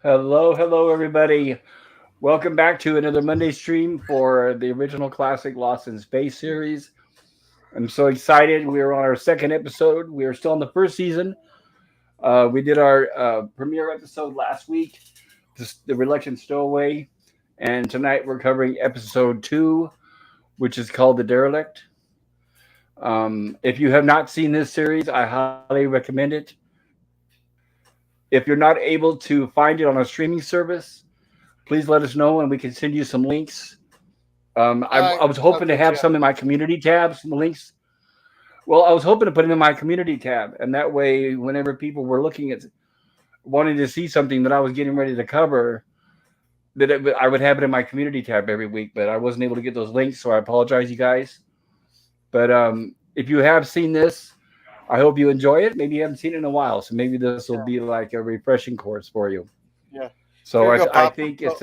Hello, everybody. Welcome back to another Monday stream for the original classic Lost in Space series. I'm so excited. We are on our second episode. We are still in the first season. We did our premiere episode last week, The Reluctant Stowaway. And tonight we're covering episode two, which is called The Derelict. If you have not seen this series, I highly recommend it. If you're not able to find it on a streaming service, please let us know and we can send you some links. I was hoping to Okay, have chat. some in my community tab, some links. Well, I was hoping to put them in my community tab, and that way, whenever people were looking at wanting to see something that I was getting ready to cover, I would have it in my community tab every week. But I wasn't able to get those links, so I apologize, you guys. But if you have seen this, I hope you enjoy it. Maybe you haven't seen it in a while, so maybe this will Yeah, be like a refreshing course for you. yeah. So Here you go, I Pop. think Oh, it's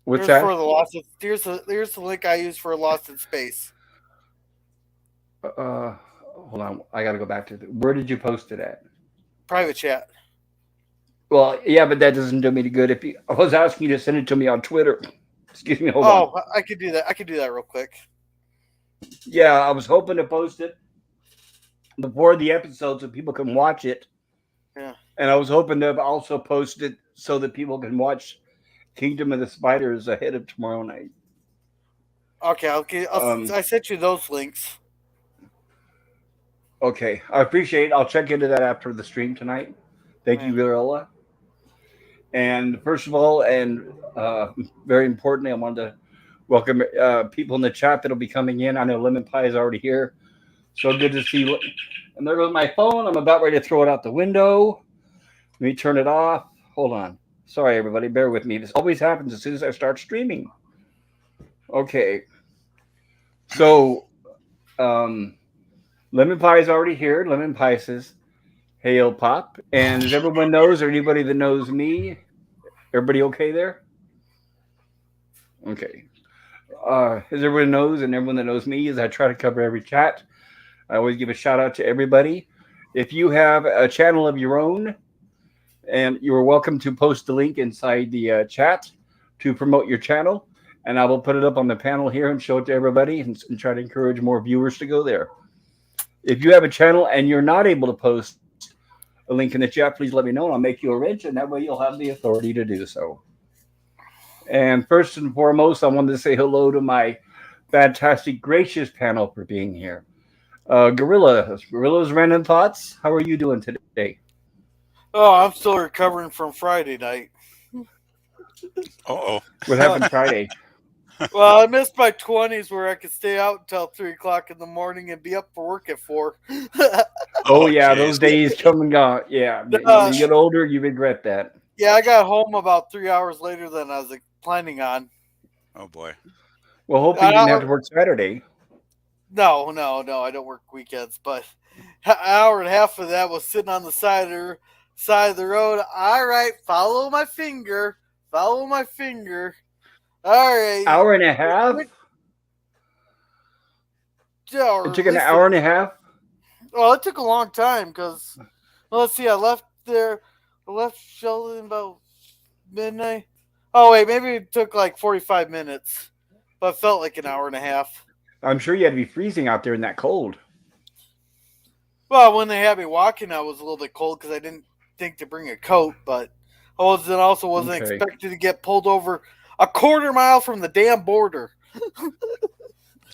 what's here's for that? the lost. Here's the link I use for Lost in Space. Uh, Hold on, I got to go back to where did you post it at? Private chat. Well, yeah, but that doesn't do me any good. If you, I was asking you to send it to me on Twitter. Excuse me, hold on. Oh, I could do that. I could do that real quick. Yeah, I was hoping to post it before the episode so people can watch it, Yeah. and I was hoping to also post it so that people can watch Kingdom of the Spiders ahead of tomorrow night. Okay. Um, I sent you those links. okay, I appreciate it. I'll check into that after the stream tonight. Thank Yeah. you, Virilla. And first of all, and very importantly, I wanted to welcome people in the chat that'll be coming in. I know Lemon Pie is already here. So good to see you. And there goes my phone. I'm about ready to throw it out the window. Let me turn it off. Hold on. Sorry, everybody. Bear with me. This always happens as soon as I start streaming. Okay. So, um, Lemon Pie is already here. Lemon Pie says, "Hail Pop." And as everyone knows, or anybody that knows me, everybody okay there? Okay. As everyone knows, and everyone that knows me, is I try to cover every chat. I always give a shout out to everybody. If you have a channel of your own, and you are welcome to post the link inside the chat to promote your channel, and I will put it up on the panel here and show it to everybody and try to encourage more viewers to go there. If you have a channel and you're not able to post a link in the chat, please let me know and I'll make you a wrench, and that way you'll have the authority to do so. And first and foremost, I wanted to say hello to my fantastic, gracious panel for being here. Gorilla's Random Thoughts, how are you doing today? Oh, I'm still recovering from Friday night. Oh, What happened Friday? Well, I missed my 20s where I could stay out until 3 o'clock in the morning and be up for work at 4. Oh oh, yeah, those jeez. days come and gone. Yeah, when uh, you get older, you regret that. yeah, I got home about 3 hours later than I was planning on. Oh boy. Well, hopefully you didn't have Uh, to work Saturday. no, I don't work weekends, but an hour and a half of that was sitting on the side of the road. All right, follow my finger. All right, Hour and a half. or It took at an least hour and a half. well, it took a long time because let's see, I left Sheldon about midnight. Oh wait, maybe it took like 45 minutes, but it felt like an hour and a half. I'm sure you had to be freezing out there in that cold. Well, when they had me walking, I was a little bit cold because I didn't think to bring a coat, but I wasn't Okay. expected to get pulled over a quarter mile from the damn border.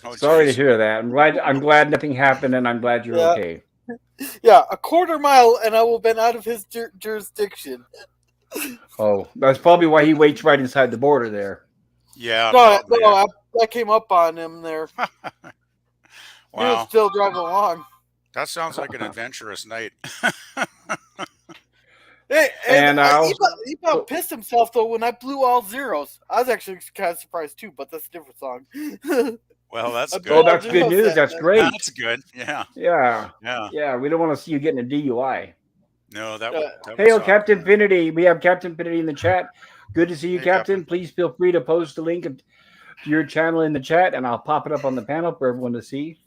Oh Sorry to jeez. hear that. I'm glad nothing happened, and I'm glad you're Yeah, okay. yeah, a quarter mile, and I will have been out of his jurisdiction. Oh, that's probably why he waits right inside the border there. Yeah, No, probably. I came up on him there. He was Wow. still driving along. That sounds like an adventurous night. Hey, and And I he also, he about pissed himself though when I blew all zeros. I was actually kind of surprised too, but that's a different song. Well, that's I blew oh, good. all that's good zeros news. that That's night. great. That's good. Yeah. Yeah, Yeah. yeah. We don't want to see you getting a DUI. No, that Uh, would Hail, suck. Captain Finity. We have Captain Finity in the chat. Good to see you, Hey, Captain. Captain. Please feel free to post a link to your channel in the chat, and I'll pop it up on the panel for everyone to see.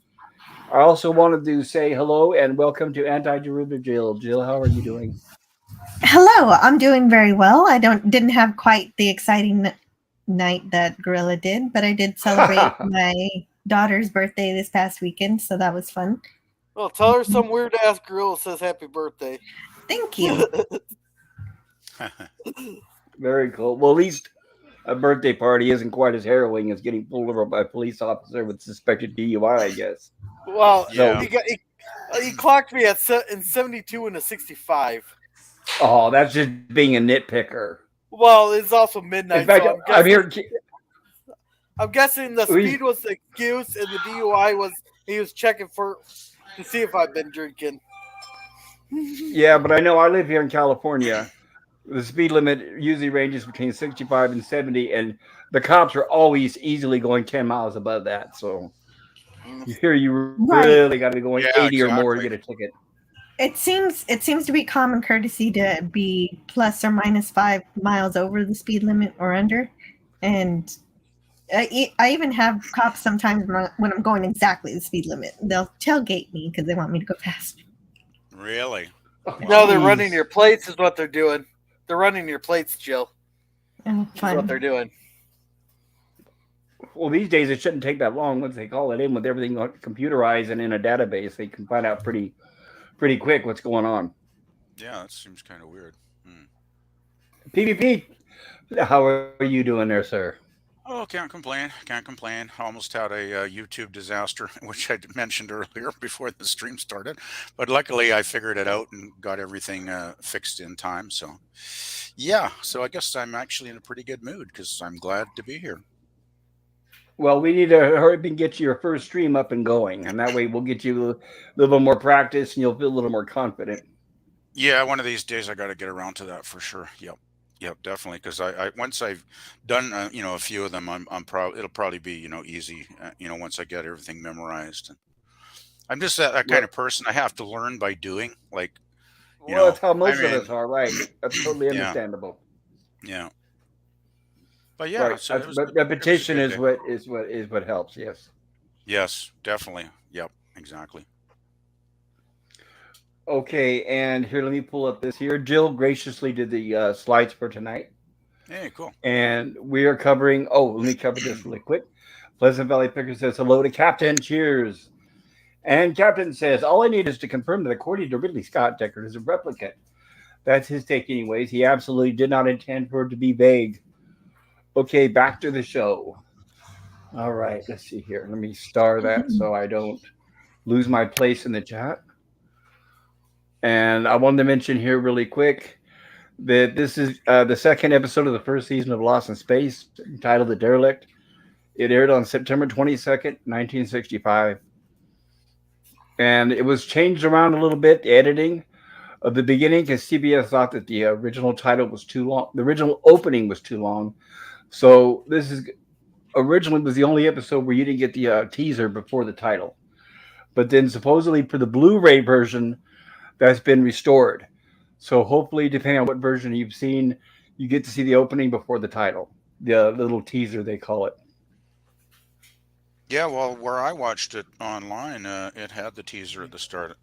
I also wanted to say hello and welcome to Antiderivative Jill. Jill, how are you doing? Hello, I'm doing very well. I didn't have quite the exciting night that Gorilla did, but I did celebrate my daughter's birthday this past weekend, so that was fun. Well, tell her some weird ass girl says happy birthday. Thank you. Very cool. Well, at least a birthday party isn't quite as harrowing as getting pulled over by a police officer with suspected DUI, I guess. Well, So, Yeah. he clocked me at in 72 and a 65. oh, that's just being a nitpicker. Well, it's also In midnight, fact, so I'm I'm guessing here. I'm guessing the We, speed was the excuse and the DUI was he was checking for to see if I've been drinking. yeah, but I know I live here in California. The speed limit usually ranges between 65 and 70, and the cops are always easily going 10 miles above that. So here you really got Right. to be going 80 Yeah, or more to get a exactly. ticket. It seems to be common courtesy to be plus or minus 5 miles over the speed limit or under, and I even have cops sometimes when I'm going exactly the speed limit. They'll tailgate me because they want me to go fast. Really? Oh, No, Wow. they're running jeez. your plates is what they're doing. They're running your plates, Jill. Oh, Is what they're fun. doing. Well, these days it shouldn't take that long. Once they call it in with everything computerized and in a database, they can find out pretty quick what's going on. Yeah, that seems kind of weird. Hmm. PvP, how are you doing there, sir? Oh, can't complain. Can't complain. Almost had a YouTube disaster, which I mentioned earlier before the stream started. But luckily, I figured it out and got everything fixed in time. So, yeah. So I guess I'm actually in a pretty good mood because I'm glad to be here. Well, we need to hurry up and get your first stream up and going, and that way we'll get you a little more practice and you'll feel a little more confident. Yeah, one of these days I got to get around to that for sure. Yep. Yep, definitely. Because I once I've done a few of them, I'm probably it'll probably be easy. Once I get everything memorized. I'm just that kind Well, of person. I have to learn by doing. Like, well, that's how I most of mean, us are, right? That's totally yeah, understandable. yeah. But yeah, Right. so But it was a repetition good day. is what helps. Yes. Yes, definitely. Yep, exactly. Okay, and here, let me pull up this here. Jill graciously did the slides for tonight, Hey, cool. and we are covering. Oh, let me cover this really quick. Pleasant Valley Picker says hello to Captain. Cheers. And Captain says, all I need is to confirm that according to Ridley Scott, Deckard is a replicant. That's his take, anyways. He absolutely did not intend for it to be vague. Okay, back to the show. All right, let's see here. Let me star that so I don't lose my place in the chat. And I wanted to mention here really quick that this is the second episode of the first season of Lost in Space, entitled The Derelict. It aired on September 22nd, 1965. And it was changed around a little bit, the editing of the beginning, because CBS thought that the original title was too long. The original opening was too long. So this is originally was the only episode where you didn't get the teaser before the title. But then supposedly for the Blu-ray version, that's been restored. So hopefully, depending on what version you've seen, you get to see the opening before the title, the little teaser they call it. Yeah, well, where I watched it online, it had the teaser at the start.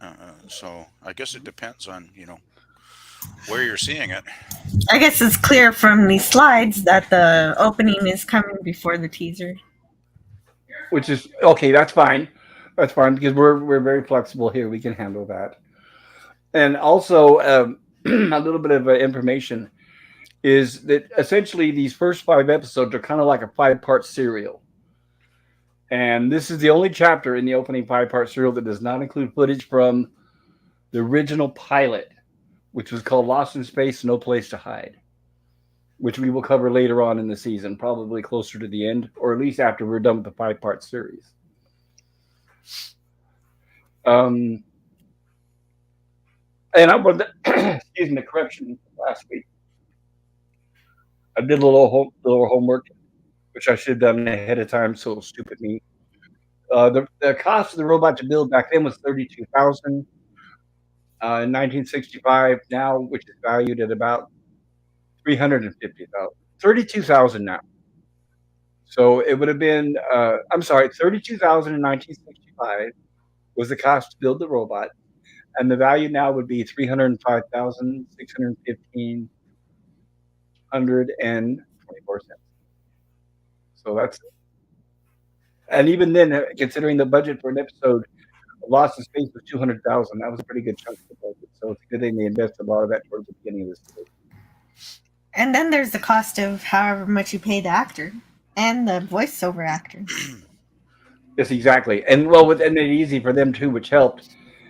So I guess it depends on where you're seeing it. I guess it's clear from these slides that the opening is coming before the teaser. Which is okay. That's fine. That's fine because we're very flexible here. We can handle that. And also, a little bit of information is that essentially these first 5 episodes are kind of like a 5-part serial. And this is the only chapter in the opening 5-part serial that does not include footage from the original pilot, which was called Lost in Space, No Place to Hide, which we will cover later on in the season, probably closer to the end, or at least after we're done with the 5-part series. Um, and I was, excuse me, the correction last week. I did a little homework, which I should have done ahead of time. So stupid me. The cost of the robot to build back then was 32,000 in 1965. Now, which is valued at about 350,000, 32,000 now. So it would have been. I'm sorry, 32,000 in 1965 was the cost to build the robot. and the value now would be 305,615.24. So that's, and even then, considering the budget for an episode, Lost in Space was 200,000. That was a pretty good chunk of the budget. So it's a good thing they invested a lot of that towards the beginning of this series. And then there's the cost of however much you pay the actor and the voiceover actor. Yes, exactly. And well, with and it easy for them too, which helped,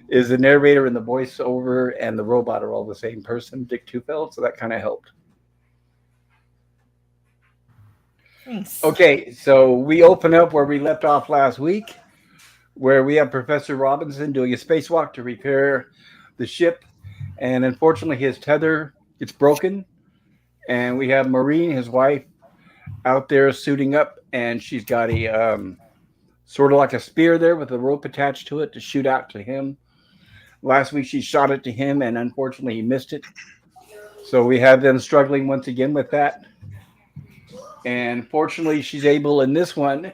is the narrator and the voiceover and the robot are all the same person, Dick Tufeld. So that kind of helped. Nice. Okay, so we open up where we left off last week, where we have Professor Robinson doing a spacewalk to repair the ship, and unfortunately his tether gets broken, and we have Maureen, his wife, out there suiting up, and she's got a sort of like a spear there with a rope attached to it to shoot out to him. Last week she shot it to him, and unfortunately he missed it. So we have them struggling once again with that. And fortunately, she's able in this one,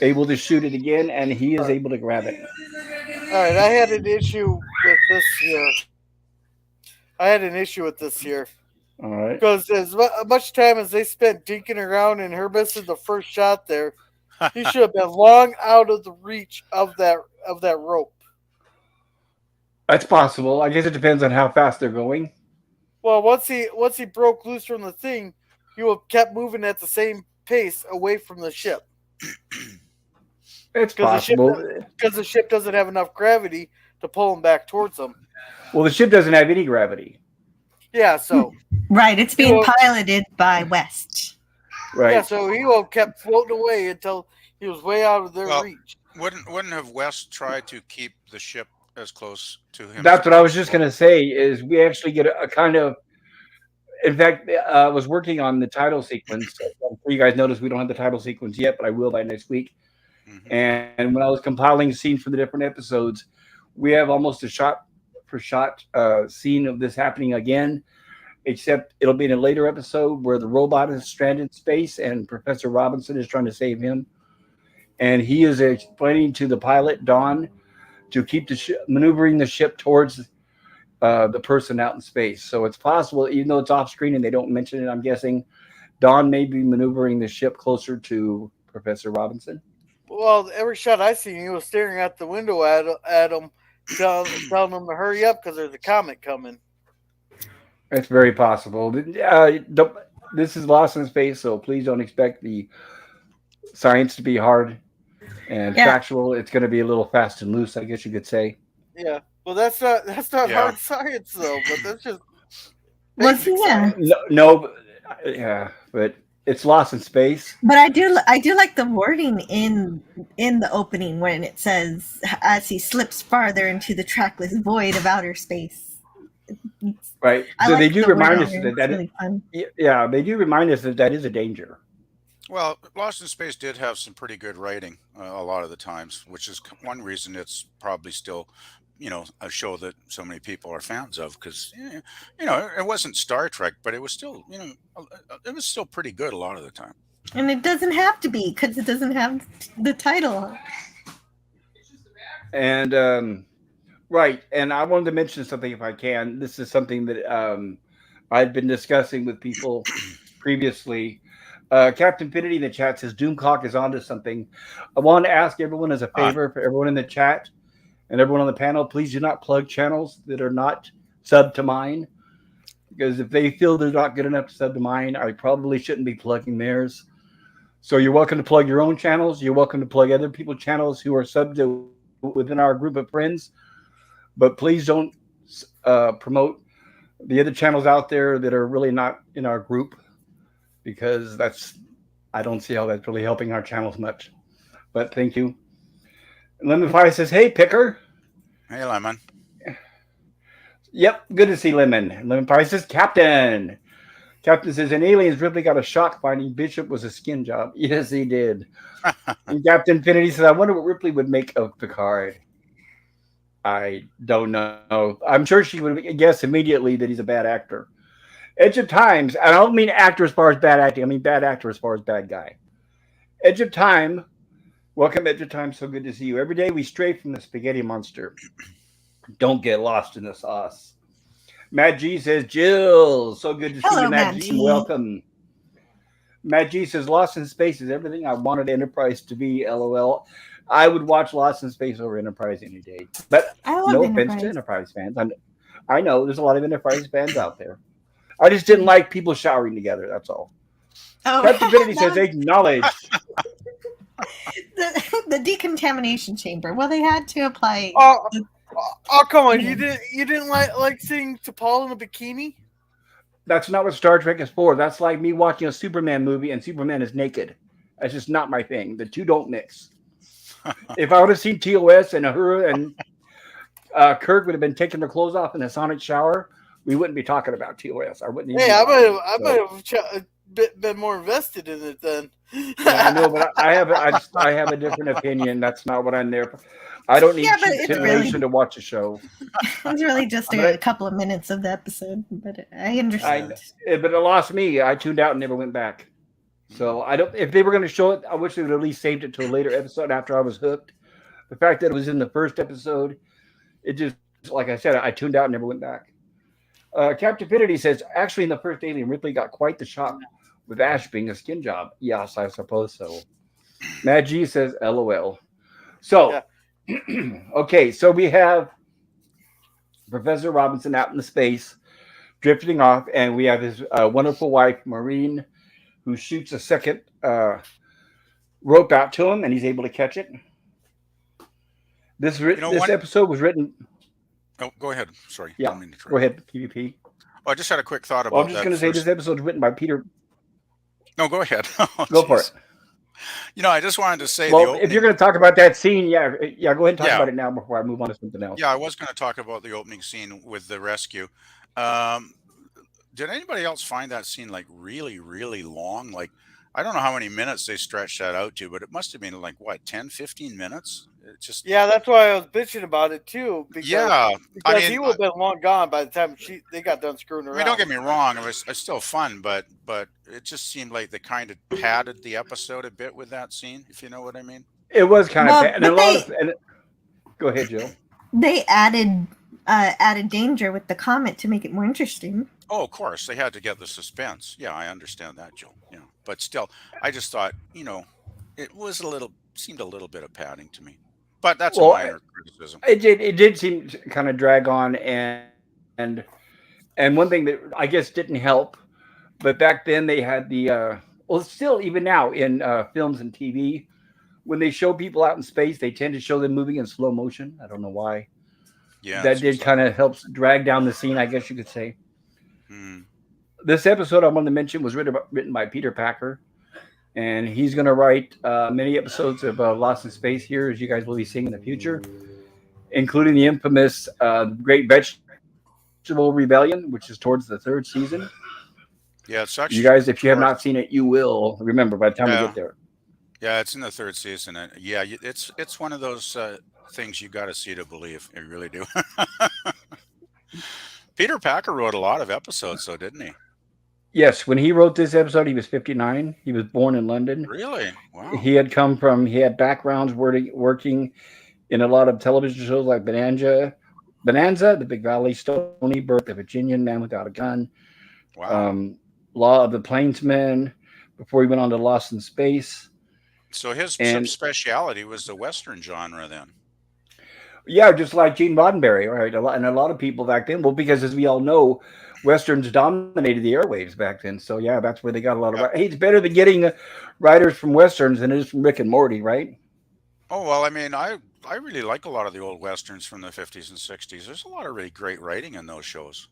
able to shoot it again, and he is able to grab it. All right, I had an issue with this here. All right. Because as much time as they spent dinking around and her missing the first shot there, he should have been long out of the reach of that rope. That's possible. I guess it depends on how fast they're going. Well, once he broke loose from the thing, he would have kept moving at the same pace away from the ship. It's possible. Because the ship doesn't have enough gravity to pull him back towards them. Well, the ship doesn't have any gravity. Yeah, so. Right, it's being piloted by West. Right. Yeah, so he would have kept floating away until he was way out of their reach. Wouldn't have West tried to keep the ship as close to him? That's what I was just going to say, is we actually get a kind of, in fact, I was working on the title sequence. You guys notice we don't have the title sequence yet, but I will by next week. Mm-hmm. And when I was compiling scenes for the different episodes, we have almost a shot for shot scene of this happening again, except it'll be in a later episode where the robot is stranded in space and Professor Robinson is trying to save him. And he is explaining to the pilot, Dawn, to keep maneuvering the ship towards the person out in space. So it's possible, even though it's off screen and they don't mention it, I'm guessing Dawn may be maneuvering the ship closer to Professor Robinson. Well, every shot I seen, he was staring out the window at him, telling him to hurry up because there's a comet coming. It's very possible. This is Lost in Space, so please don't expect the science to be hard and factual. It's going to be a little fast and loose, I guess you could say. Yeah. Well, that's not hard science though, but that's just. But it's Lost in Space. But I do like the wording in the opening when it says, as he slips farther into the trackless void of outer space. Right. So they do remind us that really fun. Yeah, they do remind us that is a danger. Well, Lost in Space did have some pretty good writing a lot of the times, which is one reason it's probably still, a show that so many people are fans of, because, it wasn't Star Trek, but it was still, it was still pretty good a lot of the time. And it doesn't have to be, because it doesn't have the title. And, right. And I wanted to mention something if I can. This is something that I'd been discussing with people previously. Captain Finity in the chat says Doomcock is onto something. I want to ask everyone as a favor for everyone in the chat and everyone on the panel, please do not plug channels that are not sub to mine, because if they feel they're not good enough to sub to mine, I probably shouldn't be plugging theirs. So you're welcome to plug your own channels. You're welcome to plug other people's channels who are sub to within our group of friends, but please don't promote the other channels out there that are really not in our group, because I don't see how that's really helping our channels much. But thank you. Lemon Pie says, hey, Picker. Hey, Lemon. Yep, good to see Lemon. Lemon Pie says, Captain. Captain says, in Aliens, Ripley got a shock finding Bishop was a skin job. Yes, he did. And Captain Infinity says, I wonder what Ripley would make of Picard. I don't know. I'm sure she would guess immediately that he's a bad actor. Edge of Times, and I don't mean actor as far as bad acting. I mean bad actor as far as bad guy. Edge of Time. Welcome, Edge of Time. So good to see you. Every day we stray from the spaghetti monster. Don't get lost in the sauce. Matt G says, Jill, so good to see you, Hello, Matt Matt G. G. Welcome. Matt G says, Lost in Space is everything I wanted Enterprise to be, LOL. I would watch Lost in Space over Enterprise any day. But I love no offense to Enterprise. Enterprise fans. I know there's a lot of Enterprise fans out there. I just didn't like people showering together, that's all. Oh, Captain Divinity that says, was acknowledged. the decontamination chamber. Well, they had to apply. Oh, come on! Yeah. You didn't like seeing T'Pol in a bikini? That's not what Star Trek is for. That's like me watching a Superman movie and Superman is naked. That's just not my thing. The two don't mix. If I would have seen TOS and Uhura and Kirk would have been taking their clothes off in a sonic shower, we wouldn't be talking about TOS. I wouldn't. Even Hey, I so, might have been more invested in it then. yeah, I know, but I have a different opinion. That's not what I'm there for. I don't need Yeah, but cheap it's stimulation to watch a show. It's really just But a couple of minutes of the episode, but I I, understand. but it lost me. I tuned out and never went back. So I don't. If they were going to show it, I wish they would at least saved it to a later episode after I was hooked. The fact that it was in the first episode, it just like I said, I tuned out and never went back. Captain Finity says, actually, in the first Alien, Ripley got quite the shock with Ash being a skin job. Yes, I suppose so. Mad G says, LOL. So, okay, so we have Professor Robinson out in the space, drifting off, and we have his wonderful wife, Maureen, who shoots a second rope out to him, and he's able to catch it. This episode was written. Oh, go ahead. Sorry. Yeah, go ahead, PvP. Oh, I just had a quick thought about I'm just going to say this episode is written by Peter. No, go ahead. Go for it. I just wanted to say. Well, if you're going to talk about that scene, go ahead and talk about it now before I move on to something else. Yeah, I was going to talk about the opening scene with the rescue. Did anybody else find that scene like really, really long? Like, I don't know how many minutes they stretched that out to, but it must have been like what, 10, 15 minutes? It just that's why I was bitching about it too. Because he would have been long gone by the time they got done screwing around. I mean, don't get me wrong; it's still fun, but it just seemed like they kind of padded the episode a bit with that scene, if you know what I mean. It was kind of, and a lot of. Go ahead, Jill. They added danger with the comet to make it more interesting. Oh, of course, they had to get the suspense. Yeah, I understand that, Jill. Yeah, but still, I just thought, it was seemed a little bit of padding to me. But that's a minor criticism. It did seem to kind of drag on, and one thing that I guess didn't help, but back then they had the still even now in films and TV, when they show people out in space, they tend to show them moving in slow motion. I don't know why. Yeah, that did kind of helps drag down the scene, I guess you could say. This episode I wanted to mention was written by Peter Packer. And he's going to write many episodes of Lost in Space here, as you guys will be seeing in the future, including the infamous Great Vegetable Rebellion, which is towards the third season. Yeah, it's actually. You guys, if you have not seen it, you will remember by the time we get there. Yeah, it's in the third season. And yeah, it's one of those things you got to see to believe. You really do. Peter Packer wrote a lot of episodes, though, didn't he? Yes, when he wrote this episode, he was 59. He was born in London. Really? Wow. He had backgrounds working in a lot of television shows like Bonanza, The Big Valley, Stony Brook, The Virginian, Man Without a Gun, Law of the Plainsman, before he went on to Lost in Space. So his speciality was the Western genre then. Yeah, just like Gene Roddenberry, right? And a lot of people back then, well, because as we all know, Westerns dominated the airwaves back then. So, yeah, that's where they got a lot of... Hey, it's better than getting writers from Westerns than it is from Rick and Morty, right? Oh, well, I mean, I really like a lot of the old Westerns from the 50s and 60s. There's a lot of really great writing in those shows,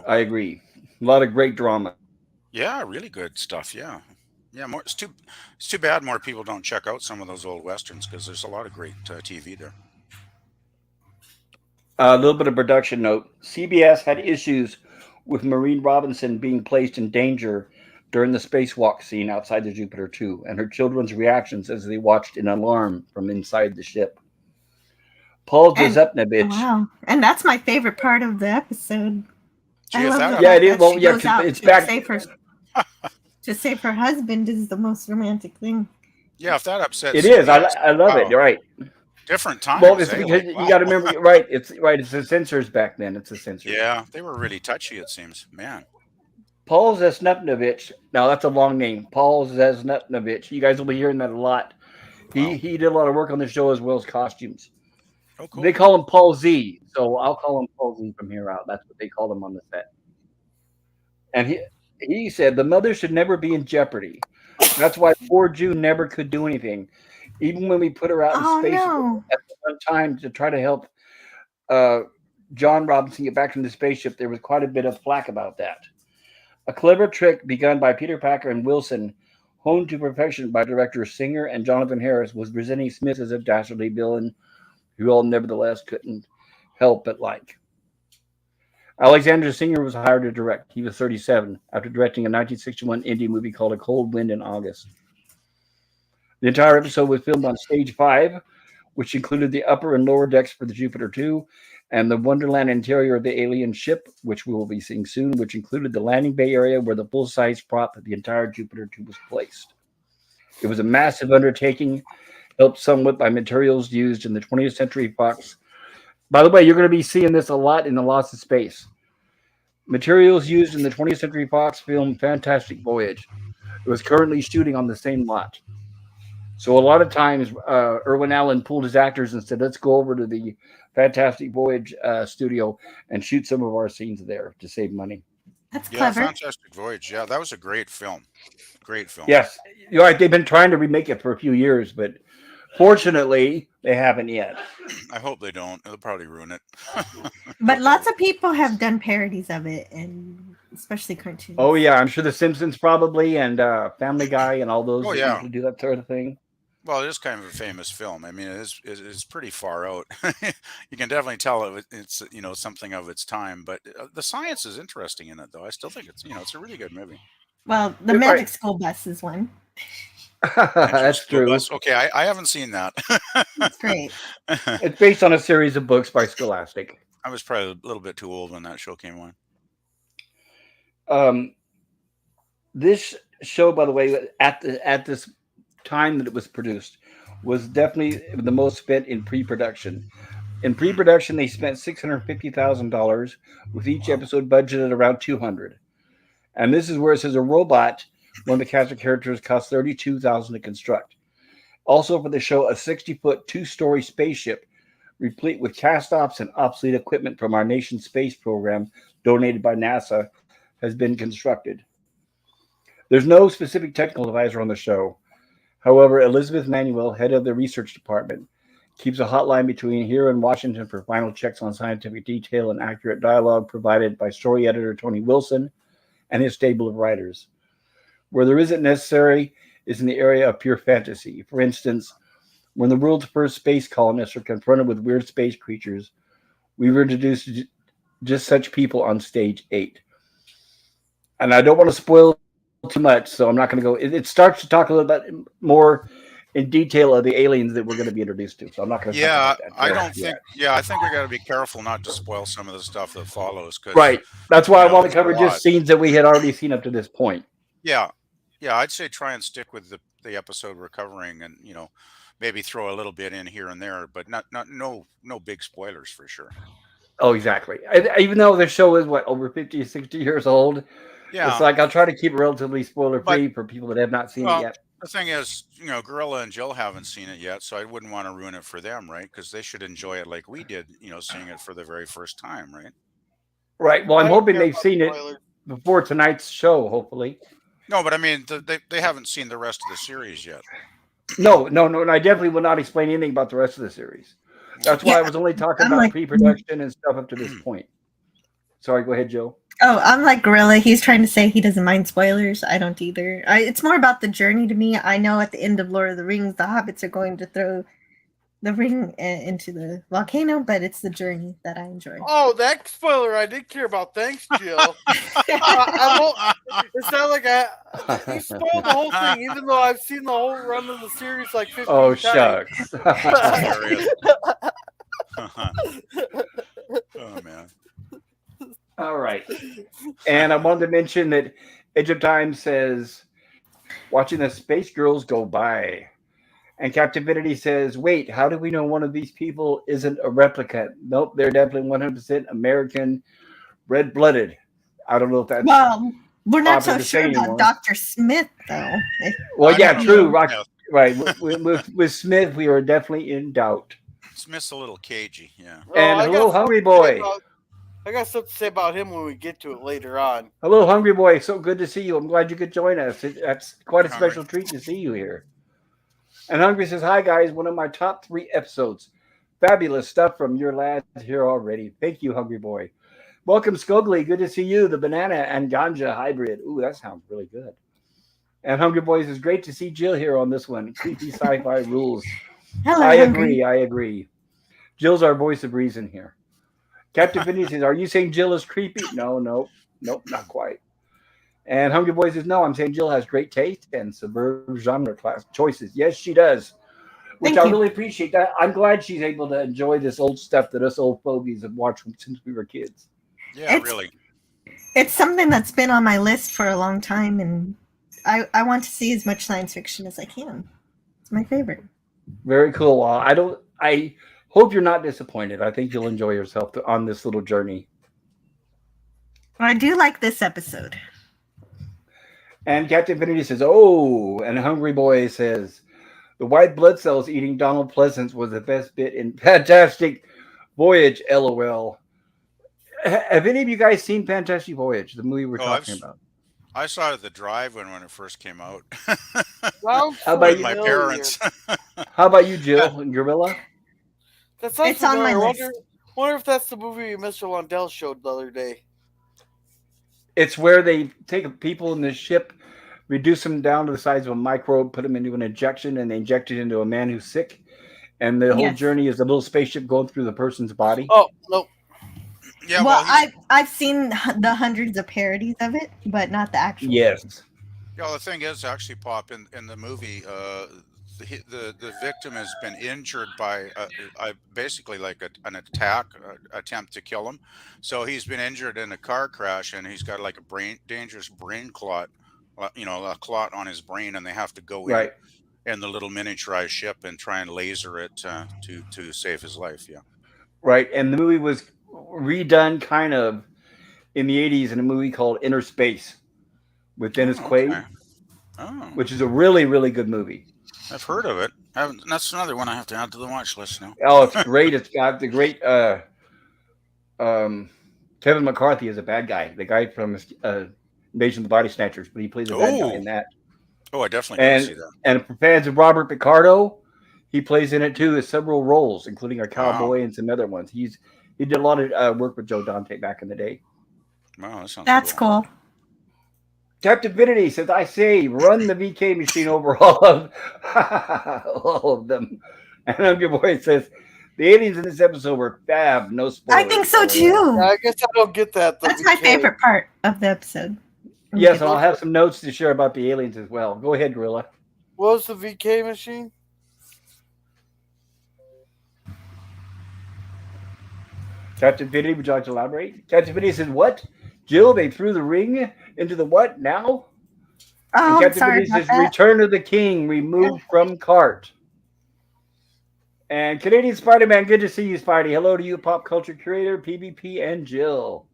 I agree. A lot of great drama. Yeah, really good stuff, yeah. Yeah, it's too bad more people don't check out some of those old Westerns because there's a lot of great TV there. A little bit of production note. CBS had issues with Maureen Robinson being placed in danger during the spacewalk scene outside the Jupiter 2 and her children's reactions as they watched in alarm from inside the ship. Paul Dzepnevich. Wow. And that's my favorite part of the episode. I love that. Yeah, it is. Well, yeah, it's back. To save her husband is the most romantic thing. Yeah, if that upsets it is. I love it. You're right. Different times. Well, it's Eh? because Like, you wow. got to remember, right? It's right. It's the censors back then. It's the censors. Yeah, they were really touchy. It seems, man. Paul Zasnupnovich. Now that's a long name. Paul Zasnupnovich. You guys will be hearing that a lot. He Wow. he did a lot of work on the show as well as costumes. Oh, They cool. call him Paul Z, so I'll call him Paul Z from here out. That's what they called him on the set. And he said the mother should never be in jeopardy. That's why poor June never could do anything, even when we put her out in Oh space no. at the one time to try to help uh, John Robinson get back from the spaceship. There was quite a bit of flack about that. A clever trick begun by Peter Packer and Wilson, honed to perfection by directors Singer and Jonathan Harris, was presenting Smith as a dastardly villain who all nevertheless couldn't help but like. Alexander Singer was hired to direct. He was 37 after directing a 1961 indie movie called A Cold Wind in August. The entire episode was filmed on Stage 5, which included the upper and lower decks for the Jupiter 2 and the Wonderland interior of the alien ship, which we will be seeing soon, which included the landing bay area where the full-size prop of the entire Jupiter 2 was placed. It was a massive undertaking, helped somewhat by materials used in the 20th Century Fox. By the way, you're going to be seeing this a lot in The Lost of Space. Materials used in the 20th Century Fox film Fantastic Voyage. It was currently shooting on the same lot. So a lot of times, Irwin Allen pulled his actors and said, "Let's go over to the Fantastic Voyage studio and shoot some of our scenes there to save money." That's Yeah, clever. Fantastic Voyage. Yeah, that was a great film. Great film. Yes, you're right. They've been trying to remake it for a few years, but fortunately, they haven't yet. I hope they don't. It'll probably ruin it. But lots of people have done parodies of it, and especially cartoons. Oh yeah, I'm sure The Simpsons probably and Family Guy and all those Oh that yeah. usually do that sort of thing. Well, it is kind of a famous film. I mean, it's pretty far out. You can definitely tell it's something of its time. But the science is interesting in it, though. I still think it's a really good movie. Well, the Right. Magic School Bus is one. Magic That's School true. Bus. Okay, I haven't seen that. It's great. It's based on a series of books by Scholastic. I was probably a little bit too old when that show came on. This show, by the way, at this time that it was produced, was definitely the most spent in pre-production. In pre-production, they spent $650,000, with each Wow. episode budgeted around 200. And this is where it says a robot. One of the cast of characters cost $32,000 to construct. Also for the show, a 60-foot, two-story spaceship, replete with cast-offs and obsolete equipment from our nation's space program, donated by NASA, has been constructed. There's no specific technical advisor on the show. However, Elizabeth Manuel, head of the research department, keeps a hotline between here and Washington for final checks on scientific detail and accurate dialogue provided by story editor Tony Wilson and his stable of writers. Where there isn't necessary is in the area of pure fantasy. For instance, when the world's first space colonists are confronted with weird space creatures, we were introduced to just such people on stage 8. And I don't want to spoil too much, so I'm not going to go. It starts to talk a little bit more in detail of the aliens that we're going to be introduced to. So I'm not going to talk Yeah, about that. I Just don't yet. think. Yeah, I think we got to be careful not to spoil some of the stuff that follows because Right. That's why I want to there's a cover lot. just scenes that we had already seen up to this point. Yeah, yeah. I'd say try and stick with the episode we're covering, and maybe throw a little bit in here and there, but not no big spoilers for sure. Oh, exactly. Even though the show is what, over 50, 60 years old, it's Yeah, like I'll try to keep it relatively spoiler but free for people that have not seen it well, yet. the thing is, Gorilla and Jill haven't seen it yet, so I wouldn't want to ruin it for them, right? Because they should enjoy it like we did, seeing it for the very first time, right? Right. Well, I'm I don't hoping care they've about seen it spoilers. before tonight's show, hopefully. No, but I mean, they haven't seen the rest of the series yet. No. And I definitely will not explain anything about the rest of the series. That's why I was only talking I'm about like, pre-production and stuff up to this point. Sorry, go ahead, Joe. oh, I'm like Gorilla. He's trying to say he doesn't mind spoilers. I don't either. It's more about the journey to me. I know at the end of Lord of the Rings, the hobbits are going to throw the ring into the volcano, but it's the journey that I enjoy. Oh, that spoiler I did care about. Thanks, Jill. I won't. It's not like you spoiled the whole thing, even though I've seen the whole run of the series like 15 Oh, times. shucks. Hilarious. Oh man. All right. And I wanted to mention that Edge of Time says, watching the Space Girls go by. And Captivity says, wait, how do we know one of these people isn't a replicant? Nope, they're definitely 100% American, red-blooded. I don't know if that's Well, we're not popular so to say sure about anymore. Dr. Smith, though. Well, I don't yeah, know true. about You Rock, Smith. right. With Smith, we are definitely in doubt. Smith's a little cagey. Yeah. Oh, And hello, Hungry Boy. I got something to say about him when we get to it later on. Hello, Hungry Boy. So good to see you. I'm glad you could join us. That's quite Hi, a Hungry. special treat to see you here. And Hungry says, hi, guys. One of my top 3 episodes. Fabulous stuff from your lads here already. Thank you, Hungry Boy. Welcome, Skogly. Good to see you. The banana and ganja hybrid. Ooh, that sounds really good. And Hungry Boys, it's great to see Jill here on this one. Creepy sci-fi rules. Hello, I Hungry. agree. I agree. Jill's our voice of reason here. Captain Vinny says, are you saying Jill is creepy? No, nope, not quite. And Hungry Boy says, no, I'm saying Jill has great taste and suburb genre class choices. Yes, she does, which Thank I you. really appreciate. That I'm glad she's able to enjoy this old stuff that us old fogies have watched since we were kids. Yeah, It's- really. It's something that's been on my list for a long time, and I want to see as much science fiction as I can. It's my favorite. Very cool. I hope you're not disappointed. I think you'll enjoy yourself on this little journey. I do like this episode. And Captain Infinity says, oh, and Hungry Boy says, the white blood cells eating Donald Pleasance was the best bit in Fantastic Voyage, LOL. Have any of you guys seen Fantastic Voyage, the movie we're Oh, talking about? I saw it at the drive-in when it first came out Sounds How about with you? my familiar. parents. How about you, Jill and Gorilla? That sounds It's on my familiar. list. Wonder if that's the movie Mr. Lundell showed the other day. It's where they take people in the ship, reduce them down to the size of a microbe, put them into an injection, and they inject it into a man who's sick. And the whole Yes. journey is a little spaceship going through the person's body. Oh no, Yeah, well, he's I've seen the hundreds of parodies of it, but not the actual. Yes. yeah. The thing is, actually, Pop, in the movie, the victim has been injured by basically like an attack attempt to kill him. So he's been injured in a car crash, and he's got like a dangerous brain clot. A clot on his brain, and they have to go Right. in the little miniaturized ship and try and laser it to save his life. Yeah. Right. And the movie was redone kind of in the 80s in a movie called Inner Space with Dennis Oh, Quaid, okay. Oh, which is a really, really good movie. I've heard of it. That's another one I have to add to the watch list now. Oh, it's great. It's got the great Kevin McCarthy is a bad guy, the guy from Invasion of the Body Snatchers, but he plays a bad guy in that. Oh, I definitely got to see that. And for fans of Robert Picardo, he plays in it too as several roles, including a cowboy and some other ones. He did a lot of work with Joe Dante back in the day. Wow, that sounds That's cool. Captain Divinity says, I say, run the VK machine over all of them. And Hungry Boy says, the aliens in this episode were fab, no spoilers. I think so too. I guess I don't get that. That's my favorite part of the episode. Yes, and I'll have some notes to share about the aliens as well. Go ahead, Gorilla. What was the VK machine? Captain Divinity, would you like to elaborate? Captain Divinity says, what? Jill, they threw the ring into the what now? Oh, Captain sorry Divinity about says, that. Return of the King, removed from cart. And Canadian Spider-Man, good to see you, Spidey. Hello to you, pop culture creator, PvP, and Jill.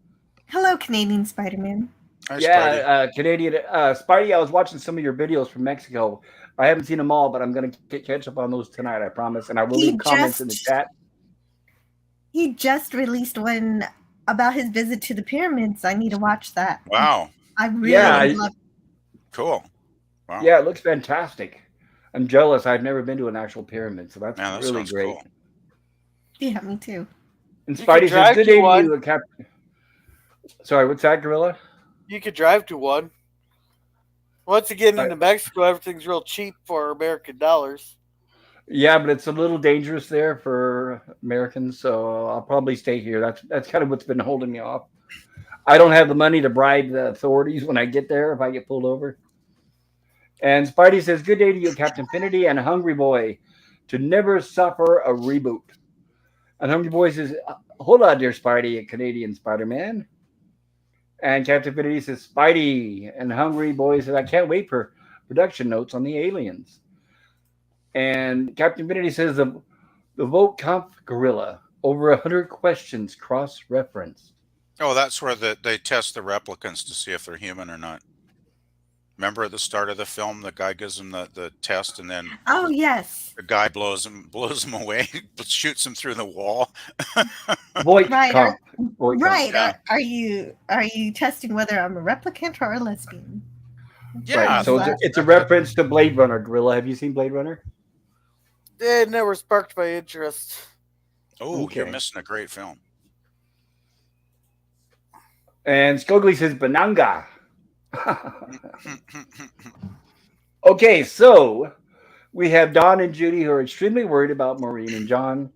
Hello, Canadian Spider-Man. Hi, Yeah, Canadian Spidey, I was watching some of your videos from Mexico. I haven't seen them all, but I'm going to catch up on those tonight, I promise. And I will leave comments in the chat. He just released one about his visit to the pyramids. I need to watch that. Wow. I really love it. Cool. Wow. Yeah, it looks fantastic. I'm jealous. I've never been to an actual pyramid, so that's that really great. Cool. Yeah, me too. And Spidey says, good day to you, Captain. Sorry, what's that, Gorilla? You could drive to one. Once again, into Mexico, everything's real cheap for American dollars. Yeah, but it's a little dangerous there for Americans, so I'll probably stay here. That's kind of what's been holding me off. I don't have the money to bribe the authorities when I get there if I get pulled over. And Spidey says, good day to you, Captain Finity and Hungry Boy, to never suffer a reboot. And Hungry Boy says, hold on, dear Spidey, a Canadian Spider-Man. And Captain Finity says, Spidey. And Hungry Boy says, I can't wait for production notes on the aliens. And Captain Vinity says the vote comp gorilla over 100 questions cross referenced. Oh, that's where they test the replicants to see if they're human or not. Remember at the start of the film, the guy gives him the test, and then Oh yes. the guy blows him away, shoots him through the wall. Voight Right. comp. Voight comp. Right. Yeah, Are you testing whether I'm a replicant or a lesbian? Right. yeah. These So last- it's a reference to Blade Runner. Gorilla. Have you seen Blade Runner? It never sparked my interest. Oh, you're Okay. missing a great film. And Skogly says Bananga. Okay, so we have Don and Judy who are extremely worried about Maureen and John.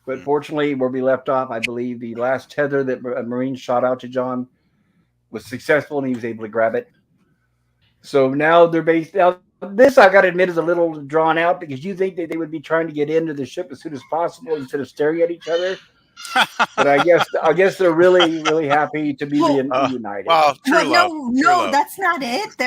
But fortunately, where we left off, I believe the last tether that Maureen shot out to John was successful and he was able to grab it. So now they're based. Now, this, I got to admit, is a little drawn out because you think that they would be trying to get into the ship as soon as possible instead of staring at each other. But I guess they're really, really happy to be reunited. Well, true Well, love. no, True no, love. that's not it.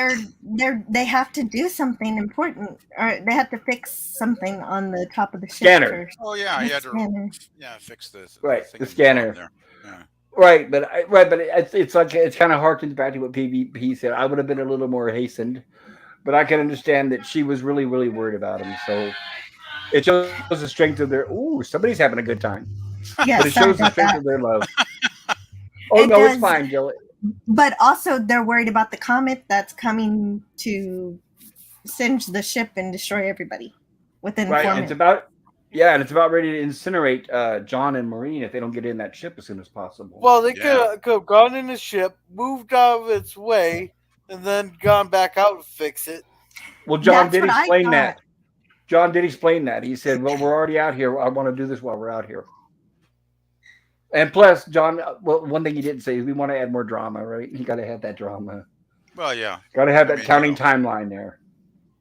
They have to do something important, or they have to fix something on the top of the ship Scanner. first. Oh yeah, The you had to scanner. fix the Right, thing the in scanner. there. Yeah. Right, but it's like it's kind of harkens back to what PvP said. I would have been a little more hastened, but I can understand that she was really, really worried about him. So it shows the strength of their. Ooh, somebody's having a good time. But it Yes, shows sorry the about strength of that. their love. Oh It no, it's does, fine, Jill. but also they're worried about the comet that's coming to singe the ship and destroy everybody within Right, 4 and it's minutes. about and it's about ready to incinerate John and Maureen if they don't get in that ship as soon as possible. Well, they Yeah. could have gone in the ship, moved out of its way, and then gone back out and fix it. Well, John That's did what I explain thought. that. John did explain that. He said, "Well, we're already out here. I want to do this while we're out here." And plus, John, well, one thing he didn't say is we want to add more drama, right? You got to have that drama. Well, yeah. Got to have I that mean, counting timeline there.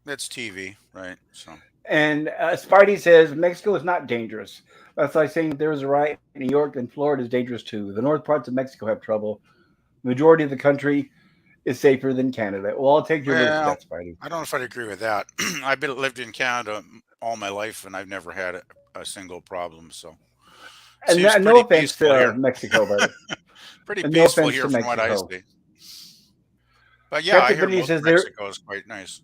it's TV, right? So And Spidey says Mexico is not dangerous. That's like saying if there was a riot in New York, then Florida is dangerous too. The north parts of Mexico have trouble. The majority of the country is safer than Canada. Well, I'll take your word for well, that, Spidey. I don't know if I'd agree with that. Lived in Canada all my life, and I've never had a single problem. So And seems no pretty offense peaceful to here. Mexico, but Pretty and no peaceful offense here to from what I Mexico. see. But yeah, I Captain hear Finity most of says there. Mexico is quite nice.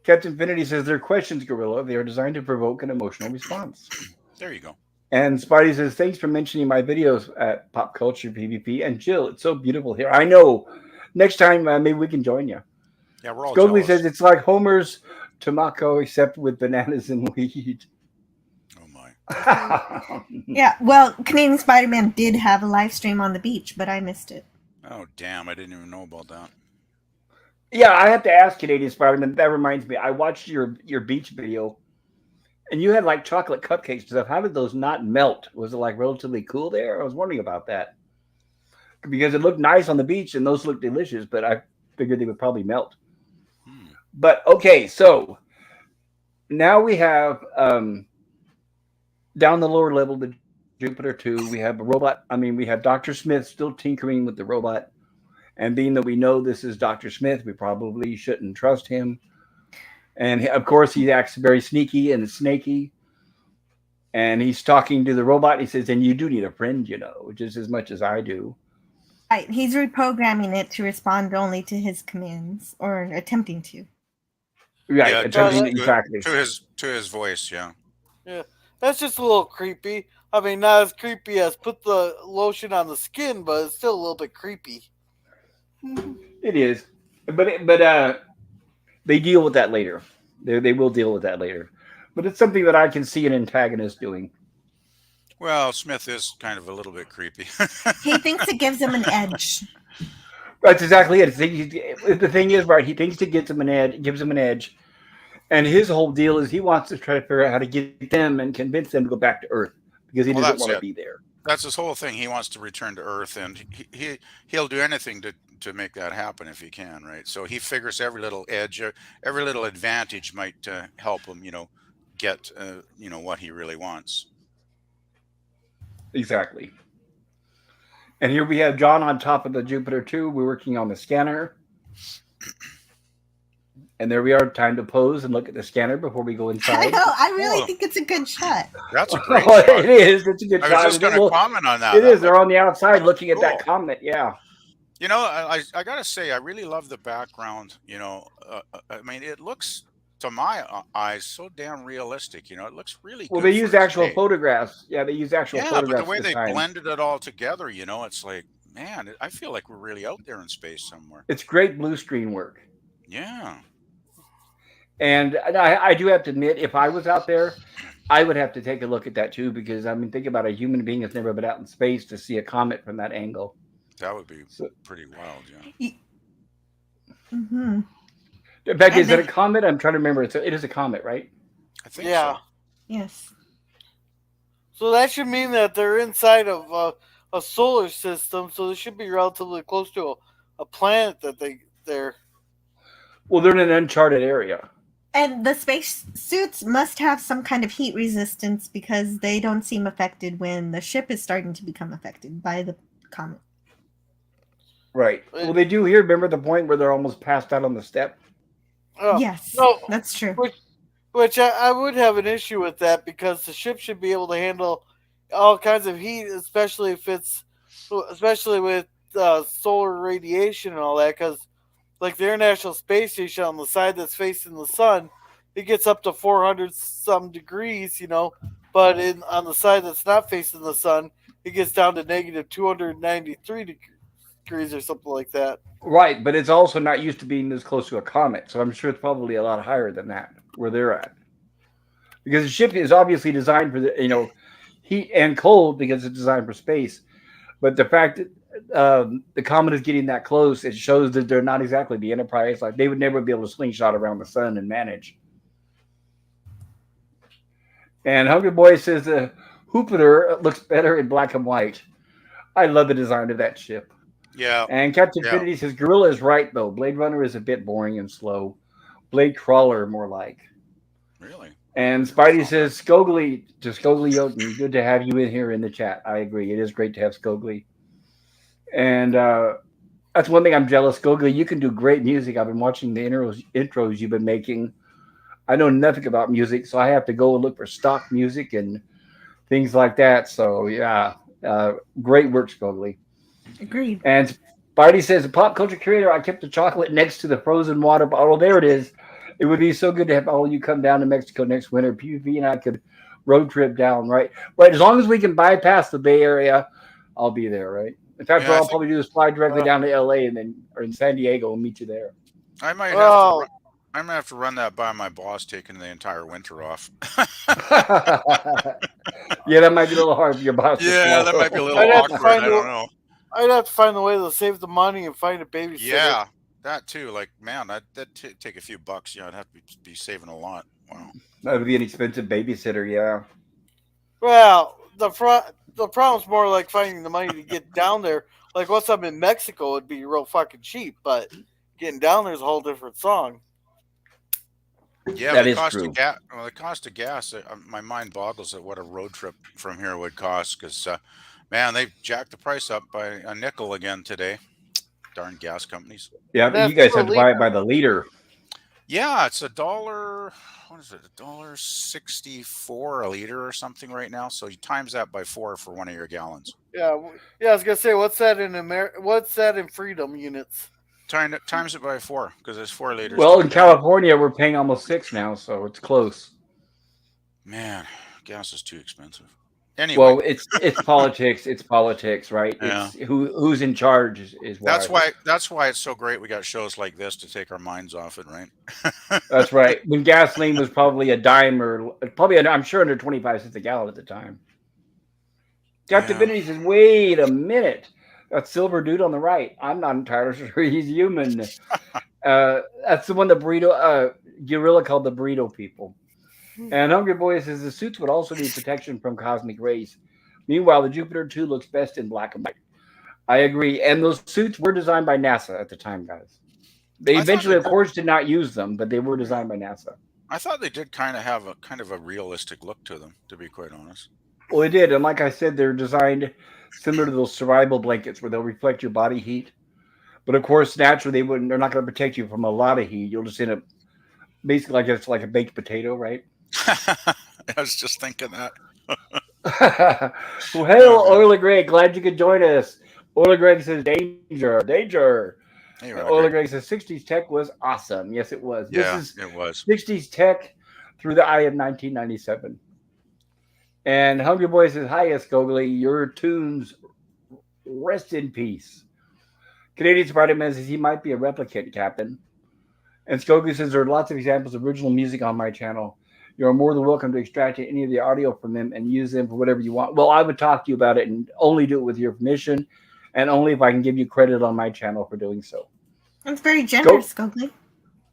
Captain Finity says their questions, Gorilla. They are designed to provoke an emotional response. There you go. And Spidey says, "Thanks for mentioning my videos at Pop Culture PvP." And Jill, it's so beautiful here. I know. Next time, maybe we can join you. Yeah, we're all Scogly jealous. says it's like Homer's Tomako, except with bananas and weed. Oh my. Yeah, well, Canadian Spider-Man did have a live stream on the beach, but I missed it. Oh damn! I didn't even know about that. Yeah, I have to ask Canadian Spider-Man. That reminds me, I watched your beach video, and you had like chocolate cupcakes and stuff. How did those not melt? Was it like relatively cool there? I was wondering about that because it looked nice on the beach, and those looked delicious. But I figured they would probably melt. Hmm. But okay, so now we have down the lower level, the Jupiter 2, we have a robot. I mean, we have Dr. Smith still tinkering with the robot. And being that we know this is Dr. Smith, we probably shouldn't trust him. And of course, he acts very sneaky and snaky. And he's talking to the robot. He says, "And you do need a friend, just as much as I do." Right, he's reprogramming it to respond only to his commands, or attempting to. Right, Yeah, attempting to- exactly. to his voice. Yeah. Yeah, that's just a little creepy. I mean, not as creepy as put the lotion on the skin, but it's still a little bit creepy. It is, but they deal with that later. They will deal with that later. But it's something that I can see an antagonist doing. Well, Smith is kind of a little bit creepy. He thinks it gives him an edge. That's exactly it. The thing is, right? He thinks it gives him an edge, and his whole deal is he wants to try to figure out how to get them and convince them to go back to Earth because he Well, doesn't that's want to it. be there. That's his whole thing. He wants to return to Earth, and he'll do anything to make that happen if he can, right? So he figures every little edge, every little advantage might help him, get what he really wants. Exactly. And here we have John on top of the Jupiter 2. We're working on the scanner. And there we are. Time to pose and look at the scanner before we go I inside. know. I really Oh, think it's a good shot. that's a great Oh, shot. it is. It's a good I was shot. just going to Well, comment on that. it That is. They're on the outside looks looking at that cool. comet. Yeah. You know, I got to say, I really love the background. I mean, it looks to my eyes so damn realistic. It looks really Well, they good for use its actual day. photographs. Yeah, they use actual Yeah, but the photographs way this they time. blended it all together, it's like, man, I feel like we're really out there in space somewhere. It's great blue screen work. Yeah. And I do have to admit, if I was out there, I would have to take a look at that too, because I mean, think about a human being that's never been out in space to see a comet from that angle. That would be So, pretty wild, yeah. Mm-hmm. Becky, And is it a they, comet? I'm trying to remember. It is a comet, right? I think Yeah. so. yes. So that should mean that they're inside of a solar system. So they should be relatively close to a planet that they're. Well, they're in an uncharted area. And the space suits must have some kind of heat resistance because they don't seem affected when the ship is starting to become affected by the comet. Right. Well, they do here. Remember the point where they're almost passed out on the step? Yes, No, that's true. which I would have an issue with that because the ship should be able to handle all kinds of heat, especially with solar radiation and all that. Because like the International Space Station on the side that's facing the sun, it gets up to 400 some degrees, but on the side that's not facing the sun, it gets down to negative 293 degrees or something like that. Right, but it's also not used to being this close to a comet, so I'm sure it's probably a lot higher than that where they're at. Because the ship is obviously designed for the heat and cold because it's designed for space. But the fact that the comet is getting that close, it shows that they're not exactly the Enterprise. Like they would never be able to slingshot around the sun and manage. And Hungry Boy says the Jupiter looks better in black and white. I love the design of that ship. Yeah. And Captain Yeah. Infinity says Gorilla is right though. Blade Runner is a bit boring and slow. Blade Crawler more like. Really? And Spidey says Scogli to Scogli Yoten. Good to have you in here in the chat. I agree. It is great to have Scogli. And that's one thing I'm jealous. Scogli, you can do great music. I've been watching the intros you've been making. I know nothing about music, so I have to go and look for stock music and things like that. So yeah, great work, Scogli. Agreed. And Spidey says, pop culture creator, I kept the chocolate next to the frozen water bottle. There it is. It would be so good to have all of you come down to Mexico next winter. PV and I could road trip down, right? Right. As long as we can bypass the Bay Area, I'll be there, right? In fact, Yeah, what I I'll think probably do is fly directly down to LA and then or in San Diego and meet you there. I might have to. Oh, I might have to run that by my boss, taking the entire winter off. Yeah, that might be a little hard for your boss to Yeah, that might be a swallow. little I'd have to awkward. find I don't know. I'd have to find a way to save the money and find a babysitter. Yeah, that too. Like, man, that'd take a few bucks. Yeah, I'd have to be saving a lot. Wow. That would be an expensive babysitter, yeah. Well, the problem's more like finding the money to get down there. Like once I'm in Mexico, it'd be real fucking cheap, but getting down there is a whole different song. Yeah, That the is cost true. of gas. Well, the cost of gas. My mind boggles at what a road trip from here would cost. Because, man, they jacked the price up by a nickel again today. Darn gas companies. Yeah, but That's you guys per have to buy it liter. by the liter. Yeah, it's $1. What is it? $1.64 a liter or something right now. So you times that by 4 for one of your gallons. Yeah, I was gonna say, what's that in What's that in freedom units? Times it by 4 because it's 4 liters. Well, to in a gallon. California, we're paying almost 6 now, so it's close. Man, gas is too expensive. Anyway, Well, it's politics. It's politics, right? Yeah. It's who's in charge is why. that's why it's so great we got shows like this to take our minds off it, right? That's right. When gasoline was probably a dime or probably I'm sure under 25 cents a gallon at the time. Captain Yeah. Divinity says, "Wait a minute, that silver dude on the right. I'm not entirely sure he's human. That's the one the burrito Gorilla called the burrito people." And Hungry Boy says the suits would also need protection from cosmic rays. Meanwhile, the Jupiter 2 looks best in black and white. I agree. And those suits were designed by NASA at the time, guys. They I thought eventually, they of did. course, did not use them, but they were designed by NASA. I thought they did kind of have a realistic look to them, to be quite honest. Well, they did. And like I said, they're designed similar to those survival blankets where they'll reflect your body heat. But of course, naturally, they're not going to protect you from a lot of heat. You'll just end up basically like it's like a baked potato, right? I was just thinking that. Well, Oh hello, man. Orla Greg. Glad you could join us. Orla Greg says, danger, danger. Hey, And Ronald Orla Greg. Greg says, 60s tech was awesome. Yes, it was. This Yeah, is it was. 60s tech through the eye of 1997. And Hungry Boy says, hi, Escogli. Your tunes rest in peace. Canadian Spider-Man says he might be a replicant, Captain. And Scogli says there are lots of examples of original music on my channel. You are more than welcome to extract any of the audio from them and use them for whatever you want. Well, I would talk to you about it and only do it with your permission and only if I can give you credit on my channel for doing so. That's very Go. generous, Coakley.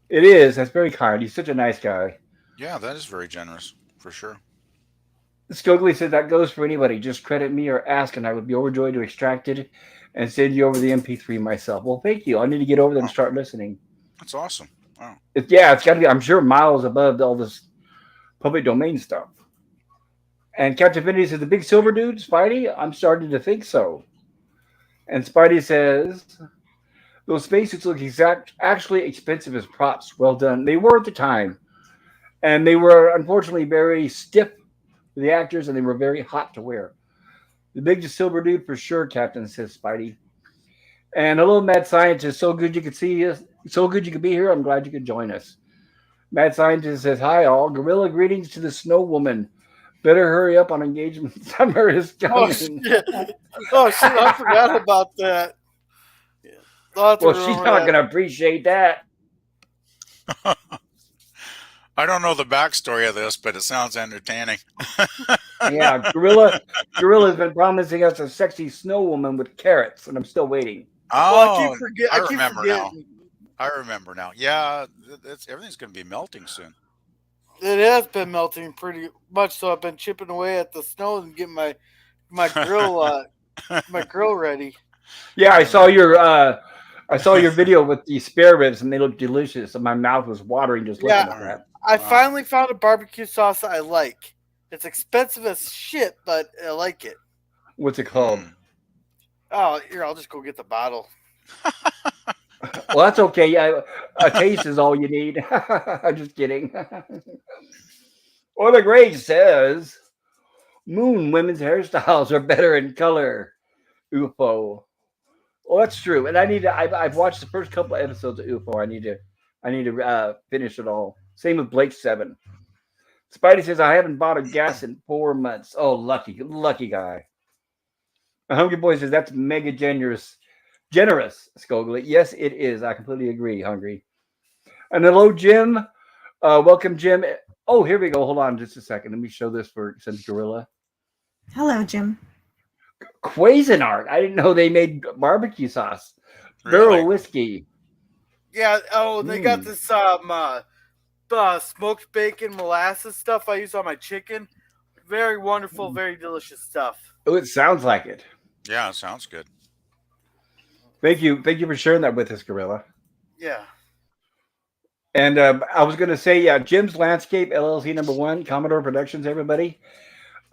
It is. That's very kind. He's such a nice guy. Yeah, that is very generous for sure. Scogli said that goes for anybody. Just credit me or ask, and I would be overjoyed to extract it and send you over the MP3 myself. Well, thank you. I need to get over there and Oh, start listening. that's awesome. Wow. Yeah, it's got to be, I'm sure, miles above all this public domain stuff. And Captain Finity says, the big silver dude, Spidey? I'm starting to think so. And Spidey says, those spacesuits look actually expensive as props. Well done. They were at the time. And they were, unfortunately, very stiff for the actors, and they were very hot to wear. The big silver dude for sure, Captain, says Spidey. And hello, Mad Scientist. So good you could see us. So good you could be here. I'm glad you could join us. Mad Scientist says, hi, all. Gorilla greetings to the Snow Woman. Better hurry up on engagement. Summer is Oh coming. shit! Oh shit! I forgot about that. Yeah. I'll have to Well, she's remember not that. going to appreciate that. I don't know the backstory of this, but it sounds entertaining. Yeah, Gorilla's been promising us a sexy Snow Woman with carrots, and I'm still waiting. Well, Oh, I I keep remember now. forgetting. I remember now. Yeah, everything's going to be melting soon. It has been melting pretty much, so I've been chipping away at the snow and getting my grill my grill ready. Yeah, Oh man. I saw your video with the spare ribs, and they look delicious, and my mouth was watering just Yeah, looking at All right. that. I Wow. finally found a barbecue sauce that I like. It's expensive as shit, but I like it. What's it called? Mm. Oh, here, I'll just go get the bottle. Well, that's okay. Yeah, a taste is all you need. I'm just kidding. Or the Greg says, Moon women's hairstyles are better in color. UFO. Well, that's true, and I need to. I've watched the first couple of episodes of UFO. I need to finish it all. Same with Blake Seven. Spidey says I haven't bought a gas in 4 months. Oh, lucky guy. Hungry Boy says that's mega generous, Scogli. Yes, it is. I completely agree. Hungry. And hello, Jim. Welcome, Jim. Oh, here we go. Hold on just a second. Let me show this for since Gorilla. Hello, Jim. Cuisinart. I didn't know they made barbecue sauce. Really? Barrel whiskey. Yeah. Oh, they got Mm. this smoked bacon molasses stuff I use on my chicken. Very wonderful, very delicious stuff. Oh, it sounds like it. Yeah, it sounds good. Thank you for sharing that with us, Gorilla. Yeah. And I was going to say, yeah, Jim's Landscape LLC #1, Commodore Productions. Everybody,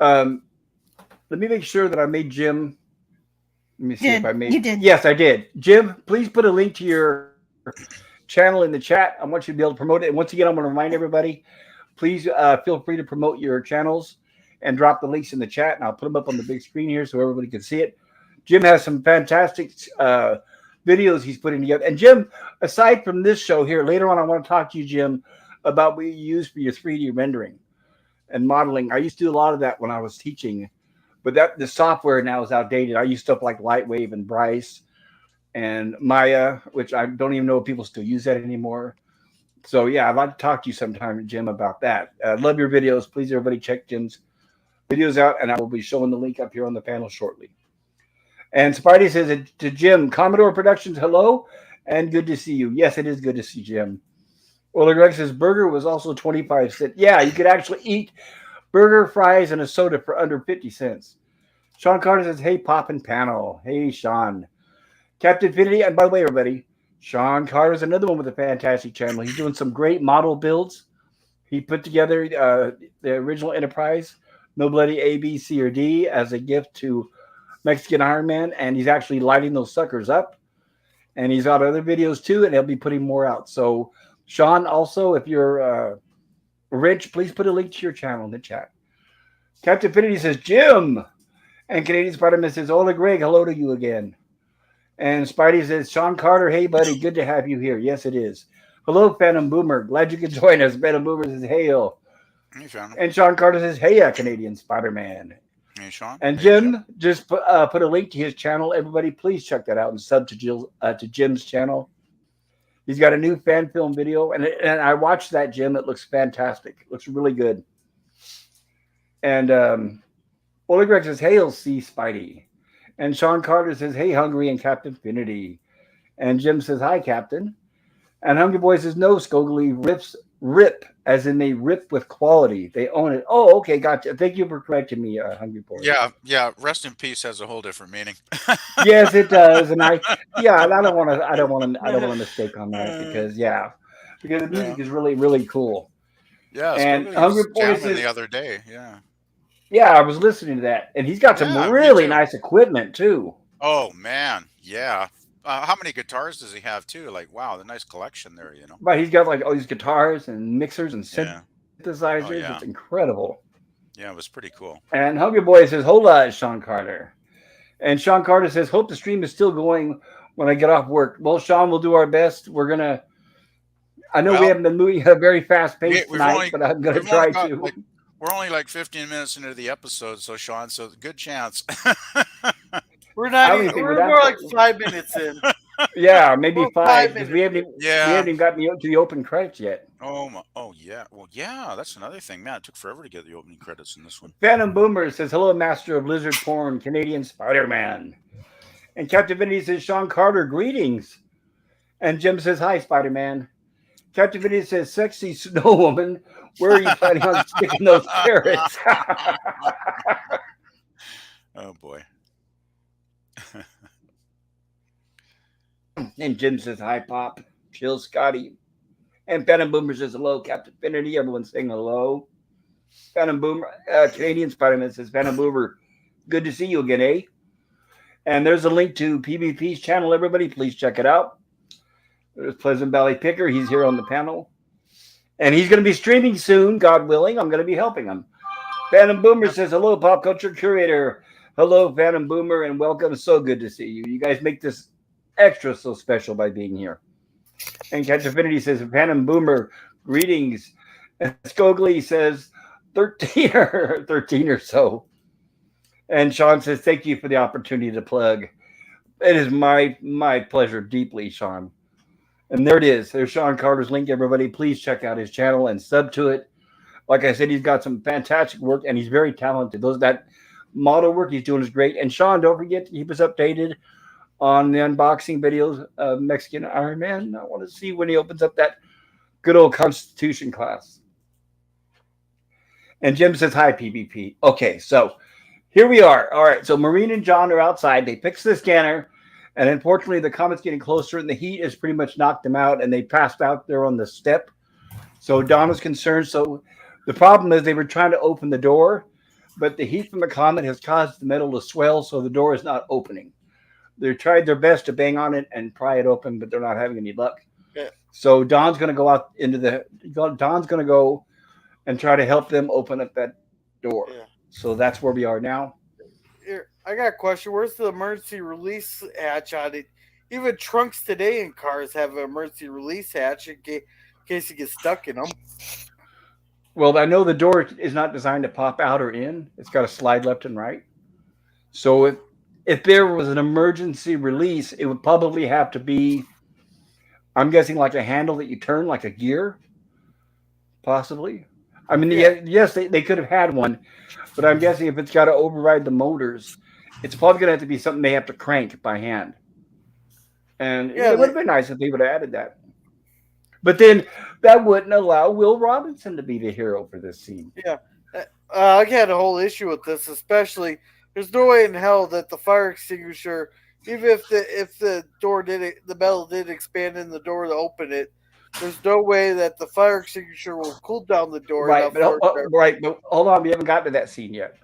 um, let me make sure that I made Jim. Let me see if I made. You did. Yes, I did. Jim, please put a link to your channel in the chat. I want you to be able to promote it. And once again, I'm going to remind everybody, please feel free to promote your channels and drop the links in the chat, and I'll put them up on the big screen here so everybody can see it. Jim has some fantastic videos he's putting together. And Jim, aside from this show here, later on I want to talk to you, Jim, about what you use for your 3D rendering and modeling. I used to do a lot of that when I was teaching, but the software now is outdated. I use stuff like Lightwave and Bryce and Maya, which I don't even know if people still use that anymore. So yeah, I'd like to talk to you sometime, Jim, about that. Love your videos. Please, everybody, check Jim's videos out, and I will be showing the link up here on the panel shortly. And Spidey says to Jim, Commodore Productions, hello, and good to see you. Yes, it is good to see Jim. Well, Greg says burger was also 25 cents. Yeah, you could actually eat burger, fries, and a soda for under 50 cents. Sean Carter says, hey, Poppin' Panel. Hey, Sean. Captain Infinity, and by the way, everybody, Sean Carter is another one with a fantastic channel. He's doing some great model builds. He put together the original Enterprise, No Bloody A, B, C, or D as a gift to Mexican Iron Man, and he's actually lighting those suckers up. And he's got other videos too, and he'll be putting more out. So Sean, also, if you're rich, please put a link to your channel in the chat. Captain Infinity says, Jim. And Canadian Spider-Man says, Ola Greg, hello to you again. And Spidey says, Sean Carter, hey, buddy, good to have you here. Yes, it is. Hello, Phantom Boomer. Glad you could join us. Phantom Boomer says, hail. Hey, Sean. And Sean Carter says, hey, Canadian Spider-Man. Hey, Sean. And Hey, Jim just put a link to his channel. Everybody, please check that out and sub to Jim's channel. He's got a new fan film video, and I watched that, Jim. It looks fantastic. It looks really good. And Ole Greg says, hail, C Spidey. And Sean Carter says, hey, Hungry and Captain Infinity. And Jim says, hi, Captain. And Hungry Boy says, no, Scogly rip, as in they rip with quality. They own it. Oh, okay, gotcha. Thank you for correcting me, Hungry Boy. Yeah. Rest in peace has a whole different meaning. Yes, it does. And I don't want to mistake on that because the music is really, really cool. Yeah, and Scogly Hungry was Boy jamming says, the other day. Yeah, I was listening to that, and he's got some really nice equipment too. Oh man, yeah. How many guitars does he have too? Like, wow, the nice collection there. But he's got like all these guitars and mixers and synthesizers. Oh, yeah. It's incredible. Yeah, it was pretty cool. And Hungry Boy says, "Hola, Sean Carter." And Sean Carter says, "Hope the stream is still going when I get off work." Well, Sean, we'll do our best. We're gonna. I know we haven't been moving at a very fast pace tonight, but I'm gonna try to. We're only like 15 minutes into the episode, so Sean, so good chance. We're more like 5 minutes in. Yeah, maybe 5 because we haven't even gotten to the open credits yet. Oh yeah. Well, yeah, that's another thing, man. It took forever to get the opening credits in this one. Phantom Boomer says, "Hello, Master of Lizard Porn, Canadian Spider-Man." And Captain Vinny says, "Sean Carter, greetings." And Jim says, "Hi, Spider-Man." Captain Vinny says, "Sexy snow woman, where are you planning on sticking those carrots?" Oh boy. And Jim says, "Hi, Pop." Chill, Scotty. And Phantom Boomer says, "Hello, Captain Infinity." Everyone's saying hello. Phantom Boomer, Canadian Spider-Man says, "Phantom Boomer, good to see you again, eh?" And there's a link to PvP's channel, everybody. Please check it out. There's Pleasant Valley Picker. He's here on the panel. And he's going to be streaming soon, God willing. I'm going to be helping him. Phantom Boomer says, "Hello, Pop Culture Curator." Hello, Phantom Boomer, and welcome. So good to see you. You guys make this extra so special by being here. And Catch Affinity says, "Phantom Boomer, greetings." And Scogly says, 13 or so. And Sean says, "Thank you for the opportunity to plug." It is my pleasure deeply, Sean. And there it is. There's Sean Carter's link, everybody. Please check out his channel and sub to it. Like I said, he's got some fantastic work, and he's very talented. That model work he's doing is great. And Sean, don't forget to keep us updated on the unboxing videos of Mexican Iron Man. I want to see when he opens up that good old Constitution class. And Jim says, "Hi, PvP." Okay, so here we are. All right, so Maureen and John are outside. They fixed the scanner, and unfortunately, the comet's getting closer, and the heat has pretty much knocked them out, and they passed out there on the step. So Don was concerned. So the problem is they were trying to open the door, but the heat from the comet has caused the metal to swell, so the door is not opening. They tried their best to bang on it and pry it open, but they're not having any luck. Yeah. So Don's going to go out Don's going to go and try to help them open up that door. Yeah. So that's where we are now. Here, I got a question. Where's the emergency release hatch on it? Even trunks today in cars have an emergency release hatch in case you get stuck in them. Well, I know the door is not designed to pop out or in. It's got a slide left and right. So if there was an emergency release, it would probably have to be, I'm guessing, like a handle that you turn, like a gear, possibly. I mean, yes, they could have had one, but I'm guessing if it's got to override the motors, it's probably going to have to be something they have to crank by hand. And it would have been nice if they would have added that. But then that wouldn't allow Will Robinson to be the hero for this scene. Yeah. I had a whole issue with this, especially there's no way in hell that the fire extinguisher, even if the door the metal did expand in the door to open it, there's no way that the fire extinguisher will cool down the door. Right, but hold on, we haven't gotten to that scene yet.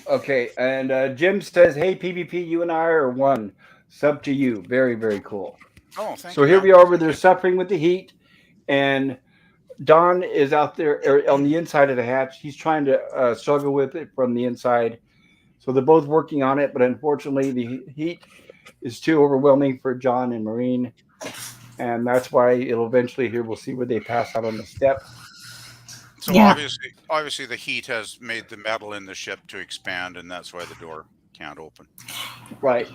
Okay, and Jim says, "Hey, PvP, you and I are one. Sub to you." Very, very cool. Oh, thank So you, here man. we are where they're suffering with the heat, and Don is out there on the inside of the hatch. He's trying to struggle with it from the inside. So they're both working on it, but unfortunately, the heat is too overwhelming for John and Marine, and that's why it'll eventually here we'll see where they pass out on the step. So Yeah. obviously, the heat has made the metal in the ship to expand, and that's why the door can't open. Right,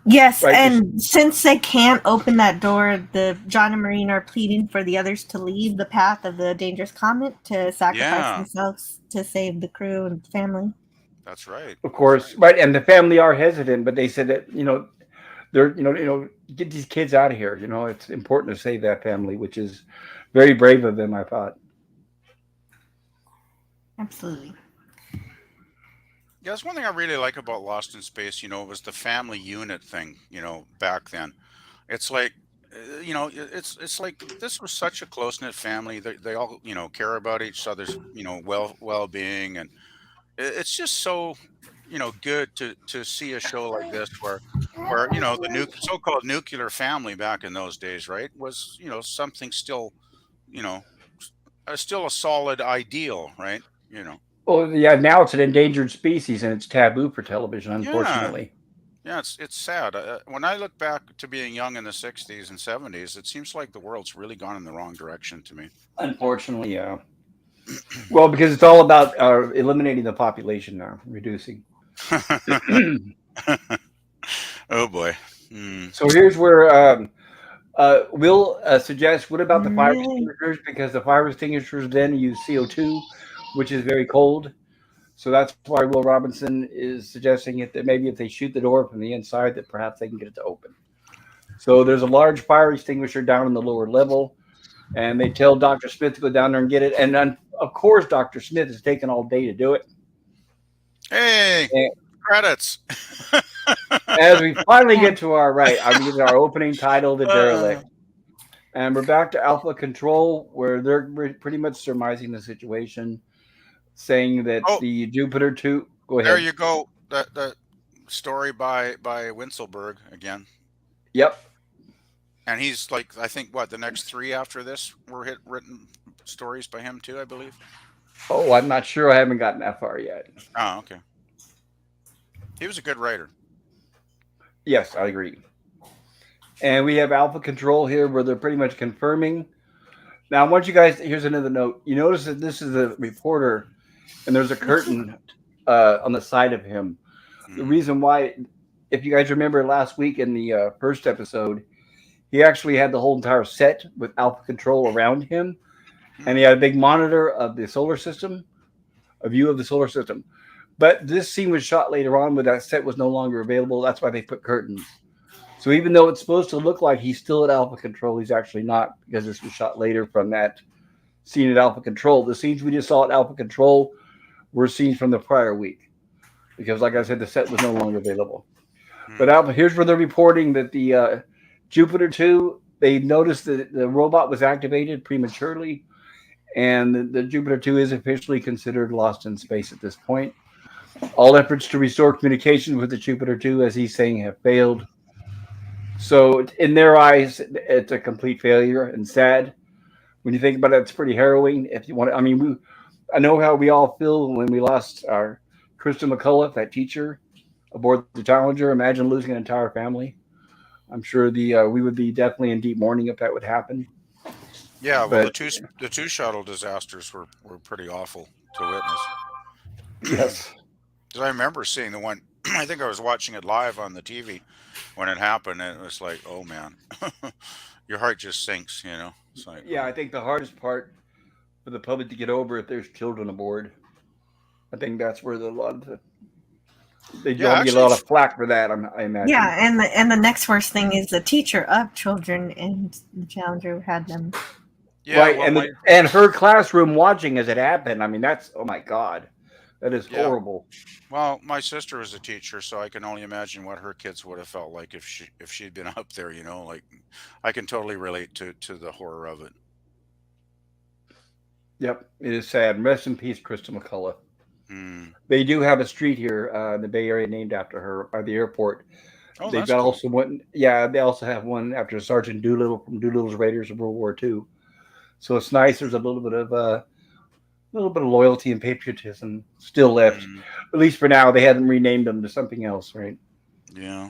Yes, right. and since they can't open that door, the John and Marine are pleading for the others to leave the path of the dangerous comet to sacrifice Yeah, themselves to save the crew and family. that's right. Of That's course, right. And the family are hesitant, but they said that they're get these kids out of here. It's important to save that family, which is very brave of them. I thought. Absolutely. Yeah, that's one thing I really like about Lost in Space. Was the family unit thing. Back then, it's like, it's like this was such a close knit family. They all care about each other's well being, and it's just so good to see a show like this where the so-called nuclear family back in those days, right, was something still, you know still a solid ideal, right? Well, yeah. Now it's an endangered species, and it's taboo for television, Yeah. unfortunately. Yeah, it's sad. When I look back to being young in the 60s and 70s, it seems like the world's really gone in the wrong direction to me. Unfortunately, yeah. Well, because it's all about eliminating the population now, reducing. Oh boy. Hmm. So here's where we'll suggest what about the fire Really? extinguishers? Because the fire extinguishers then use CO2, which is very cold. So that's why Will Robinson is suggesting it that maybe if they shoot the door from the inside, that perhaps they can get it to open. So there's a large fire extinguisher down in the lower level, and they tell Dr. Smith to go down there and get it. And of course, Dr. Smith has taken all day to do it. Hey, And credits. as we finally get to our right, I mean, our opening title, The Uh, Derelict. And we're back to Alpha Control, where they're pretty much surmising the situation, saying that Oh, the Jupiter 2. Go there ahead. you go. That story by Winselberg again. Yep. And he's like, I think what the next three after this were written stories by him too, I believe. Oh, I'm not sure. I haven't gotten that far yet. Oh, okay. He was a good writer. Yes, I agree. And we have Alpha Control here, where they're pretty much confirming. Now, I want you guys. Here's another note. You notice that this is a reporter, and there's a curtain on the side of him. The Hmm. reason why, if you guys remember last week in the first episode, he actually had the whole entire set with Alpha Control around him, and he Hmm. had a big monitor of the solar system, a view of the solar system. But this scene was shot later on, where that set was no longer available. That's why they put curtains. So even though it's supposed to look like he's still at Alpha Control, he's actually not, because this was shot later from that scene at Alpha Control. The scenes we just saw at Alpha Control were scenes from the prior week, because, like I said, the set was no longer available. But Hmm. Alpha, here's where they're reporting that the Jupiter 2, they noticed that the robot was activated prematurely, and the Jupiter 2 is officially considered lost in space at this point. All efforts to restore communication with the Jupiter 2, as he's saying, have failed. So, in their eyes, it's a complete failure and sad. When you think about it, it's pretty harrowing. If you want to, I mean, I know how we all feel when we lost our Krista McCullough, that teacher, aboard the Challenger. Imagine losing an entire family. I'm sure the we would be definitely in deep mourning if that would happen. Yeah, well, But the two shuttle disasters were pretty awful to witness. yes, Because I remember seeing the one. I think I was watching it live on the TV when it happened, and it was like, oh man, your heart just sinks. It's like, yeah, I think the hardest part for the public to get over if there's children aboard. I think that's where a lot of they yeah, probably get a actually, lot of flack for that. I imagine. Yeah, and the next worst thing is the teacher of children and the Challenger had them. yeah. Right, Well, my and her classroom watching as it happened. I mean, that's, oh my god, that is yeah, horrible. well, my sister was a teacher, so I can only imagine what her kids would have felt like if she'd been up there. Like I can totally relate to the horror of it. Yep, it is sad. Rest in peace, Krista McCullough. Hmm. They do have a street here in the Bay Area named after her by the airport. Oh, They've that's got cool. also one. Yeah, they also have one after Sergeant Doolittle from Doolittle's Raiders of World War II. So it's nice. There's a little bit of loyalty and patriotism still left. Mm, At least for now, they haven't renamed them to something else, right? yeah.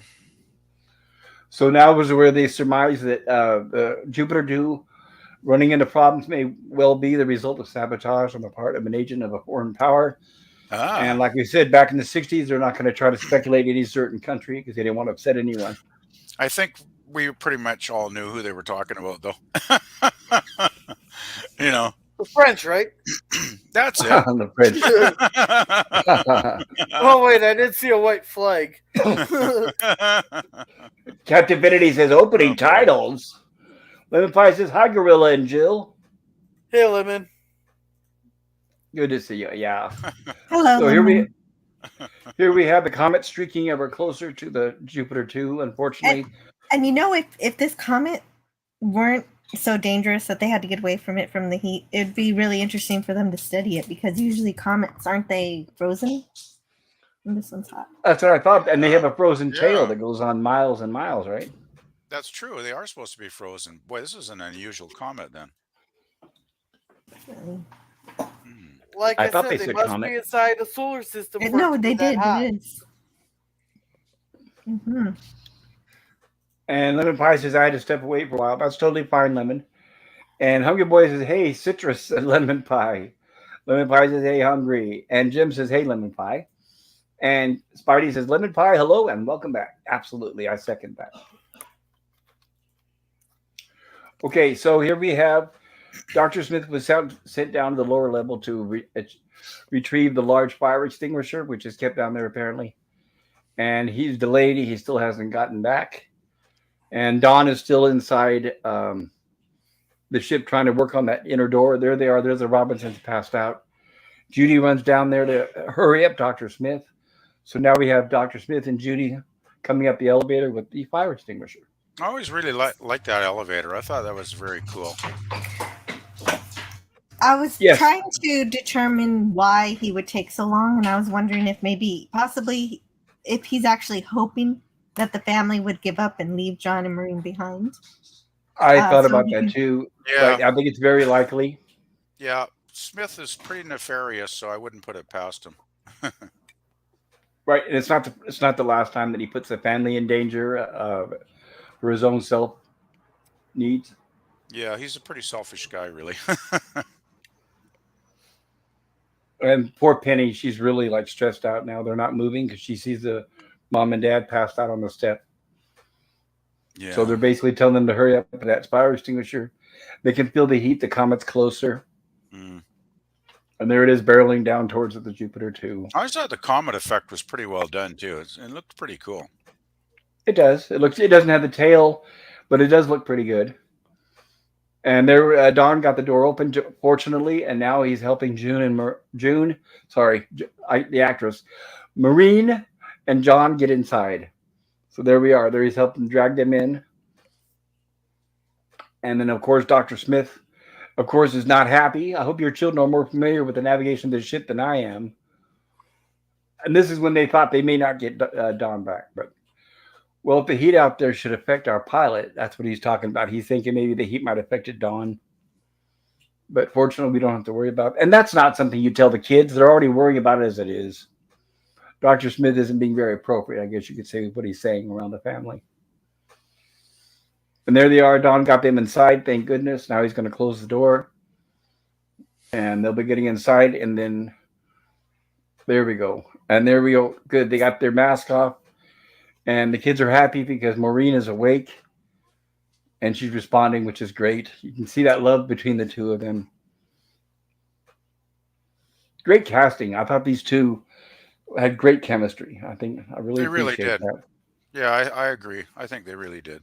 So now was where they surmise that the Jupiter 2 running into problems may well be the result of sabotage on the part of an agent of a foreign power. And Ah, like we said, back in the 60s, they're not going to try to speculate any certain country because they didn't want to upset anyone. I think we pretty much all knew who they were talking about, though. you know, The French, right? that's it. The French. Oh wait, I did see a white flag. Captivinity says oh opening boy. titles. Lemon Pie says hi, Gorilla and Jill. Hey, Lemon. Good to see you. Yeah. Hello, So Lemon. here we have the comet streaking ever closer to the Jupiter 2. And, Unfortunately, and if this comet weren't so dangerous that they had to get away from it from the heat, it'd be really interesting for them to study it because usually comets aren't they frozen? And this one's hot. that's what I thought. And they have a frozen tail Yeah, that goes on miles and miles, right? that's true. They are supposed to be frozen. Boy, this is an unusual comet then. Really. Hmm. Like I I thought said, they they said must be comet. inside the solar system for it No, to they be that did. hot. It is. Mm-hmm. And Lemon Pie says I had to step away for a while. That's totally fine, Lemon. And Hungry Boy says, hey, citrus and lemon pie. Lemon Pie says, hey, hungry. And Jim says, hey, lemon pie. And Spidey says, lemon pie, hello, and welcome back. Absolutely, I second that. Okay, so here we have Dr. Smith was sent down to the lower level to retrieve the large fire extinguisher, which is kept down there apparently. And he's delayed. He still hasn't gotten back. And Don is still inside the ship trying to work on that inner door. There they are. There's the Robinsons passed out. Judy runs down there to hurry up Dr. Smith. So now we have Dr. Smith and Judy coming up the elevator with the fire extinguisher. I always really liked that elevator. I thought that was very cool. I was Yes. trying to determine why he would take so long, and I was wondering if maybe, possibly, if he's actually hoping that the family would give up and leave John and Maureen behind. I thought So about he that can- too. Yeah, But I think it's very likely. yeah. Smith is pretty nefarious, so I wouldn't put it past him. Right. And it's not the last time that he puts the family in danger for his own self needs. Yeah, he's a pretty selfish guy, really. And poor Penny, she's really like stressed out now. They're not moving because she sees the mom and dad passed out on the step. So yeah. they're basically telling them to hurry up with that fire extinguisher. They can feel the heat. The comet's closer. Mm. And there it is barreling down towards the Jupiter 2. I thought the comet effect was pretty well done too. It looked pretty cool. It does. It doesn't have the tail, but it does look pretty good. And there, Don got the door open, fortunately, and now he's helping the actress, Marine, and John get inside. So there we are. There he's helping drag them in. And then, of course, Dr. Smith, of course, is not happy. I hope your children are more familiar with the navigation of this ship than I am. And this is when they thought they may not get Don back. But, well, if the heat out there should affect our pilot, that's what he's talking about. He's thinking maybe the heat might affect Don. But fortunately, we don't have to worry about it. And that's not something you tell the kids. They're already worrying about it as it is. Dr. Smith isn't being very appropriate, I guess you could say, with what he's saying around the family. And there they are. Don got them inside, thank goodness. Now he's going to close the door. And they'll be getting inside. And then there we go. And there we go. Good. They got their mask off. And the kids are happy because Maureen is awake. And she's responding, which is great. You can see that love between the two of them. Great casting. I thought these two had great chemistry. I really They really appreciate did. that. Yeah, I agree. I think they really did.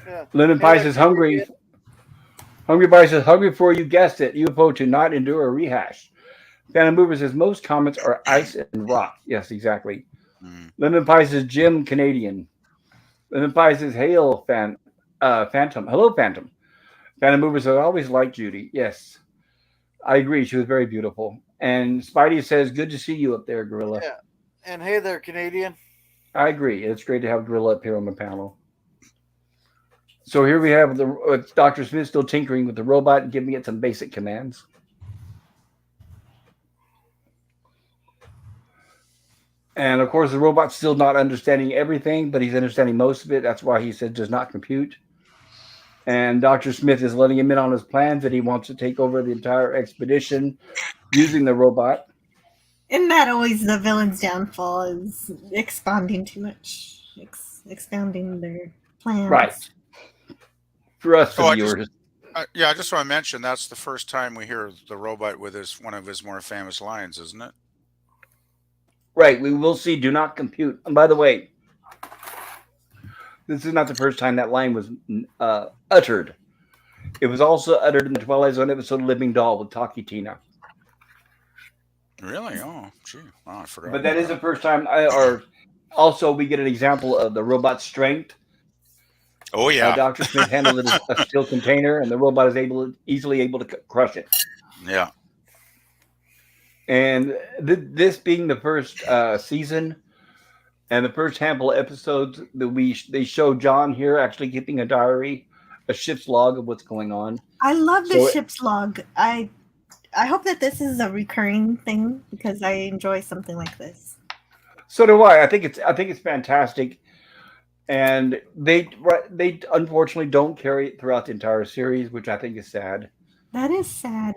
Yeah. Lemon Pie says hungry. Hungry Pie says hungry for you guessed it. UFO to not endure a rehash. Phantom Mover says most comments are ice and rock. Yes, exactly. Mm. Lemon Pie says Jim Canadian. Lemon Pie says hail Phantom. Hello Phantom. Phantom Mover says I always liked Judy. Yes, I agree. She was very beautiful. And Spidey says good to see you up there, Gorilla. Yeah. And hey there, Canadian. I agree. It's great to have Drill up here on the panel. So here we have Dr. Smith still tinkering with the robot and giving it some basic commands. And of course, the robot's still not understanding everything, but he's understanding most of it. That's why he said does not compute. And Dr. Smith is letting him in on his plans that he wants to take over the entire expedition using the robot. Isn't that always the villain's downfall? Is expounding too much, expounding their plans. Right. For us, the Oh, viewers. Yeah, I just want to mention that's the first time we hear the robot with one of his more famous lines, isn't it? Right. We will see do not compute. And by the way, this is not the first time that line was uttered. It was also uttered in the Twilight Zone episode Living Doll with Taki Tina. Really? Oh, gee. Oh, I forgot. But that is the first time, also we get an example of the robot's strength. Oh, yeah. Dr. Smith handled it as a steel container, and the robot is easily able to crush it. Yeah. And this being the first season and the first handful of episodes that they show John here actually keeping a diary, a ship's log of what's going on. I love the ship's log. I hope that this is a recurring thing because I enjoy something like this. So do I. I think it's fantastic, and they unfortunately don't carry it throughout the entire series, which I think is sad. That is sad.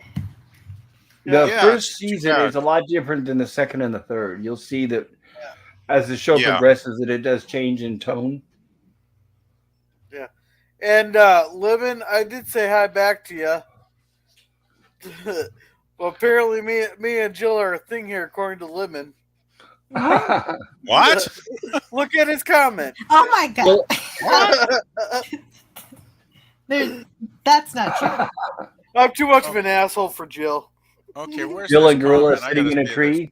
The first season is a lot different than the second and the third. You'll see that as the show progresses, that it does change in tone. Yeah, and Livin, I did say hi back to you. Well, apparently, me and Jill are a thing here, according to Livin. What? Look at his comment. Oh my god! That's not true. I'm too much of an asshole for Jill. Okay, where's Jill this and Gorilla comment? I sitting gotta in a see tree.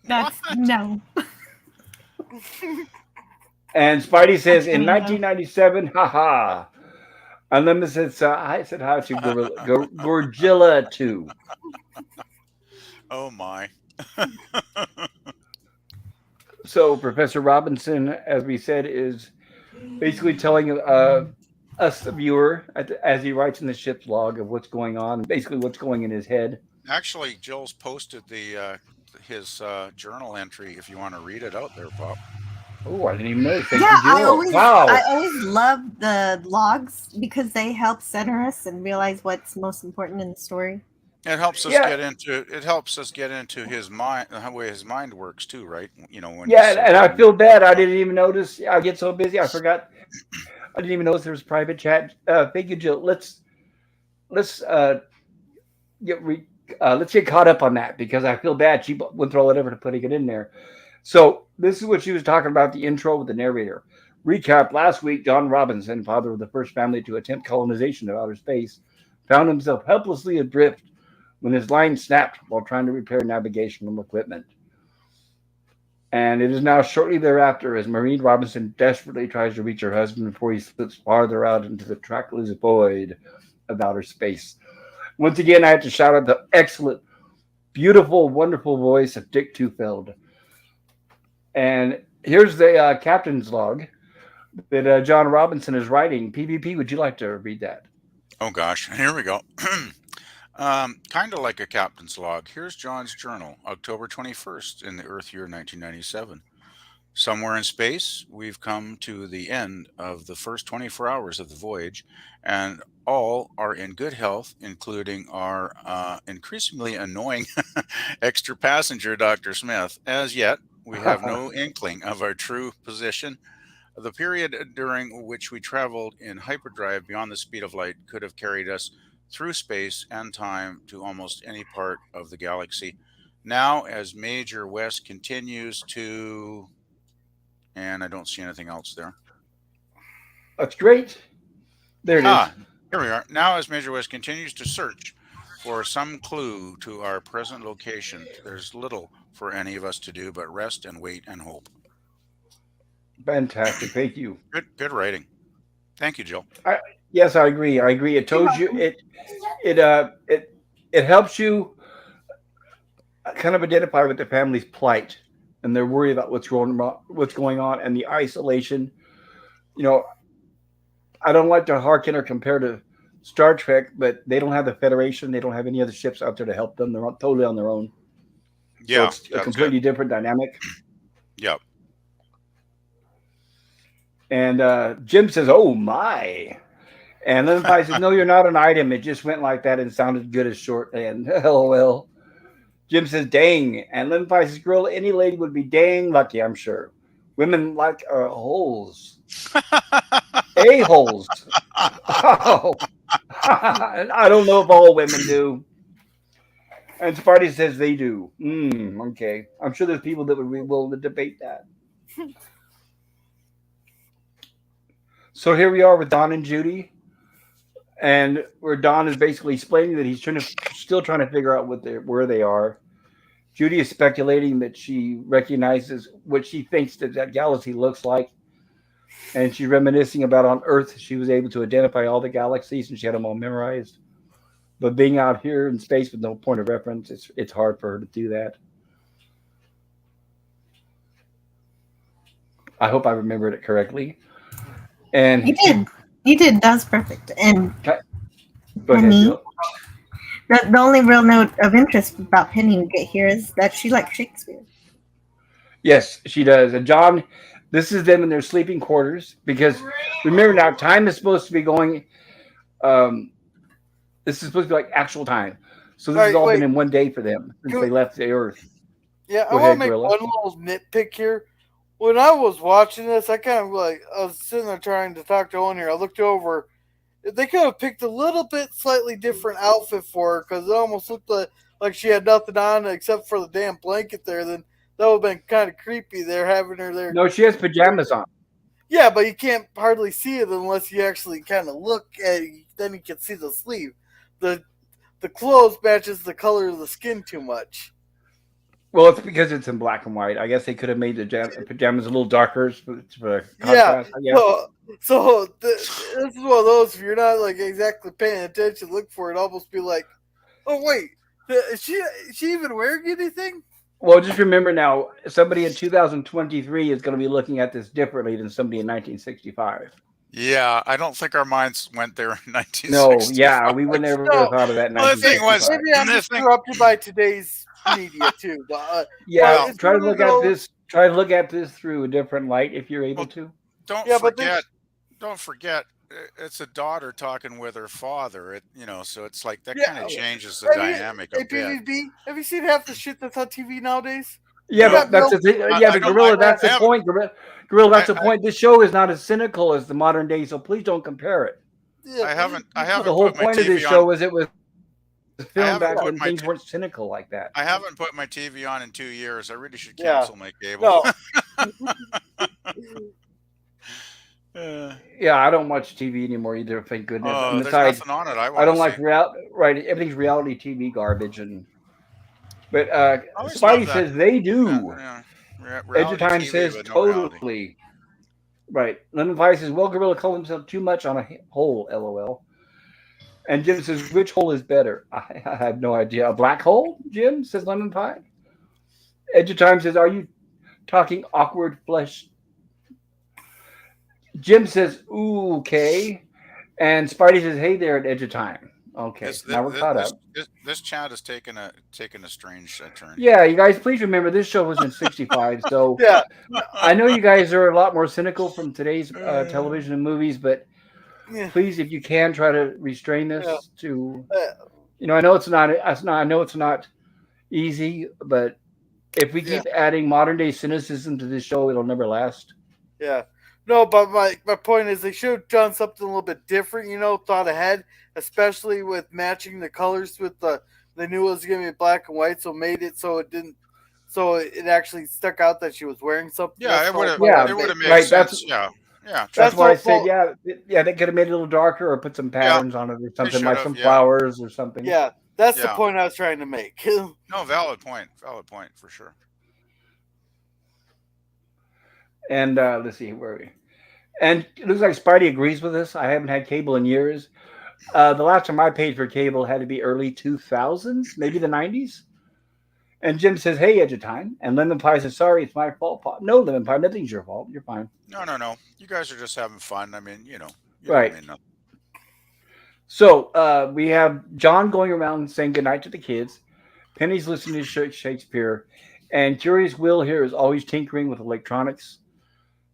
That's no. And Spidey says in 1997, haha. Unlimited said, I said hi to Gorilla too. Oh my. So Professor Robinson, as we said, is basically telling us, the viewer, as he writes in the ship's log of what's going on, basically what's going in his head. Actually, Jill's posted his journal entry if you want to read it out there, Pop. Oh, I didn't even know. Thank Yeah, you, Jill. I always love the logs because they help center us and realize what's most important in the story. It helps us get into his mind, the way his mind works too, right? You know, when and I feel bad. I didn't even notice. I get so busy, I forgot. I didn't even notice there was private chat. Thank you, Jill. Let's get caught up on that because I feel bad. She went through all that effort to putting it in there. So this is what she was talking about, the intro with the narrator. Recap, last week, John Robinson, father of the first family to attempt colonization of outer space, found himself helplessly adrift when his line snapped while trying to repair navigational equipment. And it is now shortly thereafter as Maureen Robinson desperately tries to reach her husband before he slips farther out into the trackless void of outer space. Once again, I have to shout out the excellent, beautiful, wonderful voice of Dick Tufeld. And here's the captain's log that John Robinson is writing. PvP, would you like to read that? Oh, gosh. Here we go. Kind of like a captain's log. Here's John's journal, October 21st in the Earth year 1997. Somewhere in space, we've come to the end of the first 24 hours of the voyage, and all are in good health, including our increasingly annoying extra passenger, Dr. Smith. As yet, we have no inkling of our true position. The period during which we traveled in hyperdrive beyond the speed of light could have carried us through space and time to almost any part of the galaxy. Now, as Major West continues to... And I don't see anything else there. That's great. There it is. Here we are. Now, as Major West continues to search for some clue to our present location, there's little for any of us to do but rest and wait and hope. Fantastic. Thank you. Good writing. Thank you, Jill. Yes, I agree. It tells you it helps you kind of identify with the family's plight and they're worried about what's going on, and the isolation. You know, I don't like to hearken or compare to Star Trek, but they don't have the Federation. They don't have any other ships out there to help them. They're totally on their own. So Yeah, it's a that's completely good. different dynamic. Yep. And Jim says, "Oh my!" And then Pi says, "No, you're not an item. It just went like that and sounded good as shorthand." LOL. Jim says, "Dang." And Lynn Pi says, "Girl, any lady would be dang lucky, I'm sure. Women like holes, a holes." Oh, I don't know if all women do. And Sparty says they do. Okay. I'm sure there's people that would be willing to debate that. So here we are with Don and Judy, and where Don is basically explaining that he's still trying to figure out where they are. Judy is speculating that she recognizes what she thinks that galaxy looks like, and she's reminiscing about on Earth she was able to identify all the galaxies and she had them all memorized. But being out here in space with no point of reference, it's hard for her to do that. I hope I remembered it correctly. And You did. You did. That was perfect. And go ahead, me, Jill. the only real note of interest about Penny we get here is that she likes Shakespeare. Yes, she does. And John, this is them in their sleeping quarters because remember now, time is supposed to be going. Um, this is supposed to be like actual time. So this has all been in one day for them since they left the Earth. Yeah, Go I want ahead, to make Gorilla. one little nitpick here. When I was watching this, I kind of I was sitting there trying to talk to Owen here. I looked over. They could have picked a little bit slightly different outfit for her because it almost looked like she had nothing on except for the damn blanket there. Then that would have been kind of creepy there having her there. No, she has pajamas on. Yeah, but you can't hardly see it unless you actually kind of look at it. Then you can see the sleeve. The clothes matches the color of the skin too much. Well, it's because it's in black and white. I guess they could have made the pajamas a little darker for Yeah. contrast. I guess. So this is one of those. If you're not like exactly paying attention, look for it. Almost be like, oh wait, is she even wearing anything? Well, just remember now, somebody in 2023 is going to be looking at this differently than somebody in 1965. Yeah, I don't think our minds went there in 1965. No, yeah, we would never have thought of that in Well, the thing was, 1965. Maybe I'm just corrupted by today's media too. But Yeah, it's try to one of look at those- this. Try to look at this through a different light if you're able to. Don't Yeah, but forget, it's a daughter talking with her father. So it's like that Yeah. kind of changes the dynamic a bit. APVB, have you seen half the shit that's on TV nowadays? Yeah, Yeah, but that's the thing. I Yeah, but don't- Gorilla, I that's the haven't- point. Gorilla, that's the point. This show is not as cynical as the modern day, so please don't compare it. Yeah. I haven't The whole put my point of this TV show on. is it was filmed haven't back put when my things t- weren't cynical like that. I haven't put my TV on in 2 years. I really should Yeah. cancel my cable. No. Yeah, I don't watch TV anymore either. Thank goodness. And There's besides, nothing on it. I don't like everything's reality TV garbage. But always Spidey loved that. says they do. Edge of Reality Time TV says with no reality. totally. Right. Lemon Pie says, well, Gorilla called himself too much on a hole, LOL. And Jim says, which hole is better? I have no idea. A black hole, Jim, says Lemon Pie. Edge of Time says, are you talking awkward flesh? Jim says, ooh, okay. And Spidey says, hey there at Edge of Time. Okay, now we're caught up. This chat has taken a strange turn. Yeah, you guys, please remember this show was in '65, so Yeah. I know you guys are a lot more cynical from today's television and movies, but Yeah. please, if you can, try to restrain this Yeah. to. I know it's not. I know it's not easy, but if we keep adding modern day cynicism to this show, it'll never last. Yeah. No, but my point is they should have done something a little bit different, thought ahead, especially with matching the colors with they knew it was going to be black and white, so made it so it actually stuck out that she was wearing something. Yeah, it would have made right, sense. That's That's why I said, they could have made it a little darker or put some patterns on it or something like some flowers or something. Yeah, that's the point I was trying to make. No, valid point for sure. And let's see, where are we? And it looks like Spidey agrees with us. I haven't had cable in years. The last time I paid for cable had to be early 2000s, maybe the 90s. And Jim says, "Hey, Edge of Time." And Lemon Pie says, "Sorry, it's my fault, Pop." No, Lemon Pie, nothing's your fault. You're fine. No, no, no. You guys are just having fun. I mean, you don't Right. mean nothing. So we have John going around saying goodnight to the kids. Penny's listening to Shakespeare, and Curious Will here is always tinkering with electronics.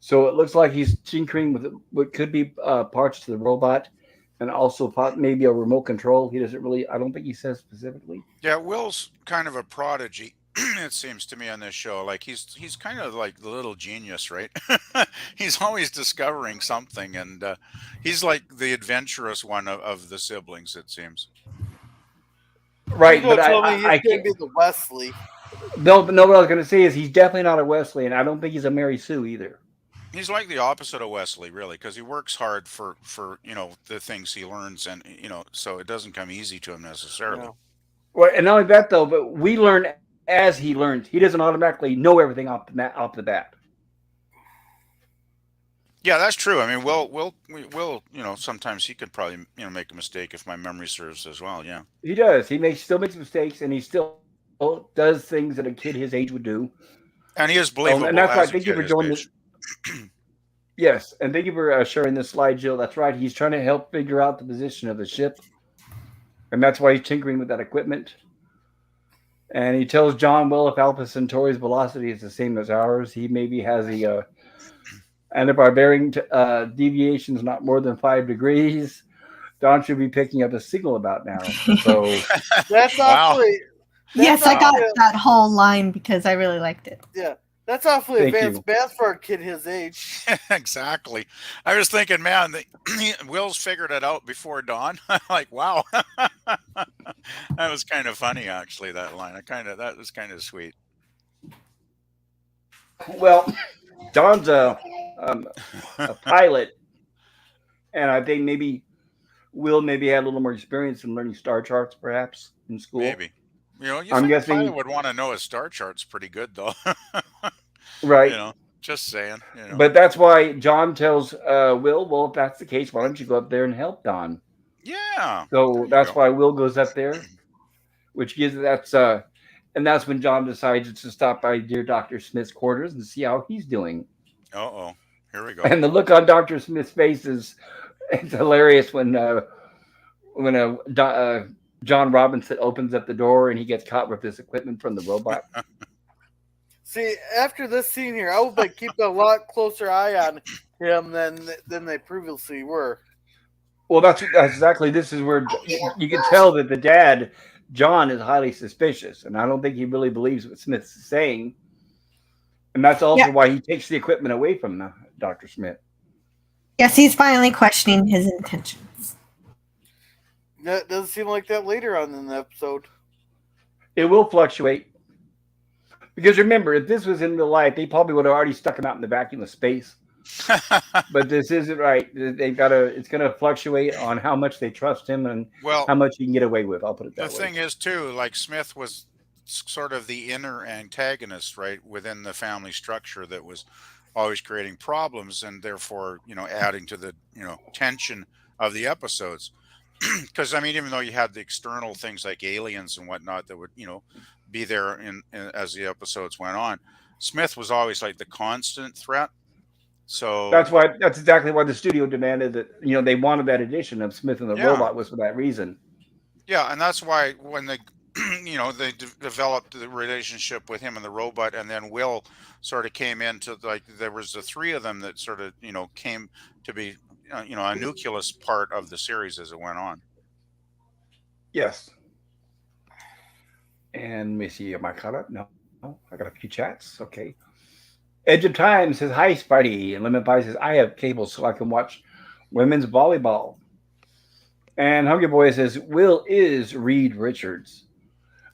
So it looks like he's tinkering with what could be parts to the robot, and also maybe a remote control. He doesn't really. I don't think he says specifically. Yeah, Will's kind of a prodigy. It seems to me on this show, like he's kind of like the little genius, right? He's always discovering something, and he's like the adventurous one of the siblings. It seems. Right, People but told me I he's can't. gonna be the Wesley. No, but no. What I was going to say is he's definitely not a Wesley, and I don't think he's a Mary Sue either. He's like the opposite of Wesley, really, because he works hard for the things he learns, and so it doesn't come easy to him necessarily. Yeah. Well, and not only that though, but we learn as he learns. He doesn't automatically know everything off the bat. Yeah, that's true. I mean, Will, sometimes he could probably make a mistake if my memory serves as well. Yeah, He does. Still makes mistakes, and he still does things that a kid his age would do. and he is And that's why believable thank as you a for kid doing his this. age. Yes, and thank you for sharing this slide, Jill. That's right. He's trying to help figure out the position of the ship, and that's why he's tinkering with that equipment. And he tells John, well, if Alpha Centauri's velocity is the same as ours, he maybe has and if our bearing deviation is not more than 5 degrees, Don should be picking up a signal about now. So, That's Wow. awfully. Yes, That's I got awfully, that whole line because I really liked it. yeah. That's awfully Thank advanced you. math for a kid his age. Exactly. I was thinking, man, Will's figured it out before dawn. Like, wow, that was kind of funny, actually. That line, that was kind of sweet. well, Don's a pilot, and I think maybe Will maybe had a little more experience in learning star charts, perhaps in school. Maybe. You I'm think a pilot guessing, would want to know his star chart's pretty good, though. you right? know, just saying. But that's why John tells Will, well, if that's the case, why don't you go up there and help Don? Yeah. There So you that's go. why Will goes up there, which gives and that's when John decides to stop by dear Doctor Smith's quarters and see how he's doing. Uh-oh. Here we go. And the look on Doctor Smith's face is it's hilarious when John Robinson opens up the door and he gets caught with this equipment from the robot. See, after this scene here, I would like keep a lot closer eye on him than they previously were. Well, that's exactly. This is where you can tell that the dad, John, is highly suspicious, and I don't think he really believes what Smith's saying. And that's also Yeah. why he takes the equipment away from Dr. Smith. Yes, he's finally questioning his intentions. That doesn't seem like that later on in the episode. It will fluctuate. Because remember, if this was in real life, they probably would have already stuck him out in the vacuum of space. But this isn't right. It's gonna fluctuate on how much they trust him and Well, how much he can get away with. I'll put it the that way. thing is, too, like Smith was sort of the inner antagonist, right, within the family structure that was always creating problems and therefore, adding to the, tension of the episodes. Because, I mean, even though you had the external things like aliens and whatnot that would, be there as the episodes went on, Smith was always like the constant threat. So, That's exactly why the studio demanded that, they wanted that edition of Smith and the yeah. Robot was for that reason. Yeah, and that's why when they, they developed the relationship with him and the robot, and then Will sort of came into like there was the three of them that sort of came to be a nucleus part of the series as it went on. Yes. And let me see, am I caught up? No, I got a few chats. Okay. Edge of Time says, hi, Spidey. And Lemon Pie says, I have cable so I can watch women's volleyball. And Hungry Boy says, Will is Reed Richards.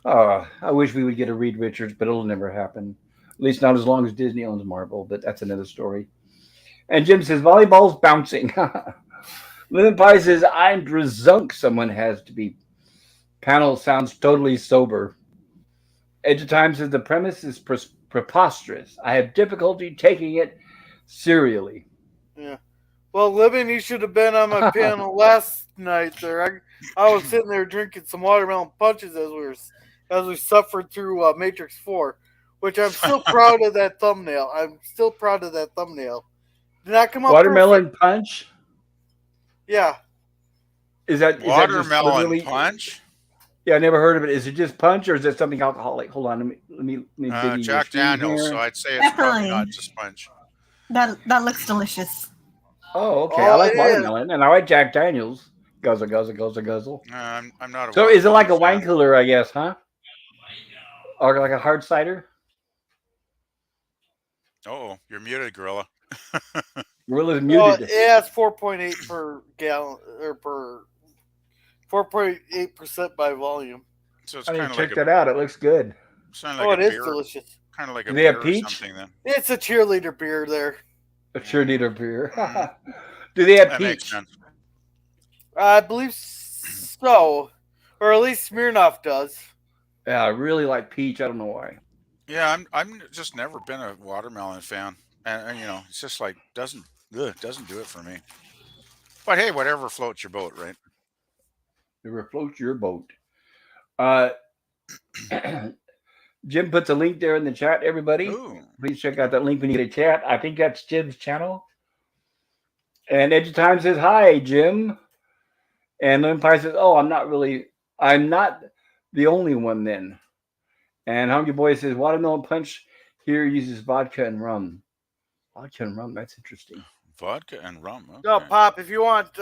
I wish we would get a Reed Richards, but it'll never happen. At least not as long as Disney owns Marvel, but that's another story. And Jim says, volleyball's bouncing. Lemon Pie says, I'm presunk someone has to be. Panel sounds totally sober. Edge of Time says, the premise is preposterous. I have difficulty taking it serially. Yeah. Well, Libby, you should have been on my panel last night there. I was sitting there drinking some watermelon punches as we were as we suffered through Matrix 4, which I'm still proud of that thumbnail. Did not come out Watermelon perfect. punch. Yeah. Is that just Watermelon literally? punch. Yeah, I never heard of it. Is it just punch or is it something alcoholic? Hold on, let me biddy your Jack screen Daniels. So here. I'd say it's probably Definitely. not just punch. That looks delicious. Oh, okay. I Oh, like it is. watermelon and I like Jack Daniels. Guzzle, guzzle, guzzle, guzzle. I'm not a So is it like watermelon a wine fan. cooler, I guess, huh? Or like a hard cider? Oh, you're muted, Gorilla. Gorilla's Well, muted. it has 4.8 per gallon or per 4.8% by volume. So it's I need kind to of like check that out. It looks good. Oh, it a is beer, delicious. kind of like Do a they beer have or peach? something. Then It's a cheerleader beer there. A cheerleader beer. Do they have that makes peach? sense. I believe so, or at least Smirnoff does. Yeah, I really like peach. I don't know why. Yeah, I'm just never been a watermelon fan, and it's just like doesn't do it for me. But hey, whatever floats your boat, right? Never floats your boat. Uh, Jim puts a link there in the chat, everybody. Ooh, Please check out that link when you get a chat. I think that's Jim's channel. And Edge of Time says, hi, Jim. And Lemon Pie says, oh, I'm not the only one then. And Hungry Boy says, watermelon punch here uses vodka and rum. Vodka and rum, that's interesting. vodka and rum. Okay. No, Pop. If you want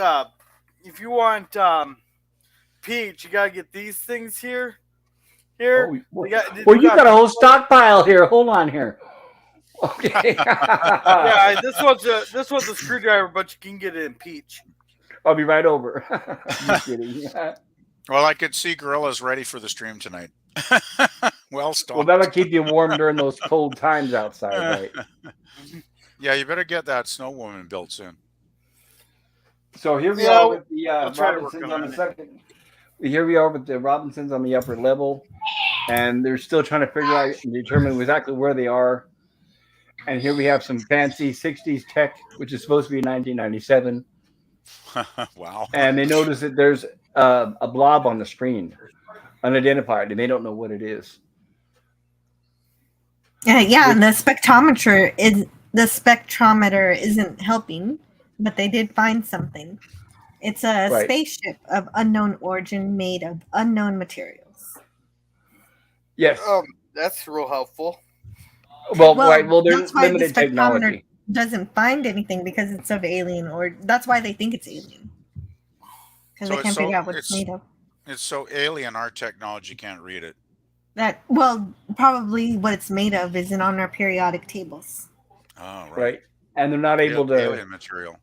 peach, you gotta get these things here. Oh, We you got a whole stockpile here. Hold on here. Okay. Yeah, this one's a screwdriver, but you can get it in peach. I'll be right over. Just kidding. Well, I could see Gorilla's ready for the stream tonight. Well stocked. Well, that'll keep you warm during those cold times outside, right? Yeah, you better get that snow woman built soon. So here we are with the I'll try to work Robinsons on on the it. second. Here we are with the Robinsons on the upper level, and they're still trying to figure out and determine exactly where they are. And here we have some fancy 60s tech, which is supposed to be 1997. Wow. And they notice that there's a blob on the screen, unidentified, and they don't know what it is. Yeah, and the spectrometer isn't helping, but they did find something. It's a Right. spaceship of unknown origin made of unknown materials. Yes. That's real helpful. Well, right. Well, there's that's why the limited spectrometer technology. doesn't find anything because it's of alien, or that's why they think it's alien. Because So they can't figure out what it's made of. It's so alien, our technology can't read it. Probably what it's made of isn't on our periodic tables. Oh, Right. And they're not able to. Alien material.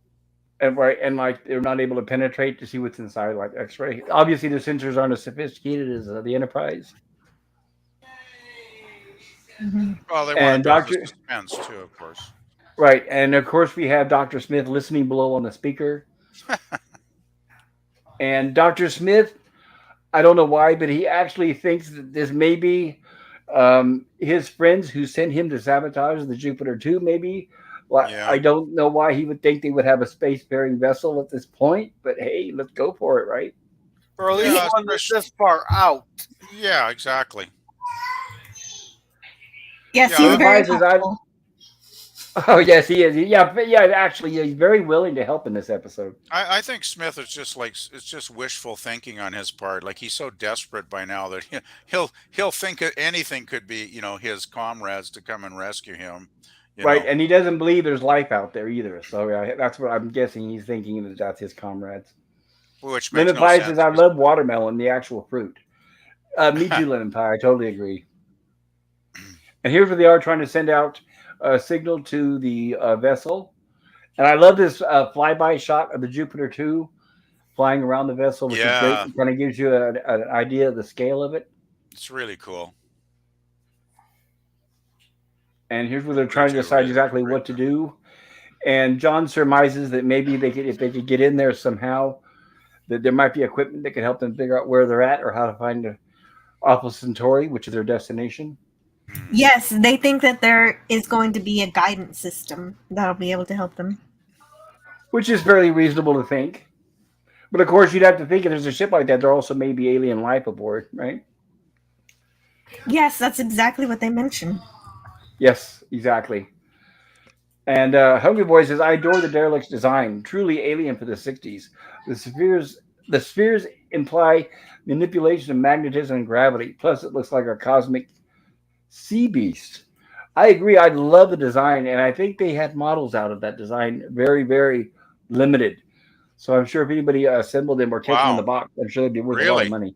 And like they're not able to penetrate to see what's inside, like X-ray. Obviously, the sensors aren't as sophisticated as the Enterprise. Mm-hmm. Well, they And want to build the suspense too, of course. Right, and of course we have Dr. Smith listening below on the speaker. And Dr. Smith, I don't know why, but he actually thinks that this may be his friends who sent him to sabotage the Jupiter 2, maybe. Well, Yeah. I don't know why he would think they would have a space-faring vessel at this point, but hey, let's go for it, right? Or at least one that's this far out. Yeah, exactly. Yes, Yeah, he's very Enterprise is helpful. Oh yes, he is. Yeah, actually, he's very willing to help in this episode. I think Smith is just like it's just wishful thinking on his part. Like he's so desperate by now that he'll think anything could be his comrades to come and rescue him. Right, and he doesn't believe there's life out there either. So that's what I'm guessing. He's thinking that that's his comrades. Which makes Lemon no Pie sense. says, "I love watermelon, the actual fruit." Me too, Lemon Pie. I totally agree. And here's where they are trying to send out a signal to the vessel. And I love this flyby shot of the Jupiter 2 flying around the vessel, which is great. It kind of gives you an idea of the scale of it. It's really cool. And here's where they're trying to decide exactly what to do. And John surmises that maybe if they could get in there somehow, that there might be equipment that could help them figure out where they're at or how to find Alpha Centauri, which is their destination. Yes, they think that there is going to be a guidance system that'll be able to help them. Which is fairly reasonable to think. But of course, you'd have to think if there's a ship like that, there also may be alien life aboard, right? Yes, that's exactly what they mentioned. Yes, exactly. And Hungry Boy says, "I adore the Derelict's design, truly alien for the '60s. The spheres, the spheres imply manipulation of magnetism and gravity. Plus, it looks like a cosmic sea beast." I agree. I love the design, and I think they had models out of that design. Very, very limited. So I'm sure if anybody assembled them or take them in the Wow, box, I'm sure they'd be worth a lot of really? money.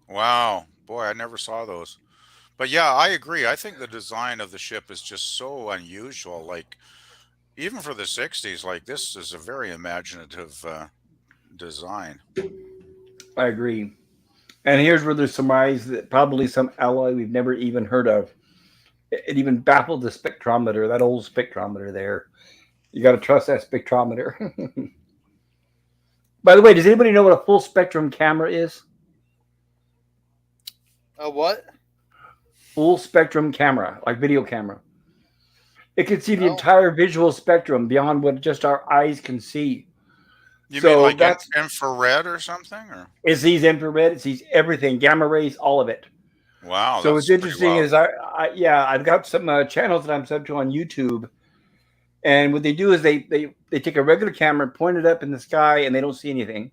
Wow, boy, I never saw those. But yeah, I agree. I think the design of the ship is just so unusual. Like even for the '60s, like this is a very imaginative design. I agree. And here's where there's surmise that probably some alloy we've never even heard of. It even baffled the spectrometer, that old spectrometer there. You got to trust that spectrometer. By the way, does anybody know what a full spectrum camera is? A what? Full spectrum camera, like video camera. It can see the No. entire visual spectrum beyond what just our eyes can see. You mean So like in that's infrared or something? Or it sees infrared, it sees everything, gamma rays, all of it. wow, So what's that's pretty interesting wild. is yeah, I've got some channels that I'm sub to on YouTube, and what they do is they take a regular camera, point it up in the sky, and they don't see anything.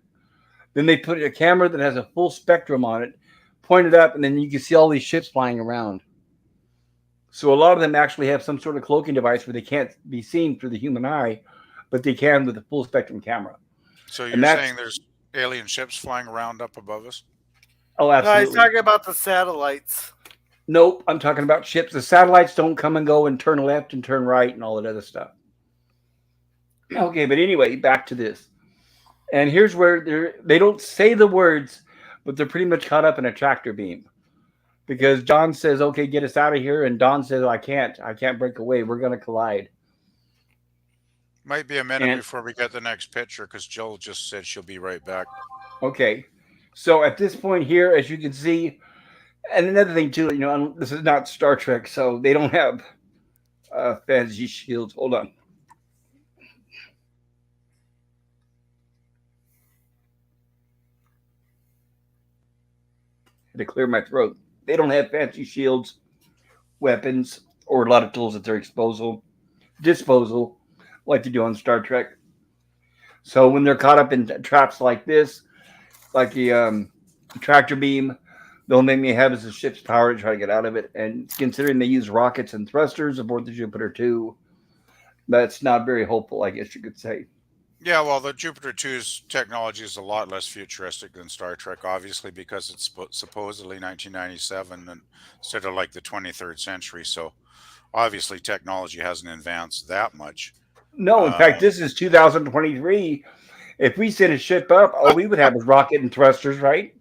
Then they put a camera that has a full spectrum on it, point it up, and then you can see all these ships flying around. So a lot of them actually have some sort of cloaking device where they can't be seen through the human eye, but they can with a full spectrum camera. So And you're that's saying there's alien ships flying around up above us? oh, No, he's absolutely. talking about the satellites. Nope, I'm talking about ships. The satellites don't come and go and turn left and turn right and all that other stuff. Okay, but anyway, back to this. And here's where they don't say the words, but they're pretty much caught up in a tractor beam. Because John says, "Okay, get us out of here," and Don says, I can't break away. We're going to collide." Might be a minute And before we get the next picture because Jill just said she'll be right back. okay, so at this point here, as you can see, and another thing too, this is not Star Trek, so they don't have fancy shields. Hold on, I had to clear my throat. They don't have fancy shields, weapons, or a lot of tools at their disposal, like they do on Star Trek. So when they're caught up in traps like this, like the tractor beam, the only thing they have is the ship's power to try to get out of it. And considering they use rockets and thrusters aboard the Jupiter 2, that's not very hopeful, I guess you could say. Yeah, well, the Jupiter 2's technology is a lot less futuristic than Star Trek, obviously, because it's supposedly 1997 instead of like the 23rd century. So obviously, technology hasn't advanced that much. No, in fact, Um, this is 2023. If we sent a ship up, all we would have is rocket and thrusters, right?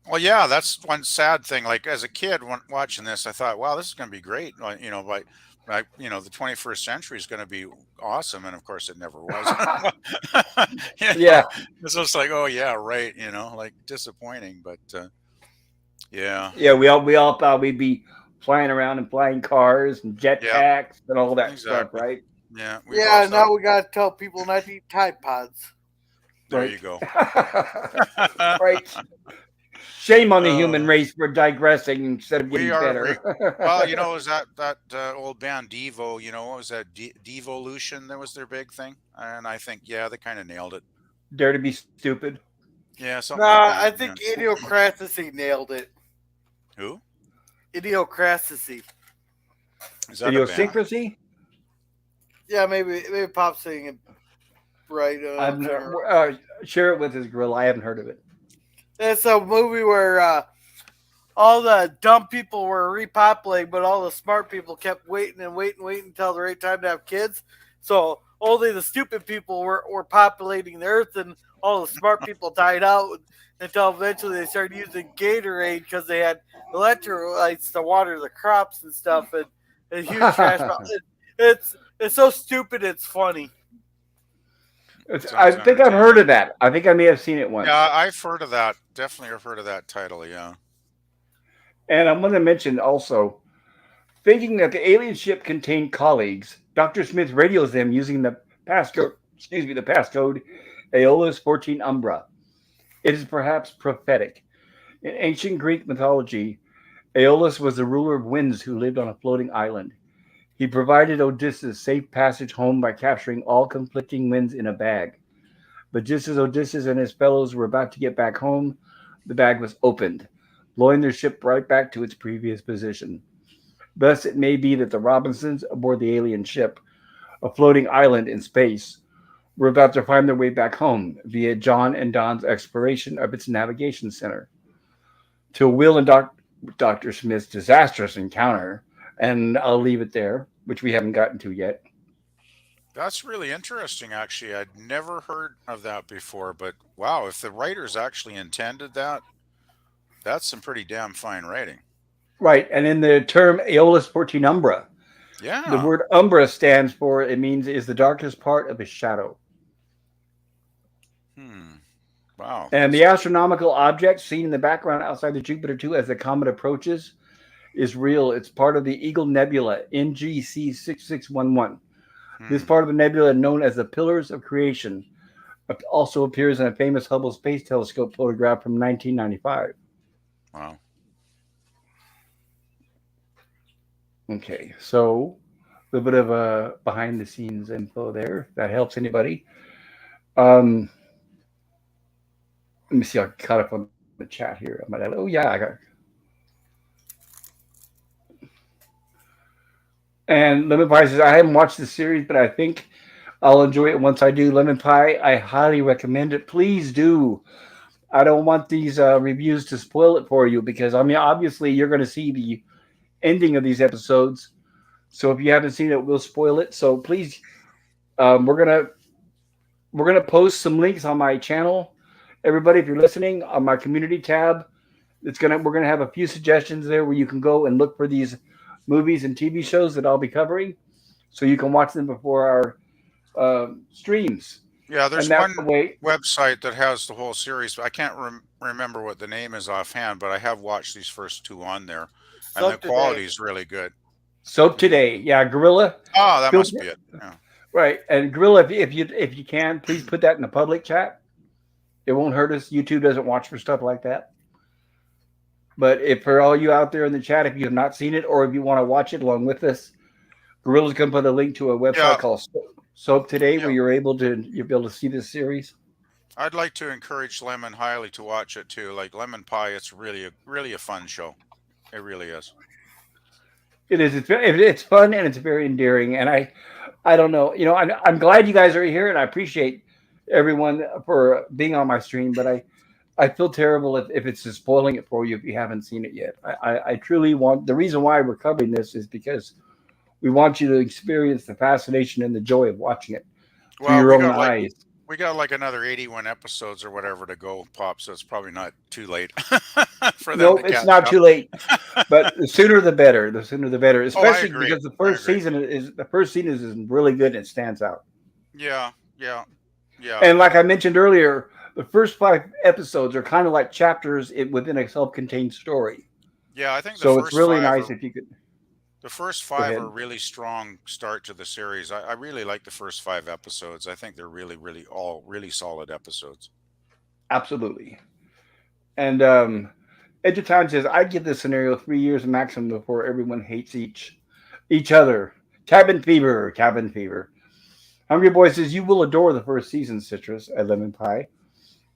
well, yeah, that's one sad thing. Like as a kid, when watching this, I thought, wow, this is going to be great. The 21st century is going to be awesome, and of course, it never was. you know, Yeah, it's just like, oh yeah, right. Like disappointing, but yeah, yeah. We all thought we'd be flying around and flying cars and yeah, jetpacks and all that stuff, exactly. right? Yeah, we've all Yeah, thought. now we gotta tell people not to eat Tide Pods. There Right. you go. Right. Shame on the human uh, race for digressing instead of we getting are. better. Well, is that old band Devo? What was that Devolution? That was their big thing, and I think yeah, they kind of nailed it. Dare to be stupid. Yeah, something like Nah, that. I Yeah. think Idiocracy nailed it. Who Idiocracy. is that? A band? Idiosyncrasy? Yeah, maybe Pop's saying it right. I've share it with his grill. I haven't heard of it. It's a movie where all the dumb people were repopulating, but all the smart people kept waiting until the right time to have kids. So only the stupid people were populating the earth, and all the smart people died out until eventually they started using Gatorade because they had electrolytes to water the crops and stuff, and huge trash. It's so stupid, it's funny. I Sounds think I've heard entertaining. of that. I think I may have seen it Yeah, once. I've heard of that. Definitely have heard of that title. Yeah. And I'm going to mention also, thinking that the alien ship contained colleagues, Dr. Smith radios them using the passcode, the passcode Aeolus 14 Umbra. It is perhaps prophetic. In ancient Greek mythology, Aeolus was the ruler of winds who lived on a floating island. He provided Odysseus safe passage home by capturing all conflicting winds in a bag. But just as Odysseus and his fellows were about to get back home, the bag was opened, blowing their ship right back to its previous position. Thus, it may be that the Robinsons aboard the alien ship, a floating island in space, were about to find their way back home via John and Don's exploration of its navigation center. Till Will and Dr. Smith's disastrous encounter, and I'll leave it there, which we haven't gotten to yet. That's really interesting, actually. I'd never heard of that before, but wow, if the writers actually intended that, that's some pretty damn fine writing. Right, and in the term Aeolus Fortunumbra, the Yeah. word umbra stands for, it means is the darkest part of a shadow. Hmm. Wow. And the astronomical object seen in the background outside the Jupiter 2 as the comet approaches is real. It's part of the Eagle Nebula, NGC 6611. This Hmm. part of the nebula, known as the Pillars of Creation, also appears in a famous Hubble Space Telescope photograph from 1995. Wow. Okay, so a little bit of a behind the scenes info there. If that helps anybody. Um, Let me see. I caught up on the chat here. Oh yeah, I got. And Lemon Pie says I haven't watched the series, but I think I'll enjoy it once I do. Lemon Pie, I highly recommend it. Please do. I don't want these reviews to spoil it for you because I mean, obviously, you're going to see the ending of these episodes. So if you haven't seen it, we'll spoil it. So please, um, we're gonna we're gonna post some links on my channel. Everybody, if you're listening, on my community tab, we're gonna have a few suggestions there where you can go and look for these movies and TV shows that I'll be covering, so you can watch them before our streams. Yeah, And there's that one way, website that has the whole series, but I can't remember what the name is offhand, but I have watched these first two on there, and the Soap quality today. is really good. Soap Today, yeah, Gorilla, Oh, that feel must be it. Yeah. right, and Gorilla, if you can, please put that in the public chat. It won't hurt us. YouTube doesn't watch for stuff like that. But if for all you out there in the chat, if you have not seen it or if you want to watch it along with us, Gorilla's going to put a link to a website Yeah. called Soap Today, where Yeah. you'll be able to see this series. I'd like to encourage Lemon highly to watch it too. Like Lemon Pie, it's really a fun show. It really is. It is. It's fun and it's very endearing. And I don't know. You know, I'm glad you guys are here, and I appreciate everyone for being on my stream. But I feel terrible if it's just spoiling it for you if you haven't seen it yet. I truly want, the reason why we're covering this is because we want you to experience the fascination and the joy of watching it through Well, your own eyes. we got like another 81 episodes or whatever to go, Pop. So it's probably not too late for them Nope, to it's catch not up. too late. But the sooner the better. The sooner the better. Oh, I Especially agree. because the I first agree. season is really good and it stands out. Yeah, yeah, yeah. And like I mentioned earlier, the first 5 episodes are kind of like chapters within a self-contained story. Yeah, I think So it's really nice if you could. the first Go 5 ahead. are a really strong start to the series. I really like the first 5 episodes. I think they're really all really solid episodes. Absolutely. And Edge of Time says, I give this scenario 3 years maximum before everyone hates each other. Cabin fever, cabin fever. Hungry Boy says, you will adore the first season, Citrus, at Lemon Pie.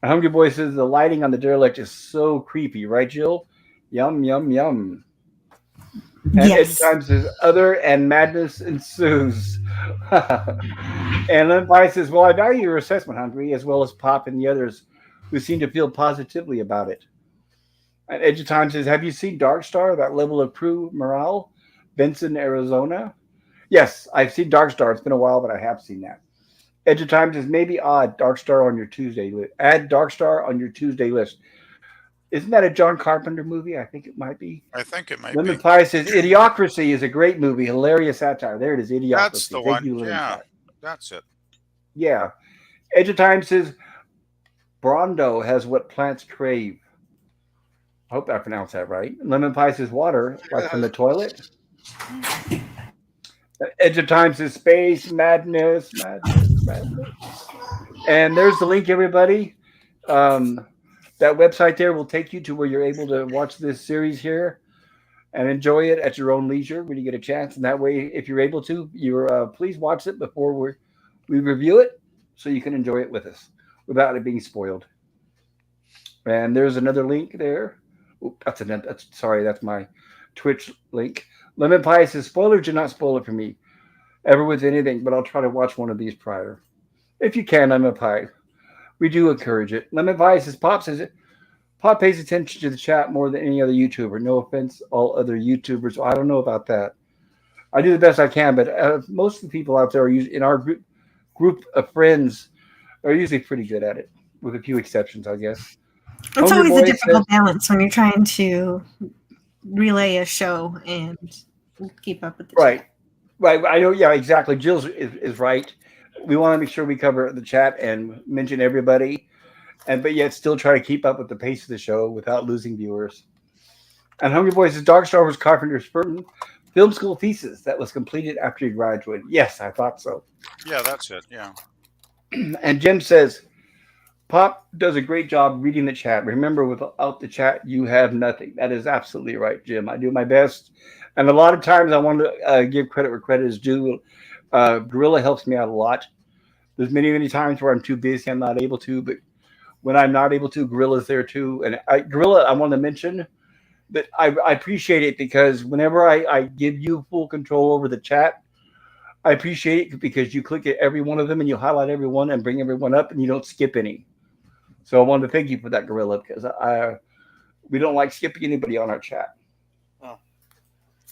And Hungry Boy says, the lighting on the Derelict is so creepy, right, Jill? Yum, yum, yum. And Edge of Yes. Time says, other and madness ensues. And Lemon Pie says, well, I value your assessment, Hungry, as well as Pop and the others who seem to feel positively about it. And Edge of Time says, have you seen Dark Star, that level of crew morale? Benson, Arizona? Yes, I've seen Dark Star. It's been a while, but I have seen that. Edge of Time says, maybe odd Dark Star on your Tuesday list. Add Dark Star on your Tuesday list. Isn't that a John Carpenter movie? I think it might be. I think it might Lemon be. Pie says, Idiocracy is a great movie. Hilarious satire. There it is, Idiocracy. That's the Thank one. you, Lemon Yeah, Pie. that's it. Yeah. Edge of Time says, Brondo has what plants crave. I hope I pronounced that right. Lemon Pie says, water, like from the toilet. Edge of Time says, space, madness, madness, madness. And there's the link, everybody. That website there will take you to where you're able to watch this series here. and enjoy it at your own leisure when you get a chance. And that way, if you're able to, you're please watch it before we review it, so you can enjoy it with us without it being spoiled. And there's another link there. Oop, that's sorry, that's my Twitch link. Lemon Pie says spoilers do not spoil it for me ever with anything, but I'll try to watch one of these prior. If you can, Lemon Pie. We do encourage it. Lemon Pie says Pop pays attention to the chat more than any other YouTuber. No offense, all other YouTubers. Well, I don't know about that. I do the best I can, but most of the people out there are in our group of friends are usually pretty good at it, with a few exceptions, I guess. It's Hungry always a Boy difficult says, balance when you're trying to relay a show and keep up with the right, chat. right. I know. Yeah, exactly. Jill is right. We want to make sure we cover the chat and mention everybody, and but yet still try to keep up with the pace of the show without losing viewers. And Hungry Boy says Dark Star was Carpenter's film school thesis that was completed after he graduated. Yes, I thought so. Yeah, that's it. Yeah. And Jim says Pop does a great job reading the chat. Remember, without the chat, you have nothing. That is absolutely right, Jim. I do my best. And a lot of times I want to give credit where credit is due. Gorilla helps me out a lot. There's many times where I'm too busy, I'm not able to. But when I'm not able to, Gorilla's there too. And Gorilla, I want to mention that I appreciate it because whenever I give you full control over the chat, I appreciate it because you click at every one of them and you highlight every one and bring everyone up and you don't skip any. So I wanted to thank you for that, Gorilla, because we don't like skipping anybody on our chat. Oh.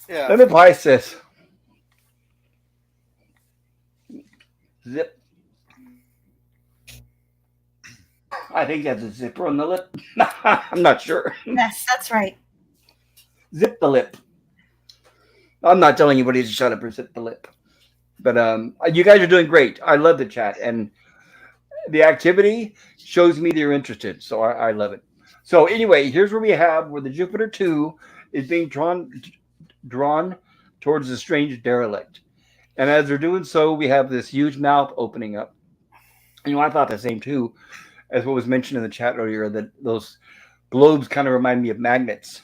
Yeah. Lemon Pie says, zip. I think that's a zipper on the lip. I'm not sure. Yes, that's right. Zip the lip. I'm not telling anybody to shut up or zip the lip. But you guys are doing great. I love the chat. And the activity shows me that you're interested. So I love it. So anyway, here's where we have where the Jupiter 2 is being drawn towards the strange derelict. And as they're doing so, we have this huge mouth opening up. And I thought the same too, as what was mentioned in the chat earlier, that those globes kind of remind me of magnets,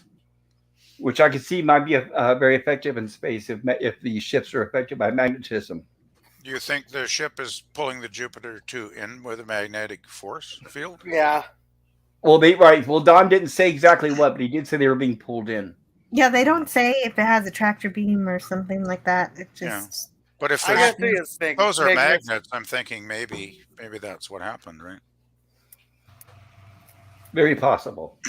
which I can see might be very effective in space if the ships are affected by magnetism. Do you think the ship is pulling the Jupiter 2 in with a magnetic force field? Yeah. Well, right. Well, Don didn't say exactly what, but he did say they were being pulled in. Yeah, they don't say if it has a tractor beam or something like that. It just But if I there's, gotta think it's those are magnets. magnets, I'm thinking maybe that's what happened, right? Very possible.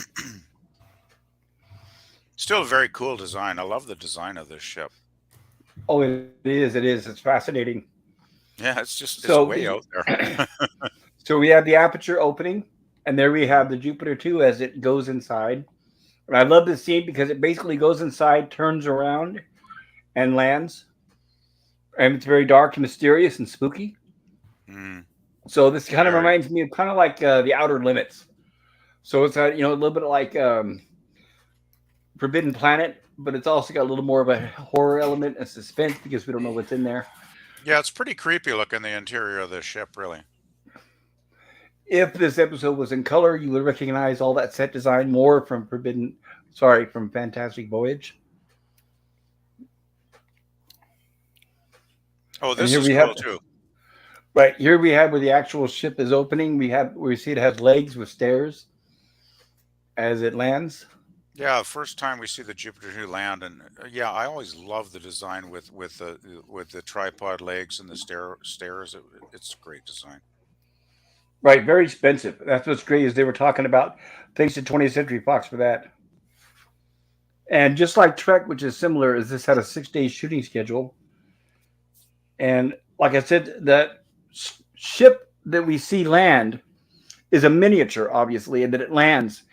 Still a very cool design. I love the design of this ship. Oh, it is. It is. It's fascinating. Yeah, it's So, way out there. so we have the aperture opening, and there we have the Jupiter 2 as it goes inside. And I love this scene because it basically goes inside, turns around, and lands. And it's very dark and mysterious and spooky. Mm, So this kind of very. reminds me of kind of like the Outer Limits. So it's a little bit like Forbidden Planet, but it's also got a little more of a horror element and suspense because we don't know what's in there. Yeah, it's pretty creepy looking, the interior of this ship, really. If this episode was in color, you would recognize all that set design more from from Fantastic Voyage. Oh, And this here is we cool have too. right here we have where the actual ship is opening. We see it has legs with stairs as it lands. Yeah, first time we see the Jupiter 2 land, and yeah, I always love the design with the tripod legs and the stairs. It's great design. Right, very expensive. That's what's great is they were talking about thanks to 20th Century Fox for that. And just like Trek, which is similar, is this had a 6 day shooting schedule. And like I said, that ship that we see land is a miniature, obviously, and that it lands.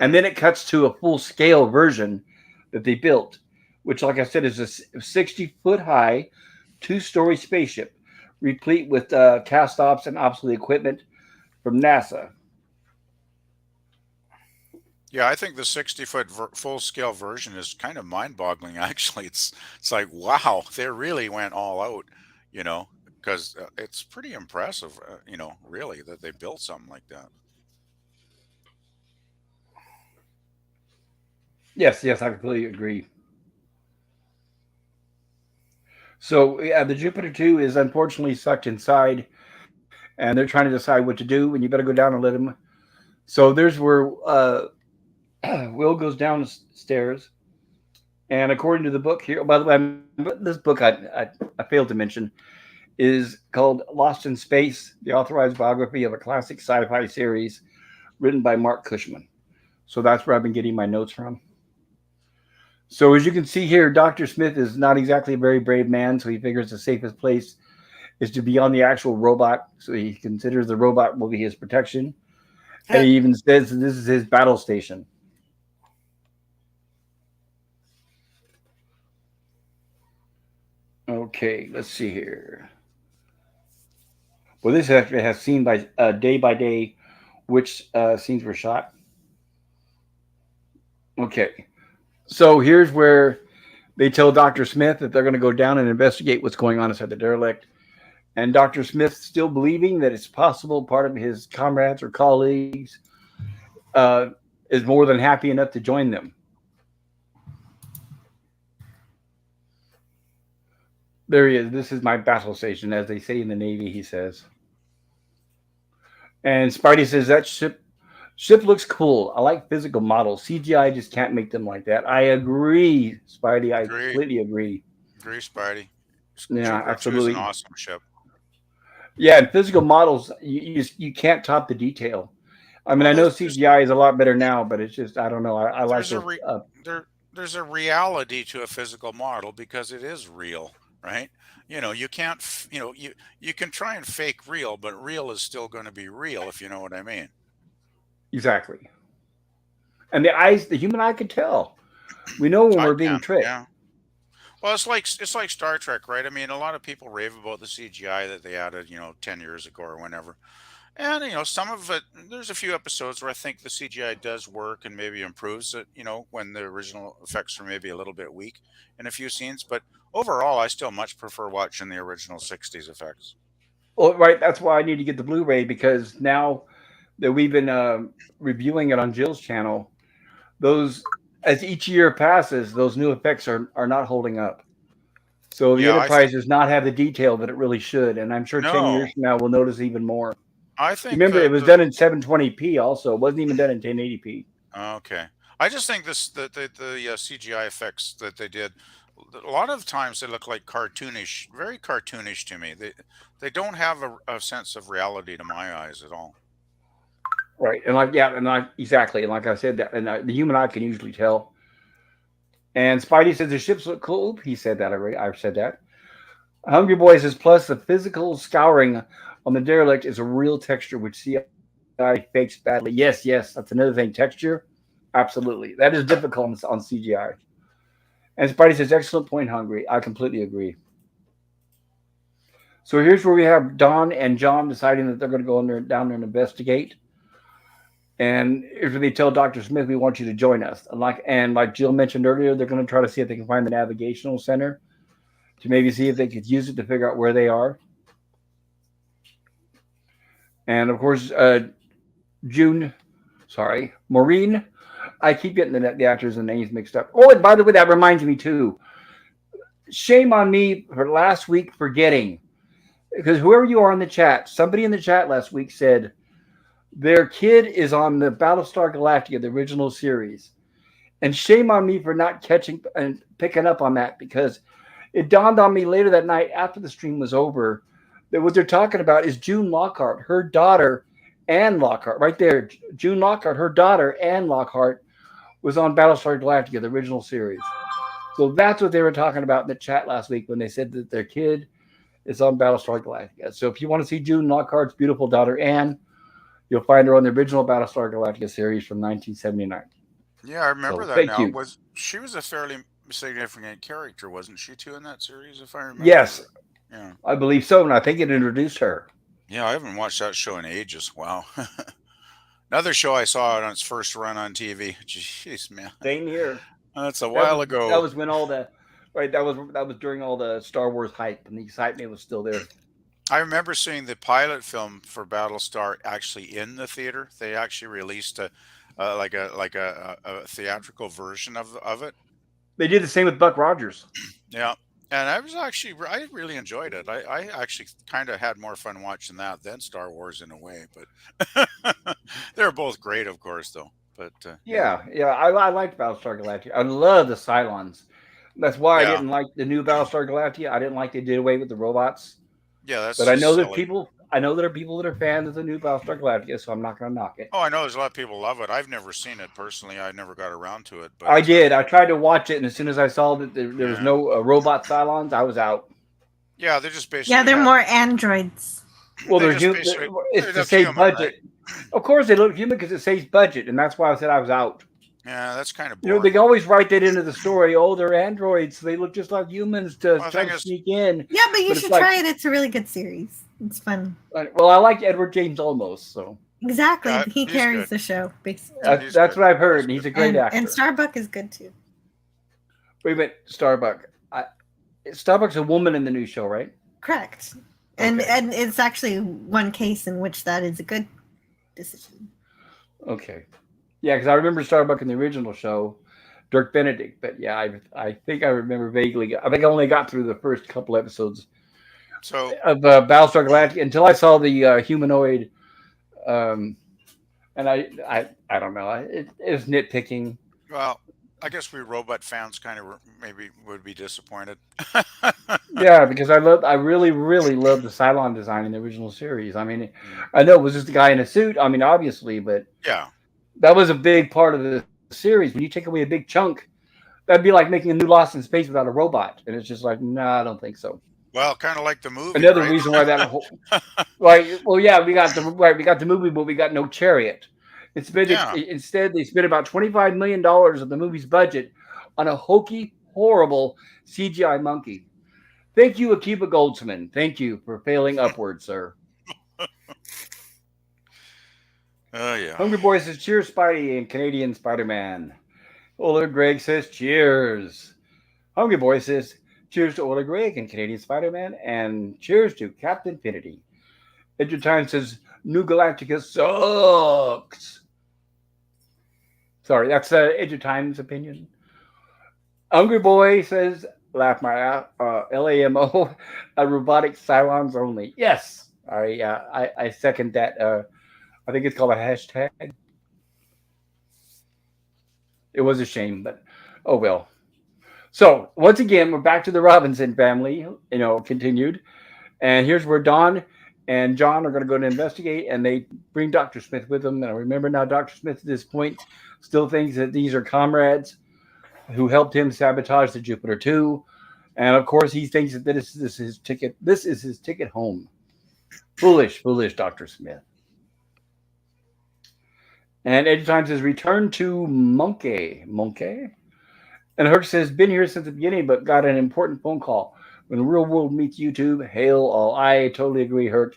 And then it cuts to a full scale version that they built, which, like I said, is a 60-foot high, 2-story spaceship, replete with cast offs and obsolete equipment from NASA. Yeah, I think the 60-foot full scale version is kind of mind boggling. Actually, it's like wow, they really went all out, because it's pretty impressive, really that they built something like that. Yes, I completely agree. So yeah, the Jupiter 2 is unfortunately sucked inside, and they're trying to decide what to do. And you better go down and let him. So there's where Will goes downstairs, and according to the book here, by the way, this book I failed to mention is called Lost in Space: The Authorized Biography of a Classic Sci-Fi Series, written by Mark Cushman. So that's where I've been getting my notes from. So as you can see here, Dr. Smith is not exactly a very brave man, so he figures the safest place is to be on the actual robot. So he considers the robot will be his protection. And he even says that this is his battle station. Okay, let's see here. Well, this actually has seen by day which scenes were shot. Okay, so here's where they tell Dr. Smith that they're going to go down and investigate what's going on inside the derelict. And Dr. Smith, still believing that it's possible part of his comrades or colleagues uh, is more than happy enough to join them. There he is. This is my battle station, as they say in the Navy, he says. And Spidey says, that ship looks cool. I like physical models. CGI just can't make them like that. I agree, Spidey. I Agree, completely agree. agree, Spidey. Yeah, Jupiter 2 is an absolutely. awesome ship. Yeah, and physical models, you can't top the detail. I mean, Well, I know there's CGI is a lot better now, but it's just I don't know. I like there's a those. re, there's a reality to a physical model because it is real, right? You can't, you can try and fake real, but real is still going to be real, if you know what I mean. Exactly. And the eyes, the human eye could tell. We know when I we're being can, tricked. yeah. Well, it's like Star Trek, right? I mean, a lot of people rave about the CGI that they added, 10 years ago or whenever. And some of it, there's a few episodes where I think the CGI does work and maybe improves it, when the original effects are maybe a little bit weak in a few scenes. But overall, I still much prefer watching the original '60s effects. Well, right. That's why I need to get the Blu-ray because now that we've been reviewing it on Jill's channel, those as each year passes, those new effects are not holding up. So the Yeah, Enterprise does not have the detail that it really should, and I'm sure 10 years no, from now we'll notice even more. I think Remember, it was done in 720p. Also, it wasn't even done in 1080p. okay. I just think this the CGI effects that they did. A lot of times they look like cartoonish, very cartoonish to me. They don't have a sense of reality to my eyes at all. Right, and like yeah, and like exactly, and like I said, that and the human eye can usually tell. And Spidey says the ships look cool. He said that already. I've said that. Hungry Boy says plus the physical scouring on the derelict is a real texture which CI fakes badly. Yes, yes, that's another thing. Texture, absolutely. That is difficult on CGI. And Spidey says excellent point, Hungry. I completely agree. So here's where we have Don and John deciding that they're going to go in there, down there and investigate. And if they tell Dr. Smith, we want you to join us. And like Jill mentioned earlier, they're going to try to see if they can find the navigational center to maybe see if they could use it to figure out where they are. And of course, Maureen. I keep getting the actors and names mixed up. Oh, and by the way, that reminds me too. Shame on me for last week forgetting because whoever you are in the chat, somebody in the chat last week said their kid is on the Battlestar Galactica, the original series. And shame on me for not catching and picking up on that because it dawned on me later that night after the stream was over that what they're talking about is June Lockhart, her daughter, and Lockhart. Right there, June Lockhart, her daughter, and Lockhart was on Battlestar Galactica, the original series. So that's what they were talking about in the chat last week when they said that their kid is on Battlestar Galactica. So if you want to see June Lockhart's beautiful daughter, Anne, you'll find her on the original Battlestar Galactica series from 1979. Yeah, I remember So that thank now. you. Was she was a fairly significant character, wasn't she too in that series, if I remember? Yes, Yeah. I believe so, and I think it introduced her. Yeah, I haven't watched that show in ages. Wow. Another show I saw on its first run on TV. Jeez, man. Same here. That's a That while was that ago. was when all the right. That was during all the Star Wars hype, and the excitement was still there. I remember seeing the pilot film for Battlestar actually in the theater. They actually released a theatrical version of it. They did the same with Buck Rogers. Yeah. And I really enjoyed it. I actually kind of had more fun watching that than Star Wars in a way, but they're both great, of course, though. But yeah, Yeah, I liked Battlestar Galactica. I love the Cylons. That's why I yeah, didn't like the new Battlestar Galactica. I didn't like they did away with the robots. yeah, that's But I know just that silly. people, I know there are people that are fans of the new Battlestar Galactica, so I'm not going to knock it. Oh, I know there's a lot of people love it. I've never seen it personally. I never got around to it, but I did. I tried to watch it, and as soon as I saw that there was yeah, no robot Cylons, I was out. yeah, they just Yeah, basically they're have more androids. Well, they they're just basically it's they to look save human, right? budget. Of course, they look human because it saves budget, and that's why I said I was out. Yeah, that's kind of You know, they boring. always write that into the story. Oh, they're androids. They look just like humans to Well, the try thing to is, sneak in. Yeah, but you But it's should like, try it. It's a really good series. It's fun. well, I like Edward James Olmos, so Exactly. yeah, He he's carries good. the show, basically. that's, He's that's good. what I've heard, He's and he's good. a great And actor. Starbuck is good too. Wait a minute, Starbuck. Starbuck's a woman in the new show, right? Correct. Okay, And it's actually one case in which that is a good decision. okay, yeah, because I remember Starbuck in the original show, Dirk Benedict. But yeah, I think I remember vaguely. I think I only got through the first couple episodes So, of Battlestar Galactica until I saw the humanoid. Um, and I don't know. It was nitpicking. well, I guess we robot fans kind of maybe would be disappointed. Yeah, because I really love the Cylon design in the original series. I mean, Mm, I know it was just a guy in a suit. I mean, obviously, but yeah. that was a big part of the series. When you take away a big chunk, that'd be like making a new Lost in Space without a robot. And it's just like, no, I don't think so. Well, kind of like the movie, Another right? reason why that whole right, well, yeah, we got the movie, but we got no chariot. Yeah. Instead they spent about $25 million of the movie's budget on a hokey, horrible CGI monkey. Thank you, Akiba Goldsman. Thank you for failing upward, sir. Yeah. Hungry Boy says, cheers, Spidey and Canadian Spider Man. Ola Greg says, cheers. Hungry Boy says, cheers to Ola Greg and Canadian Spider Man, and cheers to Captain Finity. Edgertime says, New Galactica sucks. Sorry, that's Edgertime's opinion. Hungry Boy says, laugh my out, LAMO, robotic Cylons only. Yes, I second that. I think it's called a hashtag. It was a shame, but oh well. So once again, we're back to the Robinson family. Continued, and here's where Don and John are going to go to investigate, and they bring Doctor Smith with them. And I remember now, Doctor Smith at this point still thinks that these are comrades who helped him sabotage the Jupiter 2. And of course, he thinks that this is his ticket. This is his ticket home. Foolish, foolish, Doctor Smith. And Eddie Time says, return to Monkey. Monkey? And Herc says, been here since the beginning, but got an important phone call. When the real world meets YouTube, hail all. I totally agree, Herc.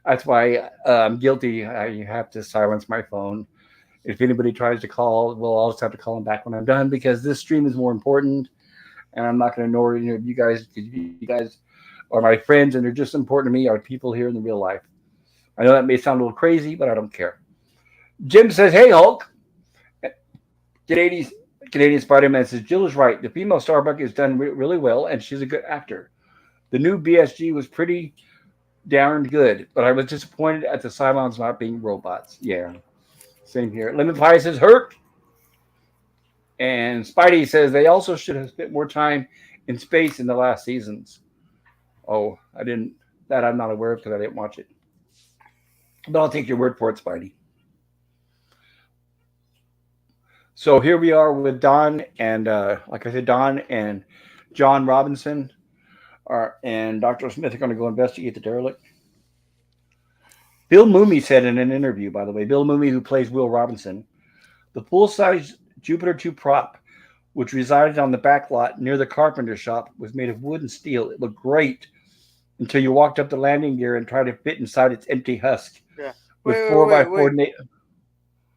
That's why I'm guilty. I have to silence my phone. If anybody tries to call, we'll just have to call them back when I'm done, because this stream is more important. And I'm not going to ignore you guys, because you guys are my friends, and they're just important to me, are people here in the real life. I know that may sound a little crazy, but I don't care. Jim says, hey, Hulk. Canadian, Canadian Spider-Man says, Jill is right. The female Starbuck is done really well, and she's a good actor. The new BSG was pretty darned good, but I was disappointed at the Cylons not being robots. Yeah, same here. Lemon Pie says, hurt. And Spidey says they also should have spent more time in space in the last seasons. Oh, I didn't. That I'm not aware of because I didn't watch it. But I'll take your word for it, Spidey. So here we are with Don and, like I said, Don and John Robinson and Dr. Smith are going to go investigate the derelict. Bill Mooney said in an interview, by the way, Bill Mooney, who plays Will Robinson, the full-size Jupiter 2 prop, which resided on the back lot near the carpenter shop, was made of wood and steel. It looked great until you walked up the landing gear and tried to fit inside its empty husk. Yeah. With Wait, 4x4.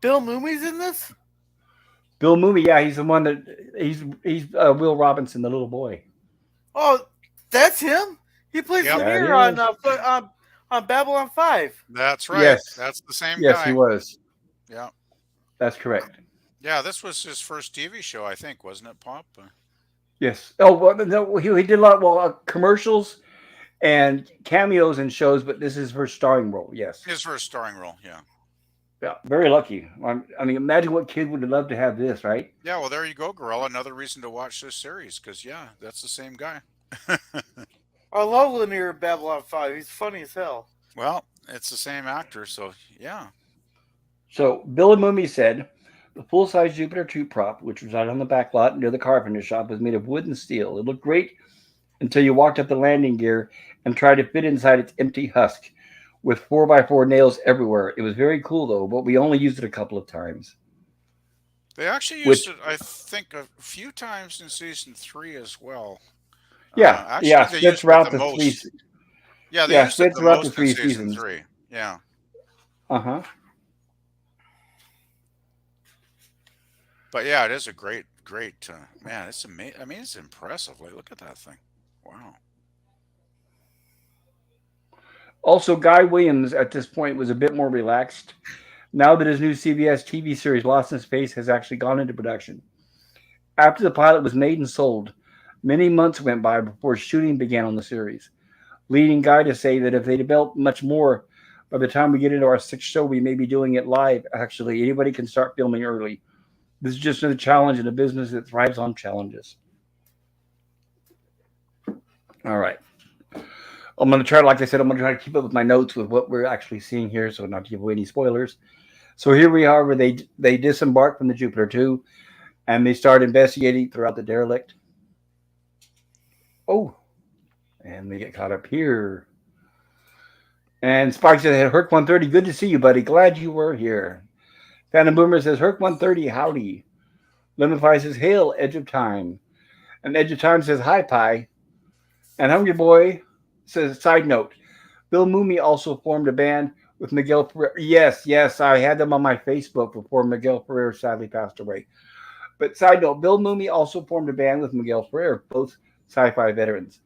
Bill Mooney's in this? Bill Mooney, yeah, he's the one that he's Will Robinson, the little boy. Oh, that's him. He plays Yep. Lanier on Babylon 5. That's right. Yes. That's the same Yes, guy. he was. Yeah. That's correct. Yeah, this was his first TV show, I think, wasn't it, Pop? Yes. Oh, well, no, he did a lot well commercials and cameos in shows, but this is her starring role. Yes. His first starring role, yeah. Yeah. Very lucky. I mean, imagine what kid would love to have this, right? Yeah, well, there you go, Gorilla. Another reason to watch this series, because, yeah, that's the same guy. I love Lanier in Babylon 5. He's funny as hell. Well, it's the same actor, so yeah. So Bill and Mummy said the full-size Jupiter 2 prop, which was out on the back lot near the carpenter shop, was made of wood and steel. It looked great until you walked up the landing gear and tried to fit inside its empty husk with 4x4 nails everywhere. It was very cool though, but we only used it a couple of times. They actually used Which, it, I think, a few times in season 3 as well. yeah, Actually, they split used it throughout the the three. most. Yeah, they Yeah, used it split the throughout the most in three season seasons. 3. Yeah. Uh huh. But yeah, it is a great, man. It's amazing. I mean, it's impressive. Like, look at that thing. Wow. Also, Guy Williams at this point was a bit more relaxed. Now that his new CBS TV series Lost in Space has actually gone into production. After the pilot was made and sold, many months went by before shooting began on the series, leading Guy to say that if they develop much more, by the time we get into our sixth show, we may be doing it live. Actually, anybody can start filming early. This is just another challenge in a business that thrives on challenges. All right. I'm going to try, like I said, I'm going to try to keep up with my notes with what we're actually seeing here, so not to give away any spoilers. So here we are, where they disembark from the Jupiter 2, and they start investigating throughout the derelict. Oh, and they get caught up here. And Spike says, Herc 130, good to see you, buddy. Glad you were here. Phantom Boomer says, Herc 130, howdy. Lemify says, hail, Edge of Time. And Edge of Time says, hi, Pie. And Hungry Boy says, side note, Bill Mooney also formed a band with Miguel Ferrer. Yes, I had them on my Facebook before Miguel Ferrer sadly passed away. But side note, Bill Mooney also formed a band with Miguel Ferrer, both sci-fi veterans,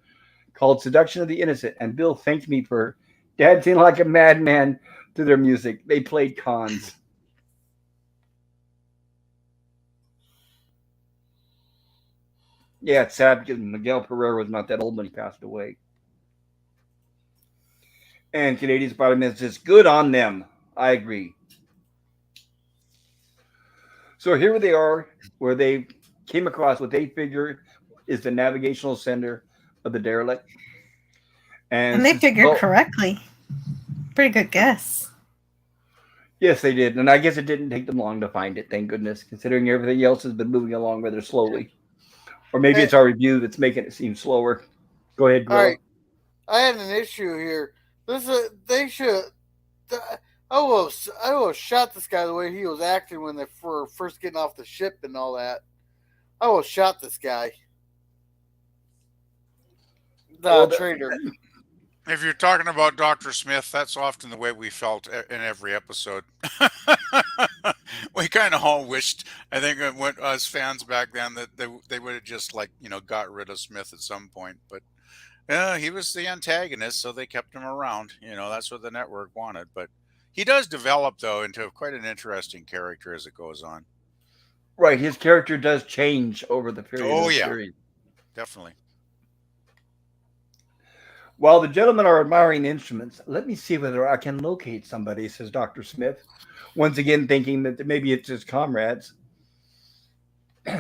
called Seduction of the Innocent. And Bill thanked me for dancing like a madman to their music. They played cons. Yeah, it's sad because Miguel Ferrer was not that old when he passed away. And Canadian Spider-Man says, good on them. I agree. So here they are, where they came across what they figure is the navigational center of the derelict. And they figured correctly. Pretty good guess. Yes, they did. And I guess it didn't take them long to find it, thank goodness, considering everything else has been moving along rather slowly. Or maybe it's our review that's making it seem slower. Go ahead, Gorilla. All right. I had an issue here. They should. I will have shot this guy the way he was acting when they were first getting off the ship and all that. I will have shot this guy. The traitor. If you're talking about Dr. Smith, that's often the way we felt in every episode. We kind of all wished, I think, us fans back then, that they would have just got rid of Smith at some point. But he was the antagonist, so they kept him around. That's what the network wanted. But he does develop, though, into quite an interesting character as it goes on. Right, his character does change over the period of the series. Definitely. While the gentlemen are admiring the instruments, let me see whether I can locate somebody, says Dr. Smith, once again thinking that maybe it's his comrades.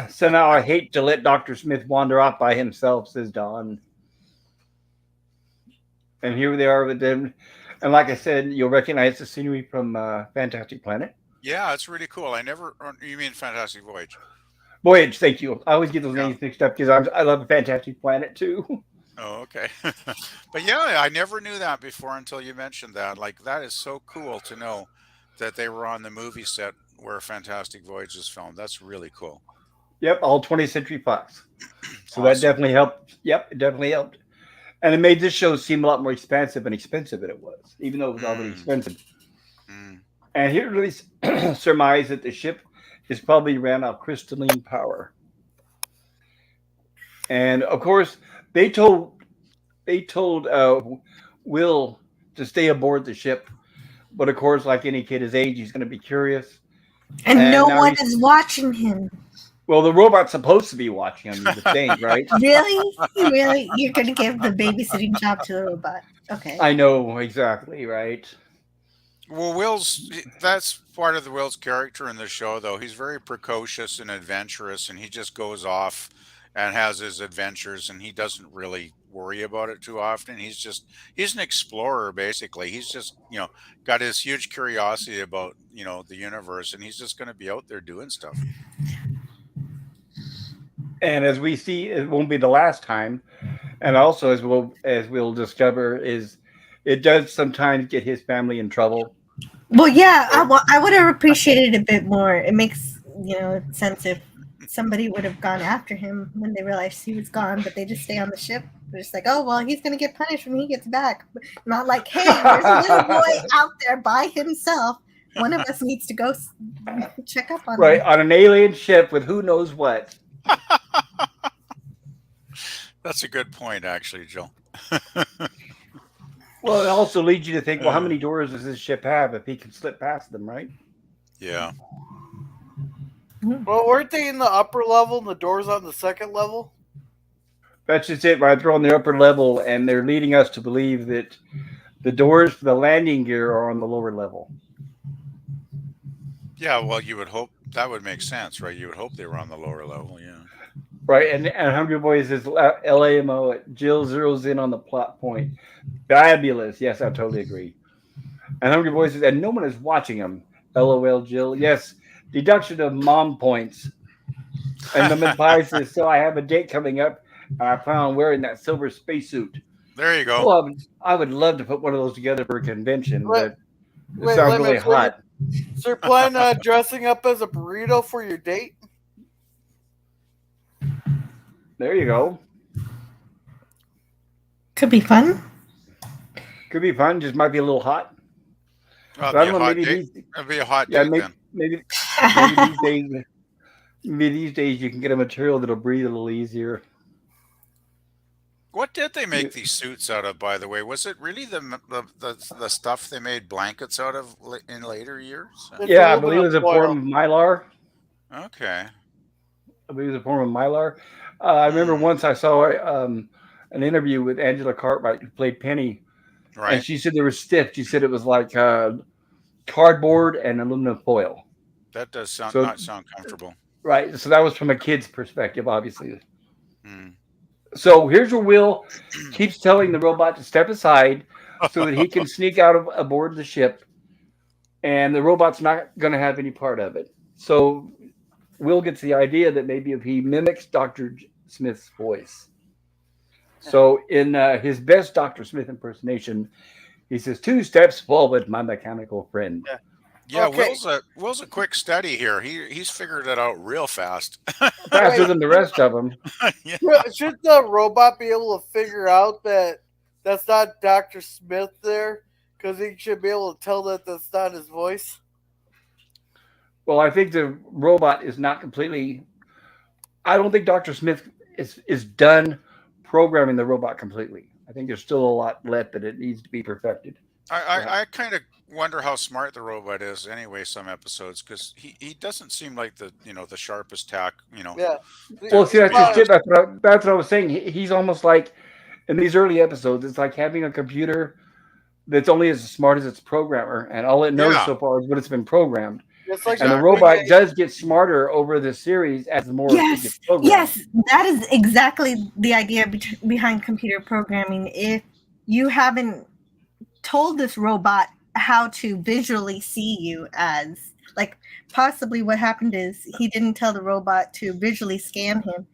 So now I hate to let Dr. Smith wander off by himself, says Don. And here they are with them. And like I said, you'll recognize the scenery from Fantastic Planet. Yeah, it's really cool. You mean Fantastic Voyage? Voyage, thank you. I always get those names mixed up because I love Fantastic Planet too. Oh, okay. But yeah, I never knew that before until you mentioned that. Like, that is so cool to know that they were on the movie set where Fantastic Voyage is filmed. That's really cool. Yep, all 20th Century Fox. So awesome. That definitely helped. Yep, it definitely helped. And it made this show seem a lot more expansive and expensive than it was, even though it was already expensive. And here really surmise that the ship is probably ran off crystalline power. And of course, they told Will to stay aboard the ship, but of course, like any kid his age, he's going to be curious. And no one is watching him. Well, the robot's supposed to be watching him, you would think, right? Really? Really? You're gonna give the babysitting job to the robot? Okay. I know exactly, right? Well, that's part of the Will's character in the show, though. He's very precocious and adventurous, and he just goes off and has his adventures, and he doesn't really worry about it too often. He's an explorer, basically. He's just, got his huge curiosity about, the universe, and he's just going to be out there doing stuff. And as we see, it won't be the last time. And also, as we'll discover, is it does sometimes get his family in trouble. Well, yeah, I would have appreciated it a bit more. It makes sense if somebody would have gone after him when they realized he was gone, but they just stay on the ship. They're just like, oh well, he's gonna get punished when he gets back. Not like, hey, there's a little boy out there by himself. One of us needs to go check up on Right, him. on an alien ship with who knows what. That's a good point, actually, Jill. Well, it also leads you to think, well, how Uh, many doors does this ship have if he can slip past them, right? yeah. Well, weren't they in the upper level and the doors on the second level? That's just it, right? They're on the upper level, and they're leading us to believe that the doors for the landing gear are on the lower level. Yeah, well, you would hope that would make sense, right? You would hope they were on the lower level, yeah. Right, and Hungry Boys is LAMO. Jill zeroes in on the plot point. Fabulous. Yes, I totally agree. And Hungry Boys says, and no one is watching him. LOL, Jill. Yes, deduction of mom points. And Lemon Pie says, so I have a date coming up, and I plan on wearing that silver spacesuit. There you go. Oh, I would love to put one of those together for a convention, but it Wait, sounds wait a really minute, wait. hot. So you're planning on dressing up as a burrito for your date? There you go. Could be fun. Could be fun. Just might be a little hot. Oh, But I it'd be don't a know. hot Maybe date. these, It'd be a hot yeah, date then. maybe these days you can get a material that'll breathe a little easier. What did they make these suits out of, by the way? Was it really the stuff they made blankets out of in later years? It's Yeah, I believe it was a aluminum foil. form of mylar. Okay. I believe it was a form of mylar. I remember Hmm. once I saw an interview with Angela Cartwright, who played Penny, and Right. she said they were stiff. She said it was like cardboard and aluminum foil. That does So not sound comfortable. right, so that was from a kid's perspective, obviously. Hmm. So here's where Will keeps telling the robot to step aside so that he can sneak out of aboard the ship, and the robot's not going to have any part of it. So Will gets the idea that maybe if he mimics Dr. Smith's voice. So in his best Dr. Smith impersonation, he says, 2 steps forward, my mechanical friend. Yeah. Yeah, Okay. Will's a quick study here. He's figured it out real fast. Faster Wait. than the rest of them. Yeah. Should the robot be able to figure out that that's not Dr. Smith there? Because he should be able to tell that that's not his voice. Well, I think the robot is not completely. I don't think Dr. Smith is done programming the robot completely. I think there's still a lot left that it needs to be perfected. I kind of wonder how smart the robot is anyway, some episodes, because he doesn't seem like the sharpest tack, Yeah. Well, see, that's just Well, it. That's what I was saying. He's almost like in these early episodes. It's like having a computer that's only as smart as its programmer, and all it knows Yeah. so far is what it's been programmed. It's like And the Exactly. robot does get smarter over the series as the more it Yes, gets programmed. yes, that is exactly the idea behind computer programming. If you haven't told this robot how to visually see you as, like, possibly what happened is he didn't tell the robot to visually scan him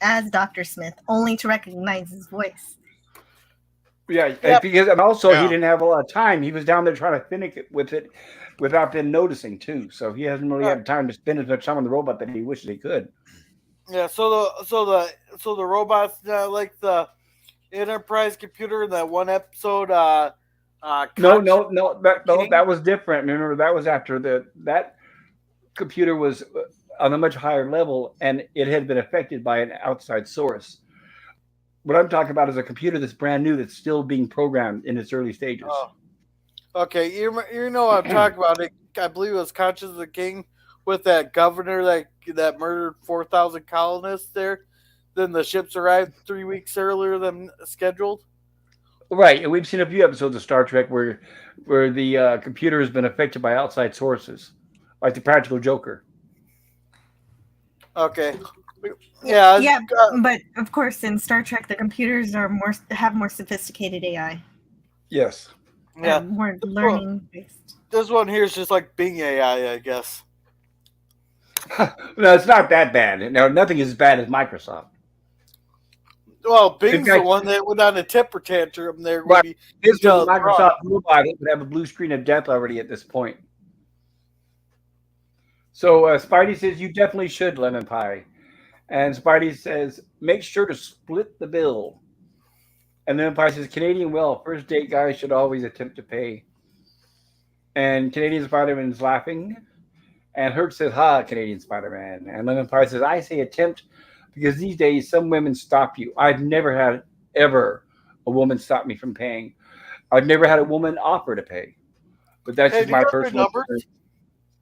as Dr. Smith, only to recognize his voice. Yeah, Yep. because and also he Yeah. didn't have a lot of time. He was down there trying to finish it with it without them noticing too. So he hasn't really had time to spend as much time on the robot that he wishes he could. Yeah, so the robot's not like the Enterprise computer in that one episode. No, King? that was different. Remember, that was after that computer was on a much higher level, and it had been affected by an outside source. What I'm talking about is a computer that's brand new that's still being programmed in its early stages. Oh. Okay, you know what I'm talking about. I believe it was Conscious of the King, with that governor that murdered 4,000 colonists there. Then the ships arrived 3 weeks earlier than scheduled. Right, and we've seen a few episodes of Star Trek where the computer has been affected by outside sources, like the Practical Joker. Okay. Yeah. Yeah, but of course, in Star Trek, the computers are have more sophisticated AI. Yes. Yeah. More learning based. This one here is just like Bing AI, I guess. No, it's not that bad. Now, nothing is as bad as Microsoft. Well, Bing's the one that went on a temper tantrum there. Right. This was Microsoft robot. It would have a blue screen of death already at this point. So Spidey says, you definitely should, Lemon Pie. And Spidey says, make sure to split the bill. And Lemon Pie says, Canadian well, first date guys should always attempt to pay. And Canadian Spider-Man is laughing. And Herc says, ha, Canadian Spider-Man. And Lemon Pie says, I say attempt because these days some women stop you. I've never had ever a woman stop me from paying. I've never had a woman offer to pay. But that's just my personal numbers.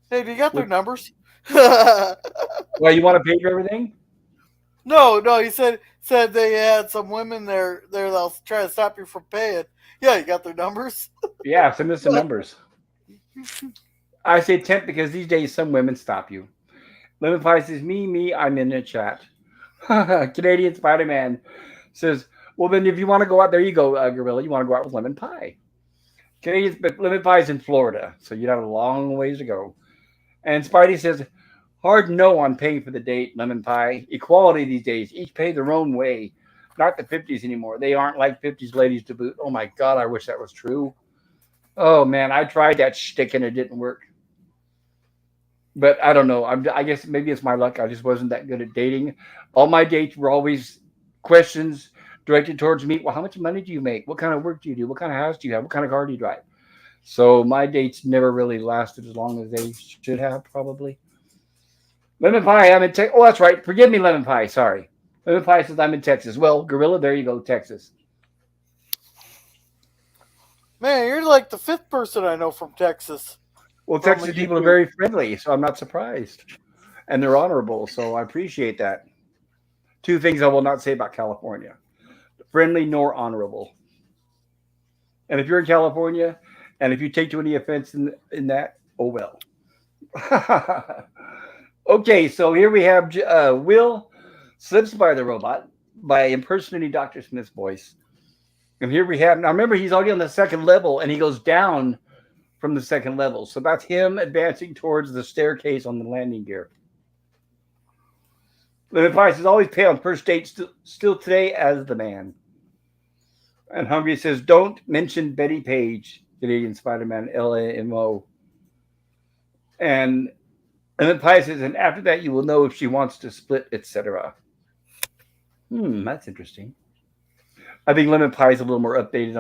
Hey, do you got their numbers? Well, you want to pay for everything? No, he said they had some women there that'll try to stop you from paying. Yeah, you got their numbers? Yeah, send us the numbers. I say tempt because these days some women stop you. Lemon Pie says, me, I'm in the chat. Canadian Spider-Man says, well, then if you want to go out, there you go, Gorilla. You want to go out with Lemon Pie. But Lemon Pie is in Florida, so you have a long ways to go. And Spidey says, hard no on paying for the date, Lemon Pie. Equality these days. Each pay their own way. Not the 50s anymore. They aren't like 50s ladies to boot. Oh, my God, I wish that was true. Oh, man, I tried that shtick and it didn't work. But I don't know. I guess maybe it's my luck. I just wasn't that good at dating. All my dates were always questions directed towards me. Well, how much money do you make? What kind of work do you do? What kind of house do you have? What kind of car do you drive? So my dates never really lasted as long as they should have, probably. Lemon Pie, I'm in Texas. Oh, that's right. Forgive me, Lemon Pie. Sorry. Lemon Pie says I'm in Texas. Well, Gorilla, there you go, Texas. Man, you're like the fifth person I know from Texas. Well, Texas people are very friendly, so I'm not surprised. And they're honorable, so I appreciate that. Two things I will not say about California. Friendly nor honorable. And if you're in California, and if you take to any offense in that, oh well. Okay, so here we have Will slips by the robot by impersonating Dr. Smith's voice. And here we have, now remember, he's already on the second level, and he goes down from the second level. So that's him advancing towards the staircase on the landing gear. The advice is always pay on first date still today as the man. And Hungry says, don't mention Betty Page, Canadian Spider-Man, LAMO. And then Pie says, and after that you will know if she wants to split, etc. That's interesting. I think Lemon Pie is a little more updated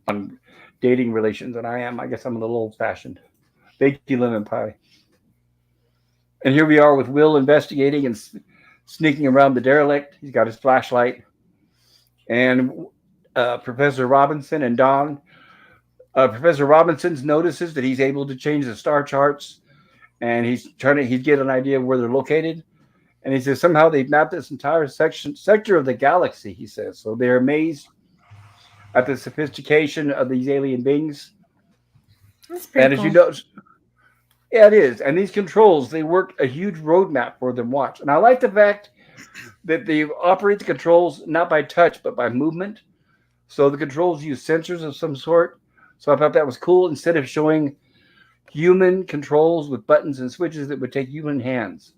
on dating relations than I am. I guess I'm a little old-fashioned. Thank you, Lemon Pie. And here we are with Will investigating and sneaking around the derelict. He's got his flashlight. And Professor Robinson and Don. Professor Robinson notices that he's able to change the star charts, and he's get an idea of where they're located. And he says somehow they've mapped this entire sector of the galaxy, he says. So they're amazed at the sophistication of these alien beings. That's pretty cool. As you know, yeah, it is. And these controls, they work a huge roadmap for them to watch. And I like the fact that they operate the controls not by touch, but by movement. So the controls use sensors of some sort. So I thought that was cool. Instead of showing human controls with buttons and switches that would take human hands.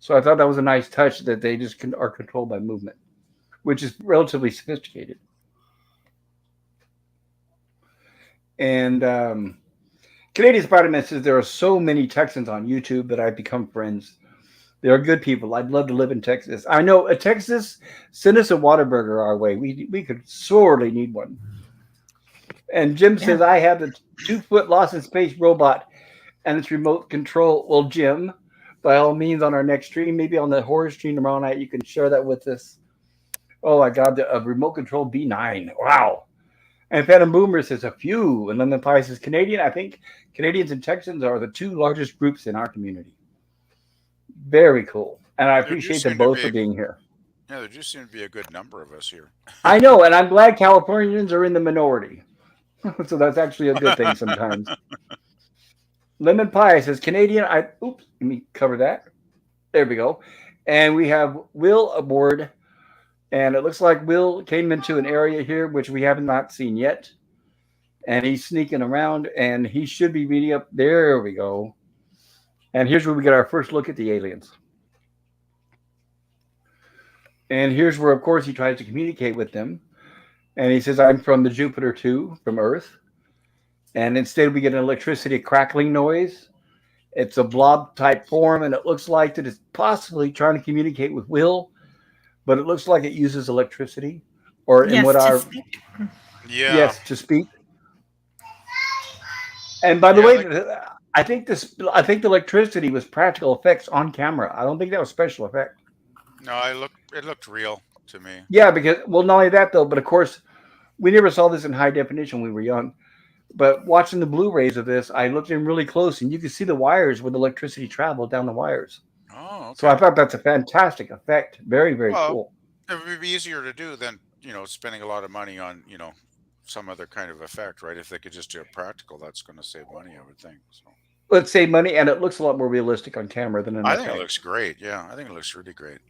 So I thought that was a nice touch that they just are controlled by movement, which is relatively sophisticated. And Canadian Spider-Man says there are so many Texans on YouTube that I've become friends. They are good people. I'd love to live in Texas. I know Texas, send us a Whataburger our way. We could sorely need one. And Jim says, I have the 2-foot lost in space robot and its remote control. Well, Jim, by all means, on our next stream, maybe on the horror stream tomorrow night, you can share that with us. Oh, my God, the remote control B9. Wow. And Phantom Boomer says a few. And Lemon Pie says Canadian. I think Canadians and Texans are the two largest groups in our community. Very cool. And I There do appreciate them seem to both for be, being here. yeah, there do seem to be a good number of us here. I know, and I'm glad Californians are in the minority. So that's actually a good thing sometimes. Lemon Pie says Canadian. Oops, let me cover that. There we go. And we have Will aboard, and it looks like Will came into an area here which we have not seen yet, and he's sneaking around, and he should be meeting up. There we go. And here's where we get our first look at the aliens. And here's where, of course, he tries to communicate with them, and he says, "I'm from the Jupiter 2, from Earth." And instead, we get an electricity crackling noise. It's a blob type form, and it looks like that it's possibly trying to communicate with Will, but it looks like it uses electricity, or in Yes, what to our speak. Yeah, yes to speak. And by the yeah, way, I think this I think the electricity was practical effects on camera. I don't think that was special effect. no, it looked real to me. Yeah, because well, not only that though, but of course we never saw this in high definition when we were young. But watching the Blu-rays of this, I looked in really close, and you could see the wires where the electricity traveled down the wires. Oh, So I okay. thought that's a fantastic effect. Very, very Well, cool. it would be easier to do than, spending a lot of money on, some other kind of effect, right? If they could just do it practical, that's going to save money, I would think. So Let's save money, and it looks a lot more realistic on camera than in I think it effect. looks great. Yeah, I think it looks really great.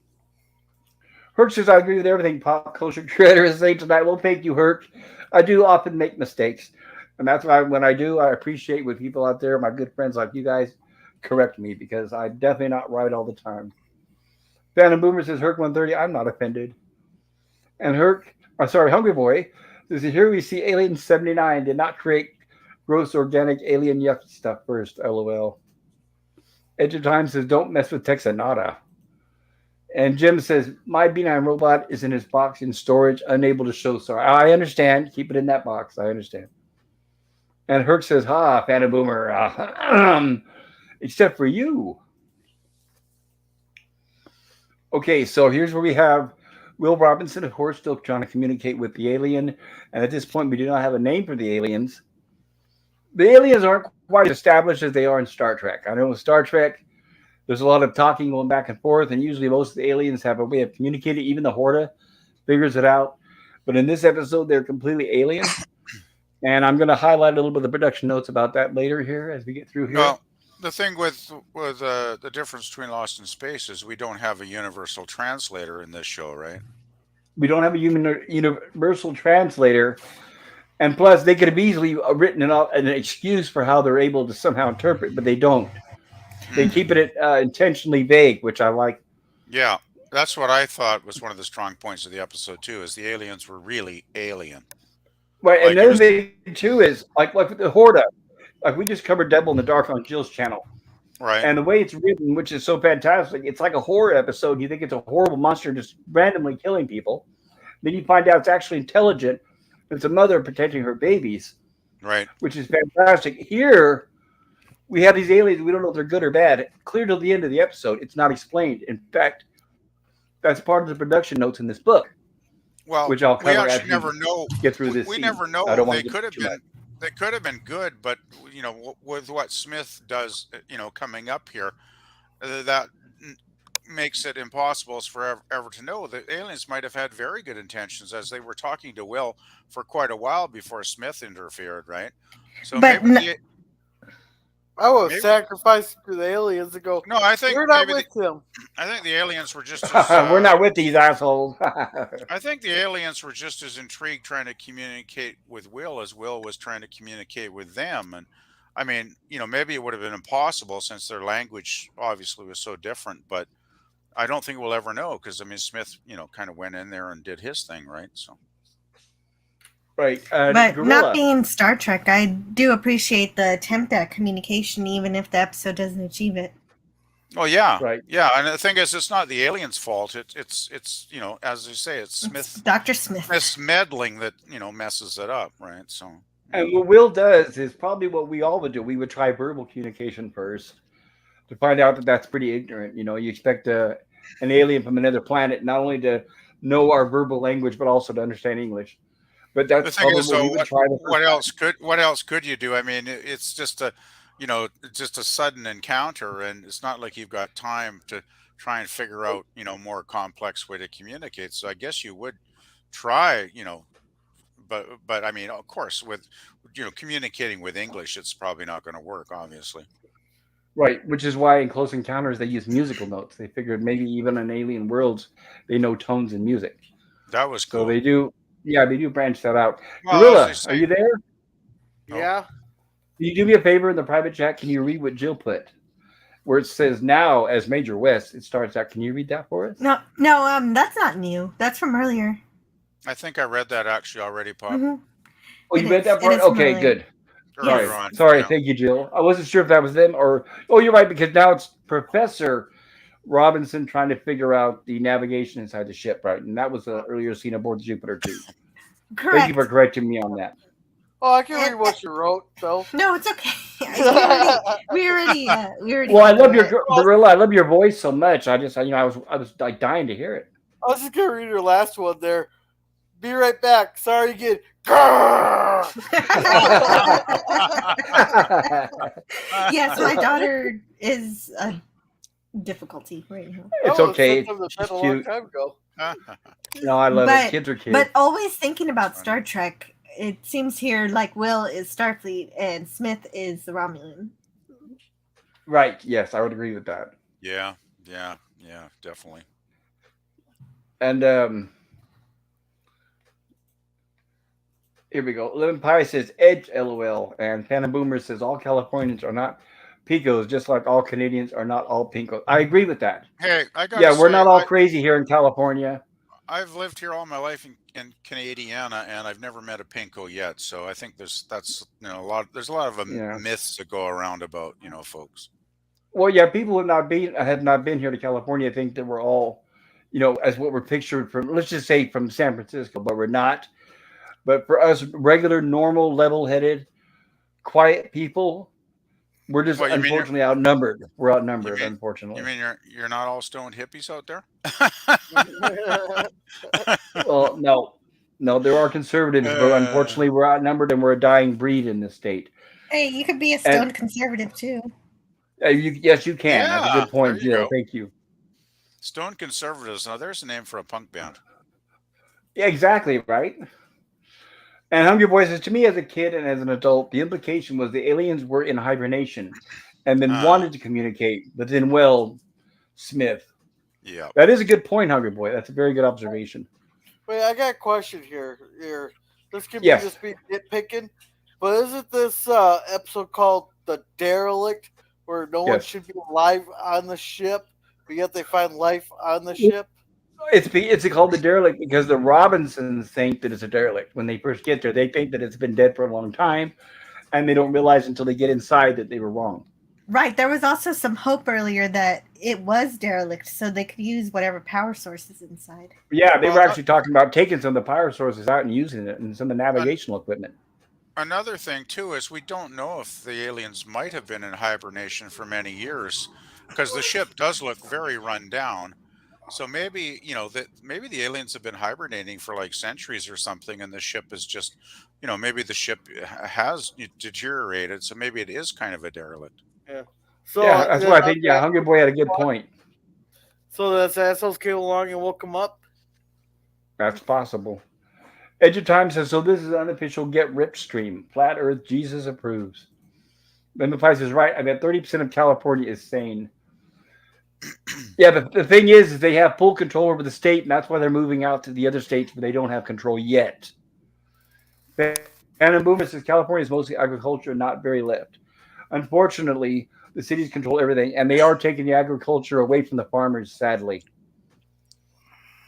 Herc says, I agree with everything pop culture creator is saying tonight. Well, thank you, Herc. I do often make mistakes. And that's why when I do, I appreciate when people out there, my good friends like you guys, correct me because I'm definitely not right all the time. Phantom Boomer says, Herc 130, I'm not offended. And Hungry Boy says, here we see Alien 79 did not create gross organic alien yucky stuff first, lol. Edge of Time says, don't mess with Texanada. And Jim says, my B9 robot is in his box in storage, unable to show. Sorry, I understand. Keep it in that box. I understand. And Herc says, ha, Phantom Boomer, except for you. Okay, so here's where we have Will Robinson, of course, still trying to communicate with the alien. And at this point, we do not have a name for the aliens. The aliens aren't quite as established as they are in Star Trek. I know in Star Trek, there's a lot of talking going back and forth, and usually most of the aliens have a way of communicating. Even the Horta figures it out. But in this episode, they're completely alien. And I'm going to highlight a little bit of the production notes about that later here as we get through here. Well, the thing with the difference between Lost in Space is we don't have a universal translator in this show, right? We don't have a universal translator. And plus, they could have easily written an excuse for how they're able to somehow interpret, but they don't. They keep it intentionally vague, which I like. Yeah, that's what I thought was one of the strong points of the episode too, is the aliens were really alien. Right, and Like it another was, thing too is like with the Horta, like we just covered Devil in the Dark on Jill's channel, right? and the way it's written, which is so fantastic, it's like a horror episode. You think it's a horrible monster just randomly killing people, then you find out it's actually intelligent. It's a mother protecting her babies, Right. which is fantastic. Here, we have these aliens. We don't know if they're good or bad. Clear till the end of the episode, it's not explained. In fact, that's part of the production notes in this book, Well, which I'll we cover actually as never we know. get through this We scene. never I know. don't want to get too much. They could have been good, but with what Smith does, coming up here, that makes it impossible for ever to know. The aliens might have had very good intentions, as they were talking to Will for quite a while before Smith interfered, right? So But I would maybe sacrifice to the aliens and go, no, I think we're not maybe with him. I think the aliens were just as We're not with these assholes. I think the aliens were just as intrigued trying to communicate with Will as Will was trying to communicate with them. And I mean, maybe it would have been impossible since their language obviously was so different, but I don't think we'll ever know because I mean, Smith, kind of went in there and did his thing, right? So, Right. but not Gorilla. being Star Trek, I do appreciate the attempt at communication, even if the episode doesn't achieve it. oh yeah, Right. yeah. And the thing is, it's not the aliens' fault. It's as you say, it's It's Dr. Smith. Smith's meddling that messes it up, right? So, And what Will does is probably what we all would do. We would try verbal communication first to find out that that's pretty ignorant. You expect an alien from another planet not only to know our verbal language, but also to understand English. But the that's thing probably is, what we though, would try the first time. what else could you do? I mean, it's just just a sudden encounter, and it's not like you've got time to try and figure out, more complex way to communicate. So I guess you would try, but I mean, of course, with communicating with English, it's probably not going to work, obviously. Right, which is why in Close Encounters they use musical notes. They figured maybe even in alien worlds they know tones and music. That was So cool. they do, yeah, they do branch that out. Well, as they Gorilla, are say, you there? oh, Yeah. Can you do me a favor in the private chat? Can you read what Jill put? Where it says now as Major West, it starts out. Can you read that for us? No, that's not new. That's from earlier. I think I read that actually already, Pop, Hmm. Oh, you It read is. that It part? is from Okay, earlier. good. earlier Sorry, Yes. on. sorry. Yeah. Thank you, Jill. I wasn't sure if that was them or. Oh, you're right because now it's Professor Robinson trying to figure out the navigation inside the ship, right? And that was the earlier scene aboard the Jupiter too. Thank you for Correct. correcting me on that. Oh, I can And, read what you wrote, though. no, it's okay. We already Well, I went love through it. your Gorilla. I love your voice so much. I was like dying to hear it. I was just gonna read your last one there. Be right back. Sorry again. Grrr! Yes, my daughter is a difficulty right now. It's I was okay. sent them to She's bed a long cute. time ago. No, I love it. But Kids are kids. but always thinking about Funny. Star Trek. It seems here like Will is Starfleet and Smith is the Romulan. Right. Yes, I would agree with that. Yeah, yeah, yeah, definitely. And here we go. Lemon Pie says Edge LOL. And Phantom Boomer says all Californians are not Picos, just like all Canadians are not all Pinkos. I agree with that. Hey, I gotta Yeah, we're say, not all crazy here in California. I've lived here all my life in Canadiana, and I've never met a pinko yet. So I think that's a lot. There's a lot of Yeah. myths that go around about folks. Well, yeah, people who have not been here to California think that we're all, as what we're pictured from, let's just say from San Francisco, but we're not. But for us, regular, normal, level-headed, quiet people, we're just What you mean? unfortunately outnumbered. We're You outnumbered, mean you unfortunately. mean you're not all stoned hippies out there? Well, no, no, there are conservatives, but uh, unfortunately, we're outnumbered and we're a dying breed in this state. Hey, you could be a And stoned conservative too. yes, you can. That's a yeah, good there point, you Jill. go. Thank you. Stone conservatives. Now there's a name for a punk band. Yeah, exactly right. And Hungry Boy says to me as a kid and as an adult, the implication was the aliens were in hibernation and then Ah, wanted to communicate, but then, well, Smith. yeah. That is a good point, Hungry Boy. That's a very good observation. Wait, I got a question here. This could be Yes. just be nitpicking, but isn't this episode called "The Derelict," where no one Yes. should be alive on the ship, but yet they find life on the ship? It's called the derelict because the Robinsons think that it's a derelict. When they first get there, they think that it's been dead for a long time, and they don't realize until they get inside that they were wrong. Right. There was also some hope earlier that it was derelict, so they could use whatever power sources inside. Yeah, they were Well, actually talking about taking some of the power sources out and using it and some of the an navigational equipment. another thing too is we don't know if the aliens might have been in hibernation for many years, because the ship does look very run down. So maybe, that maybe the aliens have been hibernating for like centuries or something, and the ship is just, maybe the ship has deteriorated. So maybe it is kind of a derelict. Yeah. Yeah, So that's then why I think, yeah, Hungry Boy had a good point. the assholes came along and woke them up. That's possible. Edge of Time says, so this is unofficial get ripped stream. Flat Earth, Jesus approves. Then the Price is right. I bet 30% of California is sane. Yeah, the thing is they have full control over the state, and that's why they're moving out to the other states, but they don't have control yet. Phantom Boomer says California is mostly agriculture, not very left. Unfortunately, the cities control everything, and they are taking the agriculture away from the farmers, sadly.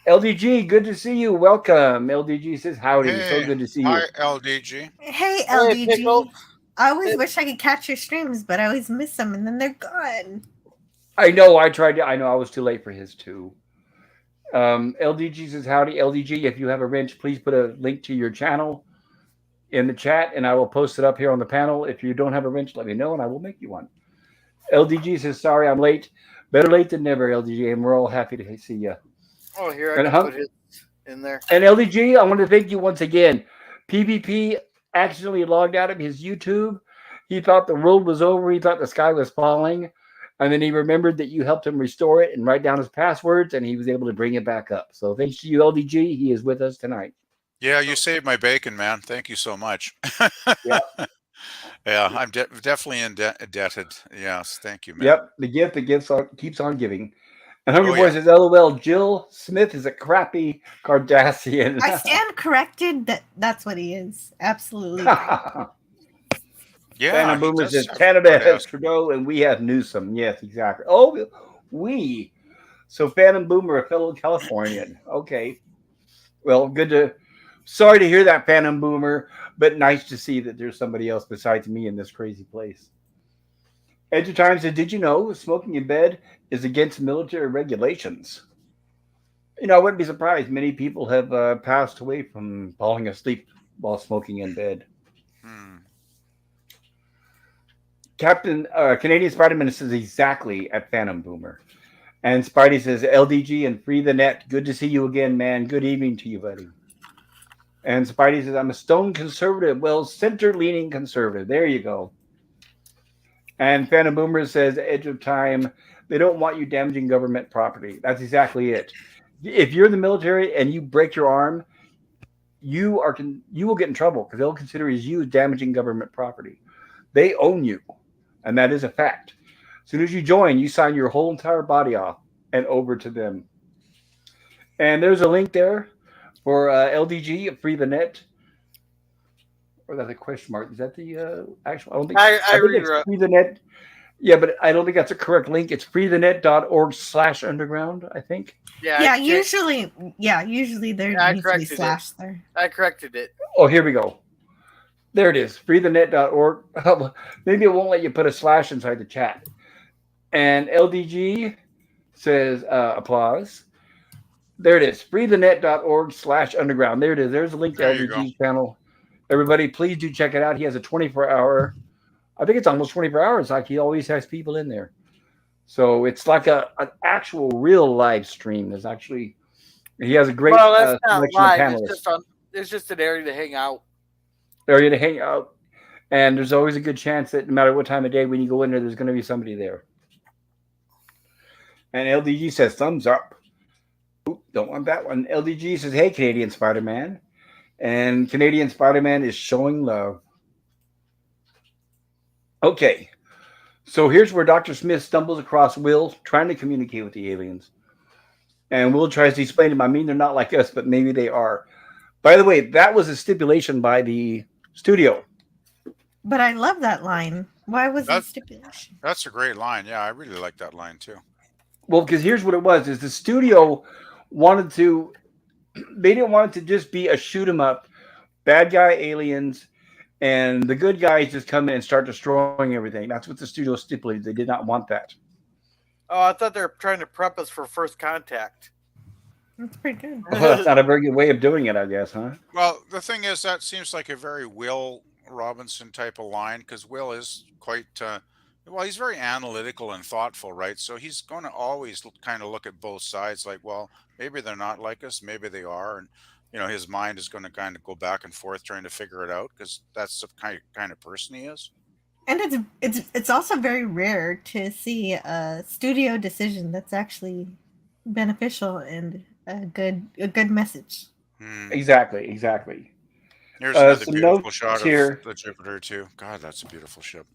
LDG, good to see you. Welcome. LDG says howdy. So Hey, good to see hi you. LDG. Hey, Hey, Pickle. LDG. I always wish I could catch your streams, but I always miss them and then they're gone. I know. I tried to. I know. I was too late for his too. LDG says howdy. LDG, if you have a wrench, please put a link to your channel in the chat, and I will post it up here on the panel. If you don't have a wrench, let me know, and I will make you one. LDG says sorry, I'm late. Better late than never, LDG, and we're all happy to see you. Oh, here I And can put his in there. And LDG, I want to thank you once again. PvP accidentally logged out of his YouTube. He thought the world was over. He thought the sky was falling. And then he remembered that you helped him restore it and write down his passwords, and he was able to bring it back up. So thanks to you, LDG. He is with us tonight. Yeah, you saved my bacon, man. Thank you so much. Yeah. Yeah, I'm definitely indebted. Yes, thank you, man. Yep. The gift keeps on giving. And Hungry Oh Boy yeah. says, LOL, Jill Smith is a crappy Cardassian. I stand corrected. That's what he is. Absolutely. Yeah, Phantom he Boomer does says, have Canada has Cardass. Trudeau and we have Newsom. Yes, exactly. Oh, we. So Phantom Boomer, a fellow Californian. Okay. Well, good to. Sorry to hear that, Phantom Boomer, but nice to see that there's somebody else besides me in this crazy place. Edge of Time said, did you know smoking in bed is against military regulations? I wouldn't be surprised. Many people have passed away from falling asleep while smoking in bed. Hmm. Captain Canadian Spider-Man says exactly at Phantom Boomer. And Spidey says, LDG and Free the Net. Good to see you again, man. Good evening to you, buddy. And Spidey says, I'm a stone conservative. Well, center-leaning conservative. There you go. And Phantom Boomer says, Edge of Time, they don't want you damaging government property. That's exactly it. If you're in the military and you break your arm, you will get in trouble because they'll consider as you damaging government property. They own you, and that is a fact. As soon as you join, you sign your whole entire body off and over to them. And there's a link there for LDG, Free the Net. Or that's a question mark. Is that the actual? I don't think. I I think it's rewrote. Free the Net. Yeah, but I don't think that's a correct link. It's freethenet.org/underground, I think. Yeah, Yeah, usually there I needs to be corrected it. slash there. I corrected it. Oh, here we go. There it is. Freethenet.org. Maybe it won't let you put a slash inside the chat. And LDG says applause. There it is. Freethenet.org/underground. There it is. There's a link to There you go. LDG's channel. Everybody, please do check it out. He has a 24-hour. I think it's almost 24 hours. Like he always has people in there. So it's like an actual real live stream. There's actually he has a great Well, that's not selection live. of It's panelists. just it's just an area to hang out. Area to hang out. And there's always a good chance that no matter what time of day when you go in there, there's going to be somebody there. And LDG says thumbs up. Oop, don't want that one. LDG says, hey, Canadian Spider-Man. And Canadian Spider-Man is showing love. Okay. So here's where Dr. Smith stumbles across Will trying to communicate with the aliens. And Will tries to explain to him, I mean, they're not like us, but maybe they are. By the way, that was a stipulation by the studio. But I love that line. Why was it stipulation? That's a great line. Yeah, I really like that line too. Well, because here's what it was, is the studio wanted to, they didn't want it to just be a shoot 'em up, bad guy aliens, and the good guys just come in and start destroying everything. That's what the studio stipulated. They did not want that. Oh, I thought they were trying to prep us for first contact. That's pretty good. Well, that's not a very good way of doing it, I guess, huh? Well, the thing is, that seems like a very Will Robinson type of line because Will is quite, well, he's very analytical and thoughtful, right? So he's going to always kind of look at both sides like, well, maybe they're not like us, maybe they are. And, his mind is going to kind of go back and forth trying to figure it out because that's the kind of person he is. And it's also very rare to see a studio decision that's actually beneficial and a good message. Exactly. Here's another some beautiful notes shot here. of the Jupiter too. God, that's a beautiful ship.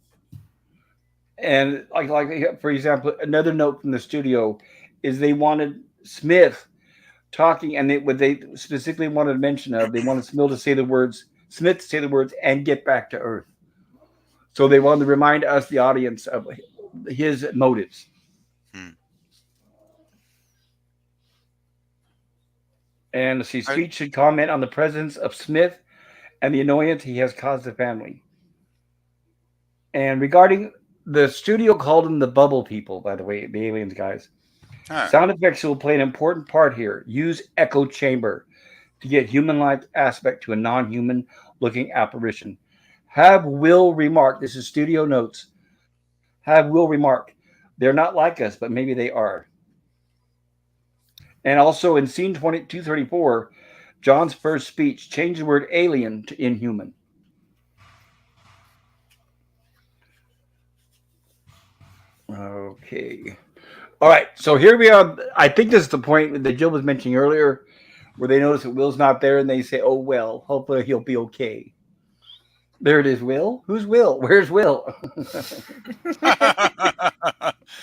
And like for example, another note from the studio is they wanted Smith talking, and they specifically wanted to mention they wanted Smith to say the words and get back to Earth. So they wanted to remind us, the audience, of his motives. And let's see, Speech should comment on the presence of Smith and the annoyance he has caused the family. And regarding the studio called them the bubble people, by the way, the aliens guys. Sound effects will play an important part here. Use echo chamber to get human-like aspect to a non-human looking apparition. Have Will remark, this is studio notes, have Will remark, they're not like us, but maybe they are. And also in scene 234, John's first speech, change the word alien to inhuman. Okay. All right. So here we are. I think this is the point that Jill was mentioning earlier, where they notice that Will's not there, and they say, "Oh well, hopefully he'll be okay." There it is. Will? Who's Will? Where's Will?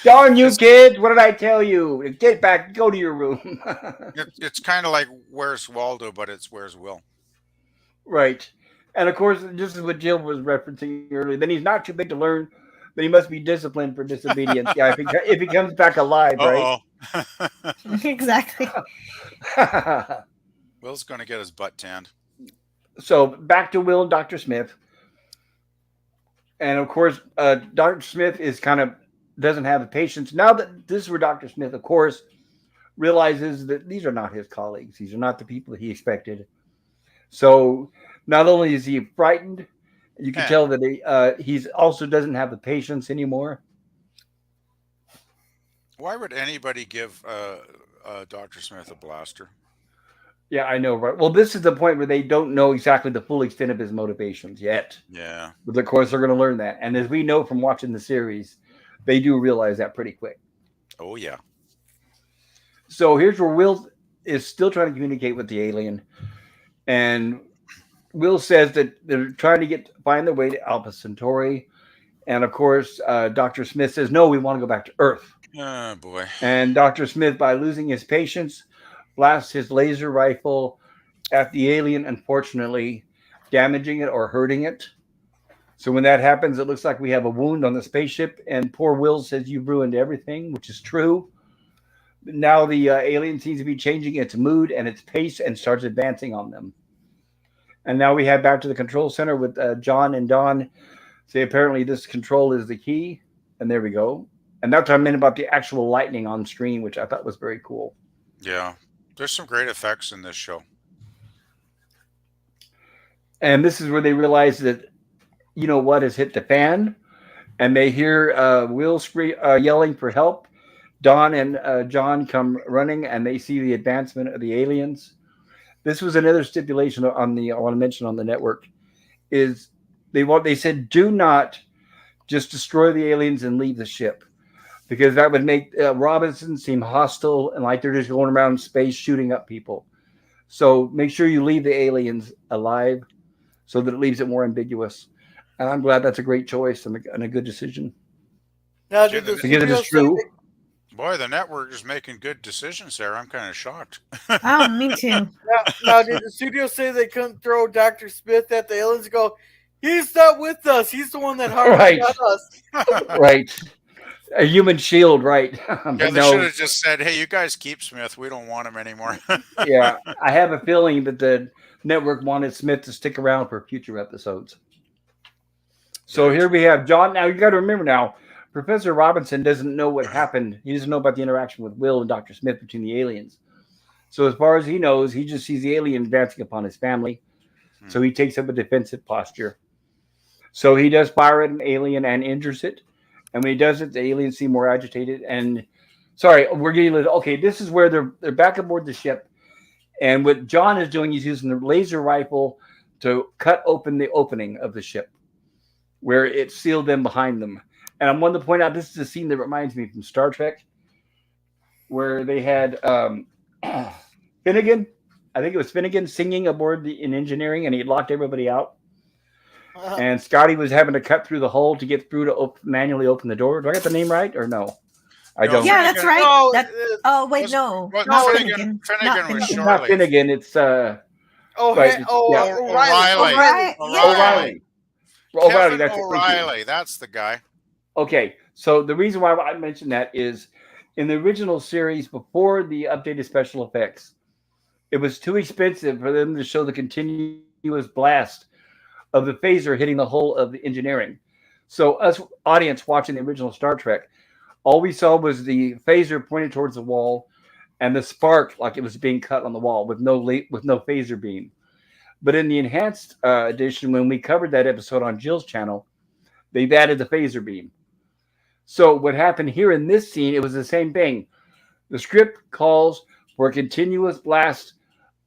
Darn you, it's kids! What did I tell you? Get back. Go to your room. it's kind of like Where's Waldo, but it's Where's Will. Right. And of course, this is what Jill was referencing earlier. Then he's not too big to learn. Then he must be disciplined for disobedience. Yeah, if he comes back alive, right? Uh oh. Exactly. Will's going to get his butt tanned. So back to Will and Dr. Smith. And of course, Dr. Smith is kind of doesn't have the patience. Now that this is where Dr. Smith, of course, realizes that these are not his colleagues. These are not the people that he expected. So not only is he frightened, you can tell that he's also doesn't have the patience anymore. Why would anybody give Dr. Smith a blaster? Yeah, I know, right? Well, this is the point where they don't know exactly the full extent of his motivations yet. Yeah. But of course, they're going to learn that. And as we know from watching the series, they do realize that pretty quick. Oh, yeah. So here's where Will is still trying to communicate with the alien. And Will says that they're trying to find their way to Alpha Centauri. And of course, Dr. Smith says, no, we want to go back to Earth. Oh, boy. And Dr. Smith, by losing his patience, blasts his laser rifle at the alien, unfortunately, damaging it or hurting it. So when that happens, it looks like we have a wound on the spaceship. And poor Will says, you've ruined everything, which is true. Now the alien seems to be changing its mood and its pace and starts advancing on them. And now we head back to the control center with John and Don. Say apparently this control is the key. And there we go. And that's what I meant about the actual lightning on screen, which I thought was very cool. Yeah. There's some great effects in this show. And this is where they realize that, you know what, has hit the fan. And they hear Will yelling for help. Don and John come running, and they see the advancement of the aliens. This was another stipulation on I want to mention on the network, is they said, do not just destroy the aliens and leave the ship, because that would make Robinson seem hostile and like they're just going around space shooting up people. So make sure you leave the aliens alive so that it leaves it more ambiguous. And I'm glad that's a great choice and a good decision. Now, Because it is true. Boy, the network is making good decisions there. I'm kind of shocked. Oh, me too. Now, did the studio say they couldn't throw Dr. Smith at the aliens and go, he's not with us. He's the one that harmed us. Right. A human shield, right? Yeah, they should have just said, hey, you guys keep Smith. We don't want him anymore. Yeah, I have a feeling that the network wanted Smith to stick around for future episodes. So here we have John. Now, you got to remember now, Professor Robinson doesn't know what happened. He doesn't know about the interaction with Will and Dr. Smith between the aliens. So as far as he knows, he just sees the alien advancing upon his family. So he takes up a defensive posture. So he does fire at an alien and injures it. And when he does it, the aliens seem more agitated. And sorry, we're getting okay. This is where they're back aboard the ship. And what John is doing, he's using the laser rifle to cut open the opening of the ship, where it sealed them behind them. And I wanted to point out, this is a scene that reminds me from Star Trek, where they had Finnegan, I think it was Finnegan, singing aboard in engineering, and he locked everybody out. And Scotty was having to cut through the hull to get through to manually open the door. Do I get the name right or no? I don't. Yeah, that's right. No, wait, no. Not Finnegan. Finnegan was Shorley. Not Finnegan. It's O'Reilly. O'Reilly. That's O'Reilly. That's the guy. Okay, so the reason why I mentioned that is in the original series, before the updated special effects, it was too expensive for them to show the continuous blast of the phaser hitting the hull of the engineering. So us audience watching the original Star Trek, all we saw was the phaser pointed towards the wall and the spark like it was being cut on the wall with no phaser beam. But in the enhanced edition, when we covered that episode on Jill's channel, they've added the phaser beam. So what happened here in this scene, it was the same thing. The script calls for a continuous blast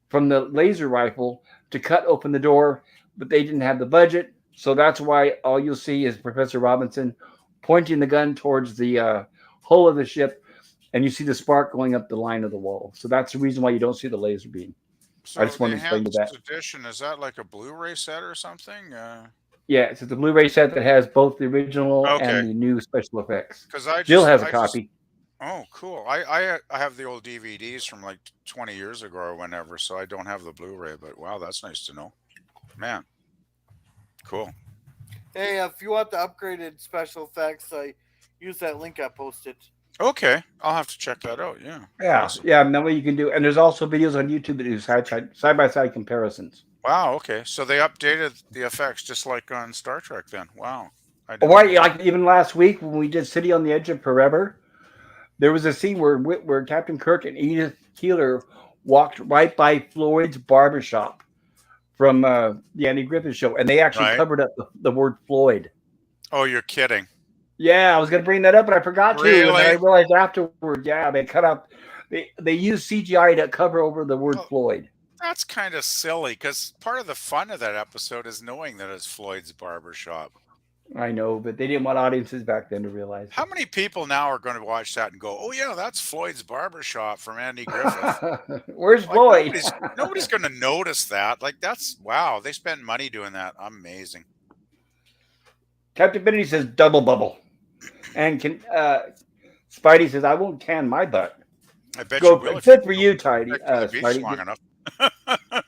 from the laser rifle to cut open the door, but they didn't have the budget. So that's why all you'll see is Professor Robinson pointing the gun towards the hull of the ship, and you see the spark going up the line of the wall. So that's the reason why you don't see the laser beam. I So just the want to explain you enhanced that. edition, is that like a Blu-ray set or something? Yeah, it's a Blu-ray set that has both the original and Okay, the new special effects. because Jill has a copy. oh, cool. I have the old DVDs from like 20 years ago or whenever, so I don't have the Blu-ray. But wow, that's nice to know, man. Cool. Hey, if you want the upgraded special effects, I use that link I posted. Okay, I'll have to check that out. Yeah, Yeah, awesome. yeah. And that way you can do. And there's also videos on YouTube that do side by side comparisons. Wow. Okay, so they updated the effects just like on Star Trek. Then, wow, I didn't Why, know that. like even last week when we did City on the Edge of Forever, there was a scene where Captain Kirk and Edith Keeler walked right by Floyd's barbershop from the Andy Griffith Show, and they actually Right? covered up the word Floyd. Oh, you're kidding. Yeah, I was going to bring that up, but I forgot to, and then I Really? realized afterward. Yeah, they cut out. They used CGI to cover over the word Well, Floyd. that's kind of silly because part of the fun of that episode is knowing that it's Floyd's barbershop. I know, but they didn't want audiences back then to realize How many people now are going to watch that and go, "Oh yeah, that's Floyd's barbershop from Andy Griffith"? it. Where's Like Floyd? nobody's going to notice that. Like that's wow, they spend money doing that. Amazing. Captain Benny says double bubble, and Spidey says I won't can my butt. I bet you Go will if you except for go you, Tidy, back to the beach long Spidey. enough.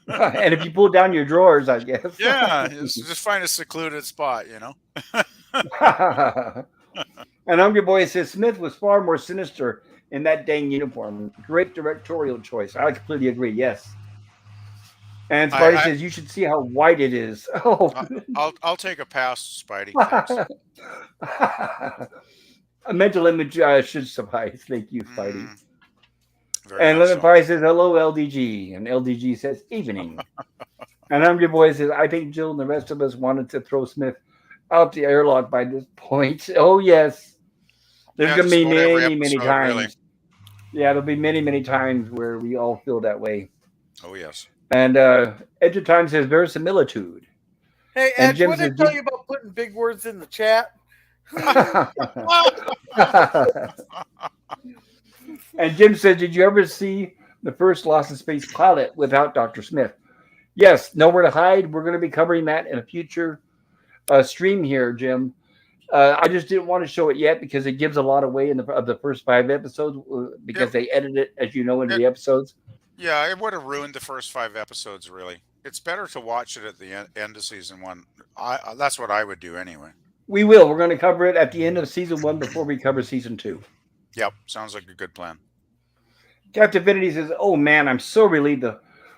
And if you pull down your drawers, I guess. Yeah, just find a secluded spot, you know. And Hungry Boy says Smith was far more sinister in that dang uniform. Great directorial choice. I completely agree. Yes. And Spidey I says you should see how white it is. Oh. I'll take a pass, Spidey. Thanks. A mental image should suffice. Thank you, Spidey. Very And much Lemon so. Pie says hello, LDG, and LDG says evening. And Hungry Boy says I think Jill and the rest of us wanted to throw Smith out the airlock by this point. Oh yes, there's Yeah, gonna just be about every many episode, times. really. Yeah, there'll be many times where we all feel that way. Oh yes. And Edge of Time says verisimilitude. Hey, And Edge, Jim what did I says tell you about putting big words in the chat? And Jim said, "Did you ever see the first Lost in Space pilot without Dr. Smith?" Yes, Nowhere to Hide. We're going to be covering that in a future stream here, Jim. I just didn't want to show it yet because it gives a lot away of the first 5 episodes because they edit it, as you know, into It, the episodes. yeah, it would have ruined the first 5 episodes. Really, it's better to watch it at the end of season 1. That's what I would do anyway. We will. We're going to cover it at the end of season 1 before we cover season 2. Yep, sounds like a good plan. Captain Infinity says, "Oh man, I'm so relieved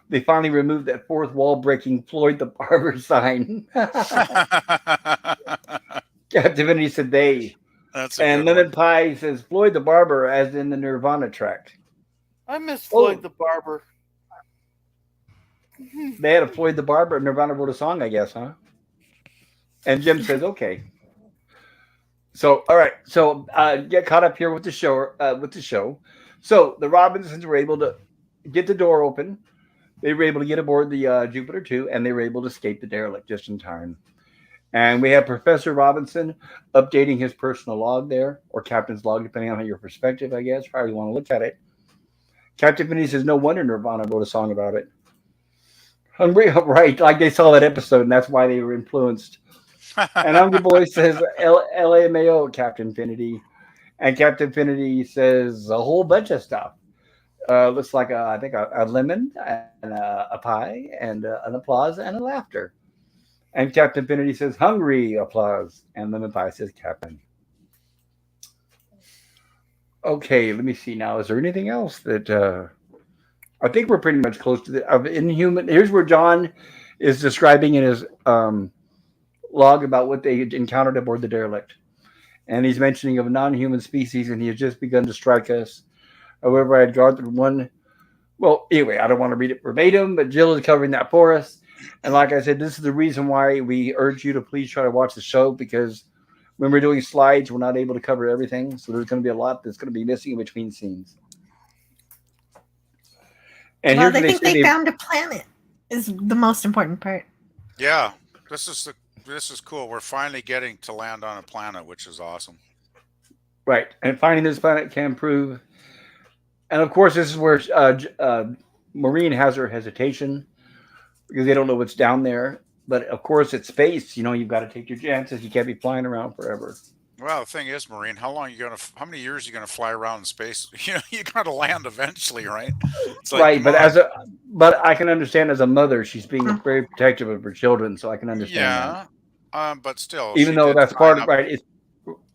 they finally removed that fourth wall breaking Floyd the Barber sign." Captain Infinity said they. That's a And good Lemon one. Pie says Floyd the Barber, as in the Nirvana track. I miss Floyd the Barber. They had a Floyd the Barber. Nirvana wrote a song, I guess, huh? And Jim says, "Okay." So, all right. So, get caught up here with the show. So, the Robinsons were able to get the door open. They were able to get aboard the Jupiter 2, and they were able to escape the derelict just in time. And we have Professor Robinson updating his personal log there, or captain's log, depending on your perspective, I guess, however you want to look at it. Captain Finney says, "No wonder Nirvana wrote a song about it." Hungry, right? Like they saw that episode, and that's why they were influenced. And Hungry Boy says, LMAO, Captain Finity. And Captain Finity says a whole bunch of stuff. Looks like, I think, a lemon, and a pie, and an applause, and a laughter. And Captain Finity says, "Hungry," applause. And Lemon Pie says, "Captain." Okay, let me see now. Is there anything else that... I think we're pretty much close to the Inhuman. Here's where John is describing in his log about what they encountered aboard the derelict. And he's mentioning of a non-human species, and he has just begun to strike us. However, I had gathered one. Well, anyway, I don't want to read it verbatim, but Jill is covering that for us. And like I said, this is the reason why we urge you to please try to watch the show, because when we're doing slides, we're not able to cover everything. So there's going to be a lot that's going to be missing in between scenes. And well, here's they what think they found a planet is the most important part. Yeah, this is cool. We're finally getting to land on a planet, which is awesome. Right. And finding this planet can prove. And of course, this is where Maureen has her hesitation because they don't know what's down there. But of course, it's space. You know, you've got to take your chances. You can't be flying around forever. Well, the thing is, Maureen, how many years are you gonna fly around in space? You gotta land eventually, right? It's like, Right. come on. But I can understand as a mother, she's being very protective of her children. So I can understand that. Yeah, but still, Even she though did that's sign part of, up. right. It's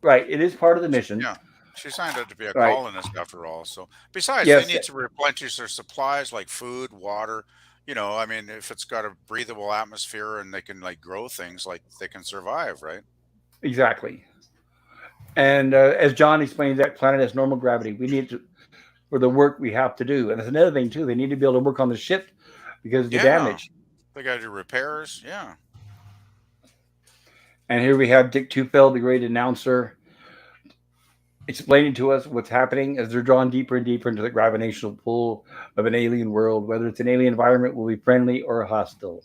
right. It is part of the mission. Yeah, she signed up to be a Right. colonist after all. So, besides, they Yes. need to replenish their supplies like food, water. I mean, if it's got a breathable atmosphere and they can like grow things, like they can survive, right? Exactly. And as John explains, that planet has normal gravity. We need to for the work we have to do. And that's another thing too. They need to be able to work on the ship because of the Yeah, damage. they got to do repairs. Yeah. And here we have Dick Tufeld, the great announcer, explaining to us what's happening as they're drawn deeper and deeper into the gravitational pull of an alien world, whether it's an alien environment will be friendly or hostile.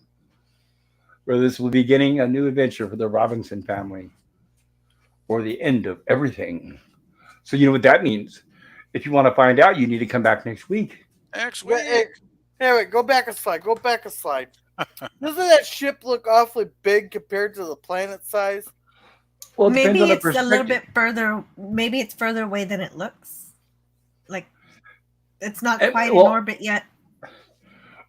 Whether this will be beginning a new adventure for the Robinson family or the end of everything. So you know what that means. If you want to find out, you need to come back next week. Next Hey, week. hey, wait, go back a slide. Go back a slide. Doesn't that ship look awfully big compared to the planet size? Well, it depends Maybe on the it's a little perspective. bit further. Maybe it's further away than it looks. Like it's not And, quite in well, orbit yet.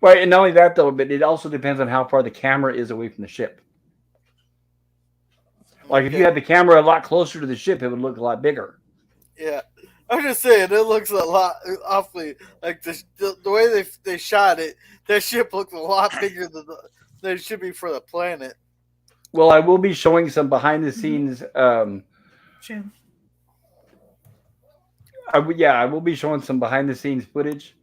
right, and not only that though, but it also depends on how far the camera is away from the ship. Like if you Okay. had the camera a lot closer to the ship, it would look a lot bigger. Yeah. I'm just saying, it looks a lot awfully like the way they shot it. That ship looks a lot bigger than it should be for the planet. Well, I will be showing some behind the Mhm. scenes. True. I will be showing some behind the scenes footage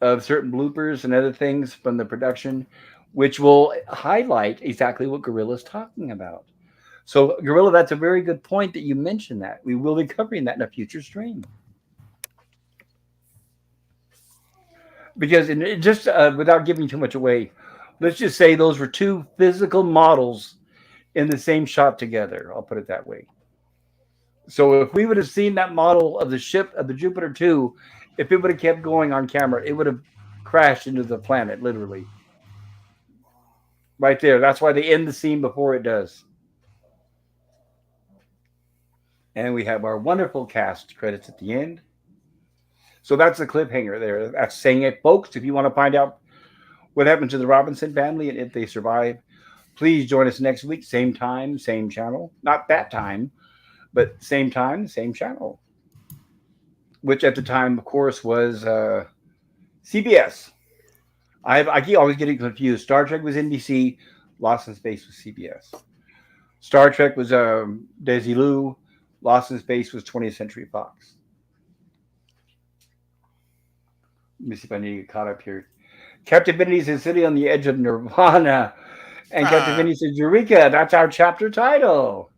of certain bloopers and other things from the production, which will highlight exactly what Gorilla's talking about. So, Gorilla, that's a very good point that you mentioned that. We will be covering that in a future stream. Because just without giving too much away, let's just say those were two physical models in the same shot together. I'll put it that way. So if we would have seen that model of the ship of the Jupiter 2, if it would have kept going on camera, it would have crashed into the planet, literally. Right there. That's why they end the scene before it does. And we have our wonderful cast credits at the end. So that's the cliffhanger there. That's saying it, folks. If you want to find out what happened to the Robinson family and if they survive, please join us next week, same time, same channel. Not that time, but same time, same channel. Which at the time, of course, was CBS. I keep always getting confused. Star Trek was NBC, Lost in Space was CBS. Star Trek was Desilu, Lost in Space was 20th Century Fox. Let me see if I need to get caught up here. Captivity says City on the Edge of Nirvana. And Captain Vinny says, Eureka, that's our chapter title.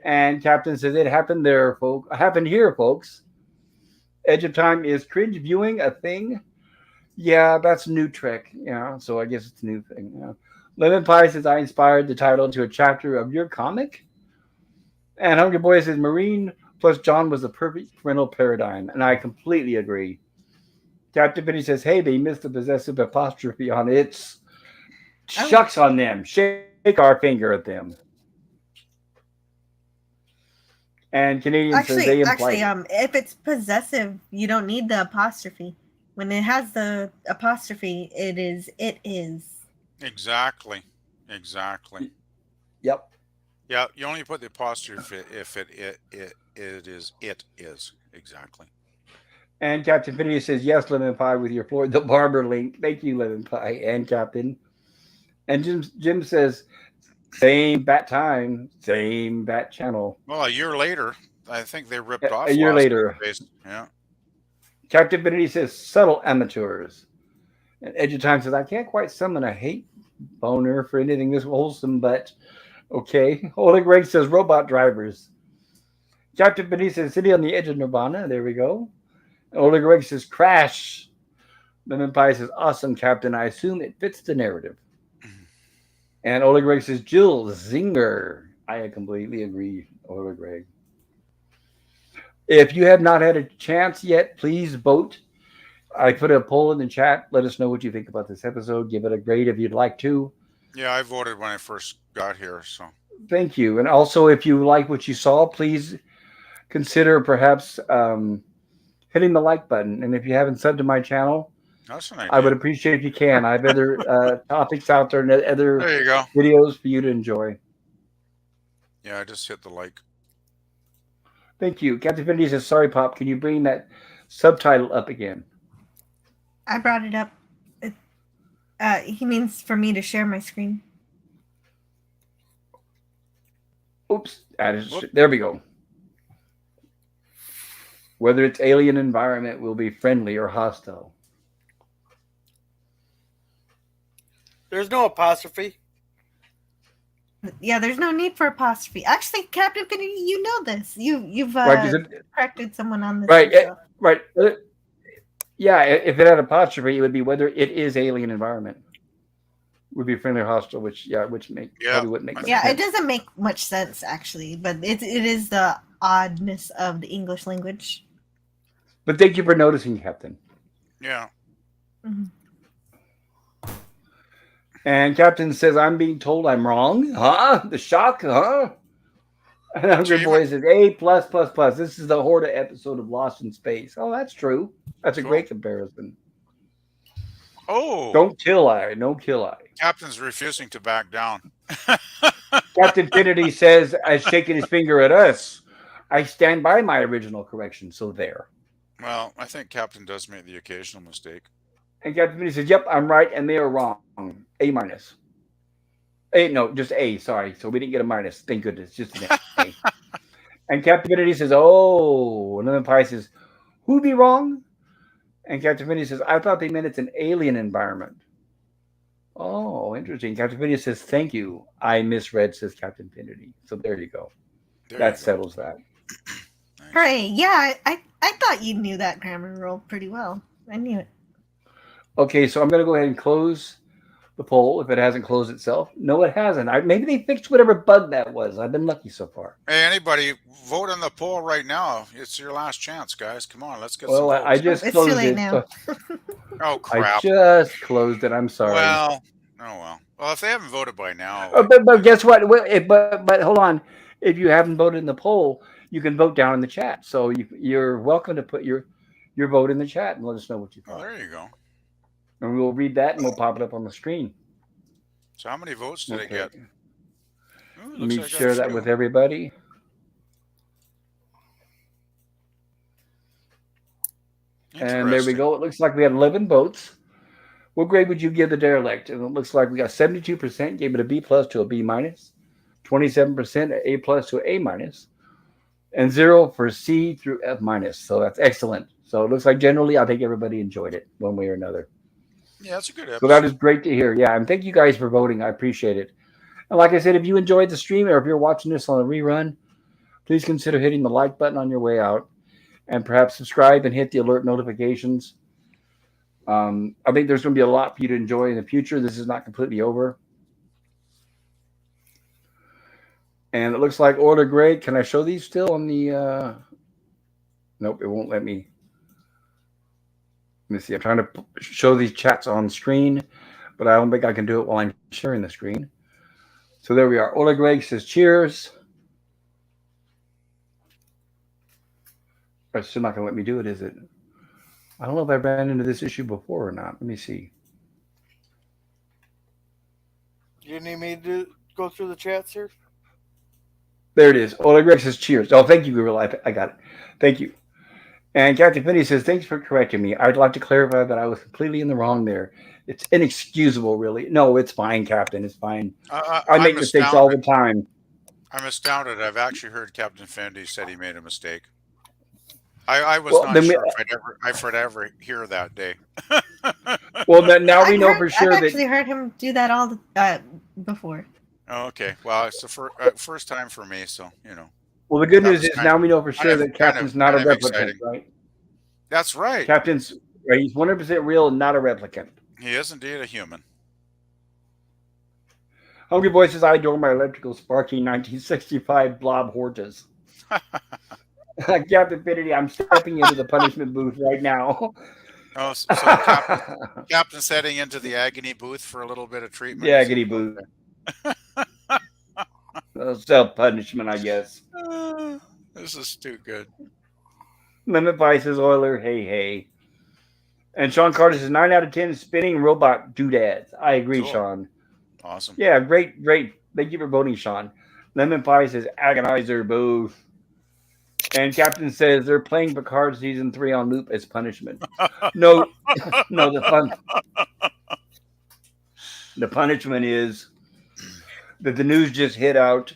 And Captain says, it happened there, folks. Happened here, folks. Edge of Time is cringe viewing a thing. Yeah, that's new Trek. Yeah, so I guess it's a new thing. Yeah. Lemon Pie says, I inspired the title to a chapter of your comic. And Hungry Boy says, Marine plus John was the perfect parental paradigm. And I completely agree. Captain Vinny says, hey, they missed the possessive apostrophe on its. Shucks on them. Shake our finger at them. And Canadian says they implied if it's possessive, you don't need the apostrophe. When it has the apostrophe, it is. Exactly. Yep. Yeah, you only put the apostrophe if it is. Exactly. And Captain Phineas says, yes, Lemon Pie with your Floyd the Barber link. Thank you, Lemon Pie and Captain. And Jim says, same bat time, same bat channel. Well, a year later, I think they ripped off A year Lost later. in Space. Yeah. Captain Finity says, subtle amateurs. And Edge of Time says, I can't quite summon a hate boner for anything this wholesome, but okay. Holy Greg says, robot drivers. Captain Finity says, City on the Edge of Nirvana. There we go. And Holy Greg says, crash. Lemon Pie says, awesome, Captain. I assume it fits the narrative. And Oleg Greg says, Jill, zinger. I completely agree, Oleg Greg. If you have not had a chance yet, please vote. I put a poll in the chat. Let us know what you think about this episode. Give it a grade if you'd like to. Yeah, I voted when I first got here, so Thank you. And also, if you like what you saw, please consider perhaps hitting the like button. And if you haven't subbed to my channel, that's an I would idea. appreciate if you can. I have other topics out there and other There you go. videos for you to enjoy. Yeah, I just hit the like. Thank you. Captain Finity says, sorry, Pop. Can you bring that subtitle up again? I brought it up. He means for me to share my screen. Oops. There we go. Whether its alien environment will be friendly or hostile. There's no apostrophe. Yeah, there's no need for apostrophe. Actually, Captain Finity, you know this. You've Right, corrected someone on this. right, right. Yeah, if it had apostrophe, it would be whether it is alien environment. Would be friendly or hostile, which probably wouldn't make much Yeah, sense. it doesn't make much sense actually, but it is the oddness of the English language. But thank you for noticing, Captain. Yeah. Mm-hmm. And Captain says, I'm being told I'm wrong. Huh? The shock, huh? And Hungry Boy says, A plus plus plus. This is the Horta episode of Lost in Space. Oh, that's true. That's a great comparison. Oh. Don't kill I. No kill I. Captain's refusing to back down. Captain Finity says, as shaking his finger at us, I stand by my original correction. So there. Well, I think Captain does make the occasional mistake. And Captain Finity says, yep, I'm right, and they are wrong. A minus. No, just A, sorry. So we didn't get a minus. Thank goodness. Just an A. And Captain Finity says, oh. And then Pie says, who'd be wrong? And Captain Finity says, I thought they meant it's an alien environment. Oh, interesting. Captain Finity says, thank you. I misread, says Captain Finity. So there you go. That settles that. Nice. Hooray. Yeah, I thought you knew that grammar rule pretty well. I knew it. Okay, so I'm going to go ahead and close the poll if it hasn't closed itself. No, it hasn't. Maybe they fixed whatever bug that was. I've been lucky so far. Hey, anybody, vote on the poll right now. It's your last chance, guys. Come on, let's get some votes. I just it's closed too late it. now. Oh, crap. I just closed it. I'm sorry. Well, well, if they haven't voted by now. But guess what? But hold on. If you haven't voted in the poll, you can vote down in the chat. So you're welcome to put your vote in the chat and let us know what you thought. Oh, there you go. And we'll read that and we'll pop it up on the screen. So how many votes did I get? Ooh, let me share that with everybody. And there we go. It looks like we had 11 votes. What grade would you give the Derelict? And it looks like we got 72% gave it a B plus to a B minus, 27% A plus to A minus, and 0 for C through F minus. So that's excellent. So it looks like generally, I think everybody enjoyed it one way or another. Yeah, that's a good episode. So that is great to hear. Yeah, and thank you guys for voting. I appreciate it. And like I said, if you enjoyed the stream or if you're watching this on a rerun, please consider hitting the like button on your way out and perhaps subscribe and hit the alert notifications. I think there's going to be a lot for you to enjoy in the future. This is not completely over. And it looks like Order Grade. Can I show these still on the... Nope, it won't let me. Let me see. I'm trying to show these chats on screen, but I don't think I can do it while I'm sharing the screen. So there we are. Order Greg says cheers. It's still not going to let me do it, is it? I don't know if I ran into this issue before or not. Let me see. You need me to go through the chats here? There it is. Ola Greg says cheers. Oh, thank you, Google. I got it. Thank you. And Captain Finney says, thanks for correcting me. I'd like to clarify that I was completely in the wrong there. It's inexcusable, really. No, it's fine, Captain. It's fine. I make mistakes all the time. I'm astounded. I've actually heard Captain Fendi said he made a mistake. I was not sure if I'd ever hear that day. Well, now we know for sure. I've actually heard him do that all before. Oh, okay. Well, it's the first time for me, so you know. Well, the good news is now we know for sure that Captain's not a replicant, right? That's right. Captain's he's 100% real and not a replicant. He is indeed a human. Hungry Boy says, I adore my electrical sparky 1965 blob Hortas. Captain Finity, I'm stepping into the punishment booth right now. Oh, so Captain's heading into the agony booth for a little bit of treatment. The Is he? agony booth. Okay. Self punishment, I guess. This is too good. Limit Vices, Euler, hey. And Sean Carter says 9 out of 10 spinning robot doodads. I agree, Cool. Sean. Awesome. Yeah, great. Thank you for voting, Sean. Lemon Pie says agonizer booth. And Captain says they're playing Picard season 3 on loop as punishment. No, no, the punishment is that the news just hit out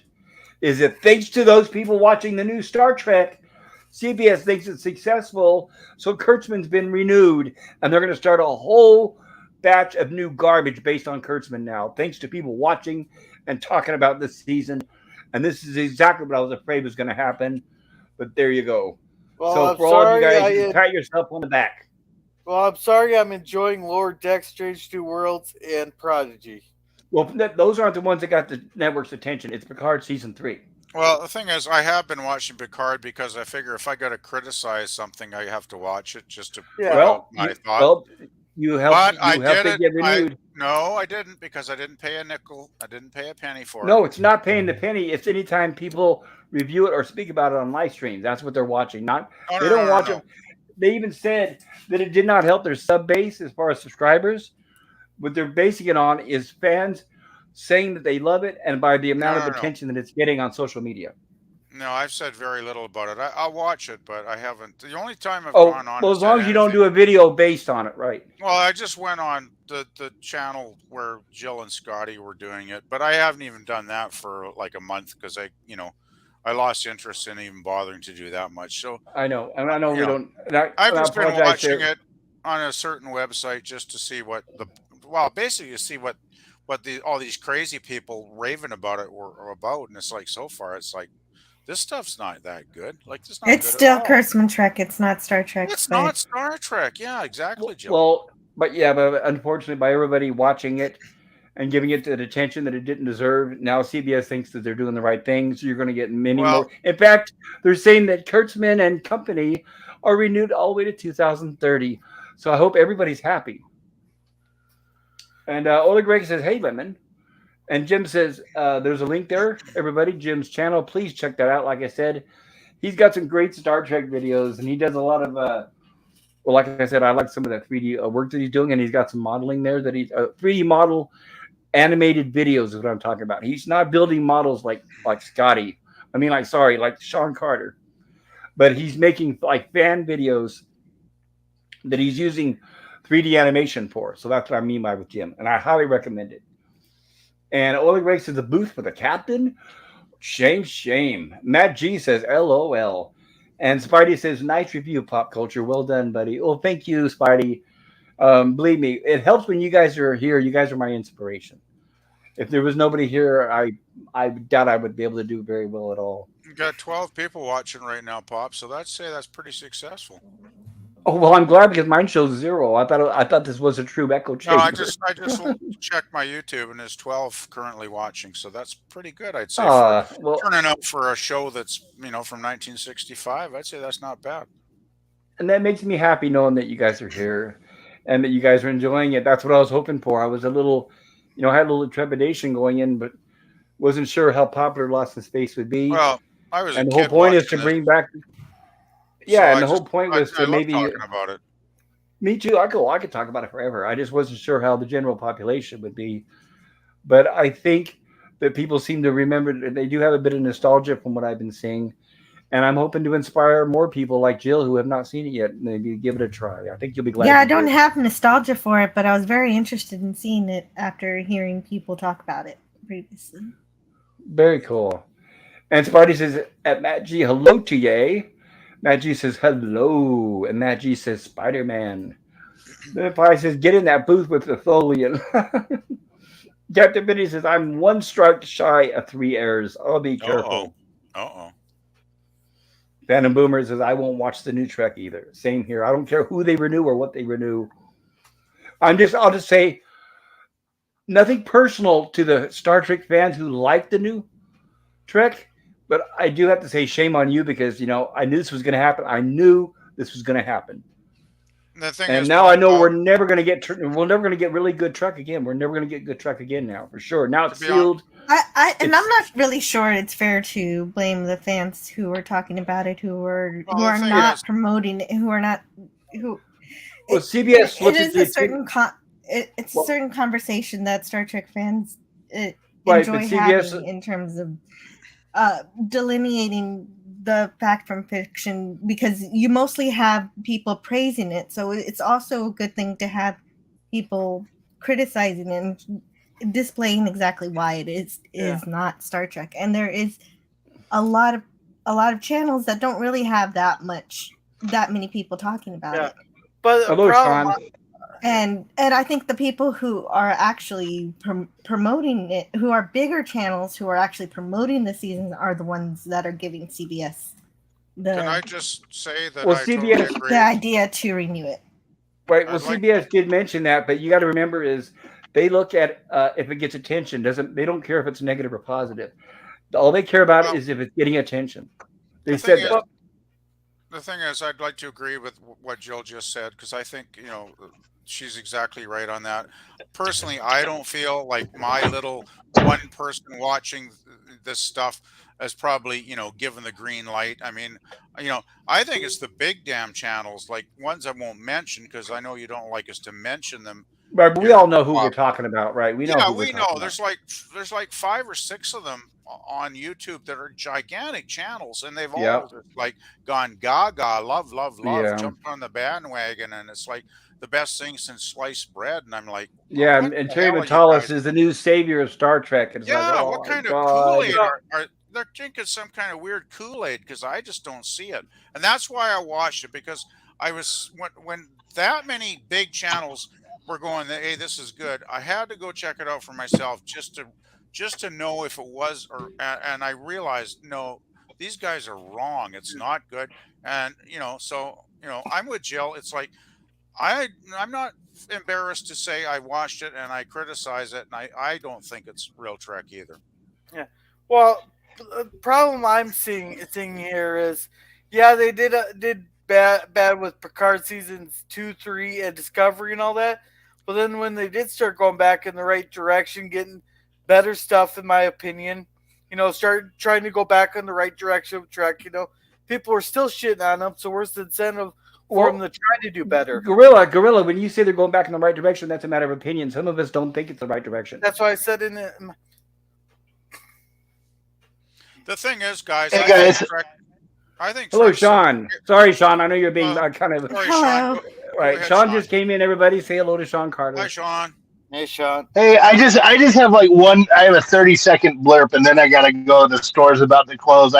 is that thanks to those people watching the new Star Trek, CBS thinks it's successful, so Kurtzman's been renewed, and they're going to start a whole batch of new garbage based on Kurtzman now, thanks to people watching and talking about this season. And this is exactly what I was afraid was going to happen. But there you go. Well, So I'm for all of you sorry. guys, you can pat yourself on the back. Well, I'm sorry. I'm enjoying Lord Deck, Strange New Worlds, and Prodigy. Well, those aren't the ones that got the network's attention. It's Picard season 3. Well, the thing is, I have been watching Picard because I figure if I got to criticize something, I have to watch it just to put out my thought. Well, you helped. But I did it get renewed. No, I didn't because I didn't pay a nickel. I didn't pay a penny for it. No, it's not paying the penny. It's anytime people review it or speak about it on live streams. That's what they're watching. They don't watch it. They even said that it did not help their sub base as far as subscribers. What they're basing it on is fans saying that they love it, and by the amount of attention that it's getting on social media. No, I've said very little about it. I'll watch it, but I haven't. The only time I've gone on. Well, as long as you don't do a video based on it, right? Well, I just went on the channel where Jill and Scotty were doing it, but I haven't even done that for like a month because I lost interest in even bothering to do that much. So I know, and I know we don't. I've just been watching it on a certain website just to see basically to see what all these crazy people raving about it were about, and it's like so far it's like this stuff's not that good. Like it's still Kurtzman Trek. It's not Star Trek. It's not Star Trek. Yeah, exactly, Jill. Well, but unfortunately, by everybody watching it and giving it the attention that it didn't deserve, now CBS thinks that they're doing the right thing. So you're going to get many more. In fact, they're saying that Kurtzman and company are renewed all the way to 2030. So I hope everybody's happy. And Oleg Greg says, "Hey, Lemon." And Jim says, there's a link there, everybody. Jim's channel. Please check that out. Like I said, he's got some great Star Trek videos, and he does a lot of, like I said, I like some of that 3D work that he's doing, and he's got some modeling there that he's 3D model animated videos is what I'm talking about. He's not building models like Scotty. Like Sean Carter. But he's making like fan videos that he's using 3D animation for. So that's what I mean by with Jim, and I highly recommend it. And Oleg Ray says the booth for the captain. Shame. Matt G says LOL. And Spidey says nice review, Pop Culture. Well done, buddy. Well, thank you, Spidey. Believe me, it helps when you guys are here. You guys are my inspiration. If there was nobody here, I doubt I would be able to do very well at all. You got 12 people watching right now, Pop. So that's pretty successful. Oh well, I'm glad because mine shows 0. I thought this was a true echo chamber. No, I just checked my YouTube and there's 12 currently watching, so that's pretty good. I'd say turning out for a show that's from 1965. I'd say that's not bad. And that makes me happy knowing that you guys are here and that you guys are enjoying it. That's what I was hoping for. I was a little, I had a little trepidation going in, but wasn't sure how popular Lost in Space would be. Well, I was, and the whole point is to bring back. Yeah, and the whole point was to maybe talking about it. Me too. I could talk about it forever. I just wasn't sure how the general population would be, but I think that people seem to remember that they do have a bit of nostalgia from what I've been seeing, and I'm hoping to inspire more people like Jill who have not seen it yet. Maybe give it a try. I think you'll be glad. Yeah, I don't have nostalgia for it, but I was very interested in seeing it after hearing people talk about it previously. Very cool. And Spidey says at Matt G, hello to ye. Matt G says hello, and Matt G says Spider-Man. Then Pie says get in that booth with the Tholian. Captain Benny says I'm 1 strike shy of 3 errors. I'll be careful. Phantom Boomer says I won't watch the new Trek either. Same here. I don't care who they renew or what they renew. I'll just say nothing personal to the Star Trek fans who like the new Trek, But I do have to say, shame on you because I knew this was going to happen. I knew this was going to happen, The thing and is, now I know Bob, we're never going to get really good truck again. We're never going to get good truck again now for sure. Now to it's be honest, sealed. And I'm not really sure it's fair to blame the fans who are talking about it, who are not promoting it, who are not who. Well, CBS It is a certain it's a certain conversation that Star Trek fans enjoy having in terms of delineating the fact from fiction, because you mostly have people praising it, so it's also a good thing to have people criticizing it and displaying exactly why it is not Star Trek. And there is a lot of channels that don't really have that many people talking about it. But the problem, and I think the people who are actually promoting it, who are bigger channels, who are actually promoting the season, are the ones that are giving CBS can I just say that well, I CBS, totally agree. the idea to renew it. Right. Well, CBS did mention that, but you got to remember is they look at if it gets attention. They don't care if it's negative or positive. All they care about is if it's getting attention. They said that. The thing is, I'd like to agree with what Jill just said, because I think she's exactly right on that. Personally, I don't feel like my little one person watching this stuff is probably given the green light. I mean, I think it's the big damn channels, like ones I won't mention because I know you don't like us to mention them. Right, but we all know who we're talking about, right? We know. Yeah, who we we're know. About. There's like 5 or 6 of them on YouTube that are gigantic channels, and they've all like gone gaga, love, jumped on the bandwagon, and it's like the best thing since sliced bread. And I'm like, and Terry Matalas is the new savior of Star Trek. And it's like, oh, what kind of Kool-Aid are they're drinking? Some kind of weird Kool-Aid, because I just don't see it, and that's why I watched it, because I was when that many big channels were going, hey, this is good. I had to go check it out for myself just to know if it was, and I realized, no, these guys are wrong. It's not good. And so I'm with Jill. It's like I'm not embarrassed to say I watched it and I criticize it, and I don't think it's real Trek either. Yeah. Well, the problem I'm seeing here is, they did bad with Picard seasons 2, 3, and Discovery and all that. But then when they did start going back in the right direction, getting better stuff, in my opinion, start trying to go back in the right direction of Trek, people are still shitting on them. So where's the incentive for them to try to do better? Gorilla, when you say they're going back in the right direction, that's a matter of opinion. Some of us don't think it's the right direction. That's why I said in it. The thing is, guys, I think hello, Sean. Sorry, Sean. I know you're being kind of. Sorry, Sean. Right, ahead, Sean just came in. Everybody, say hello to Sean Carter. Hi, Sean. Hey, Sean. Hey, I just have like I have a 30-second blurb, and then I gotta go. The store's about to close.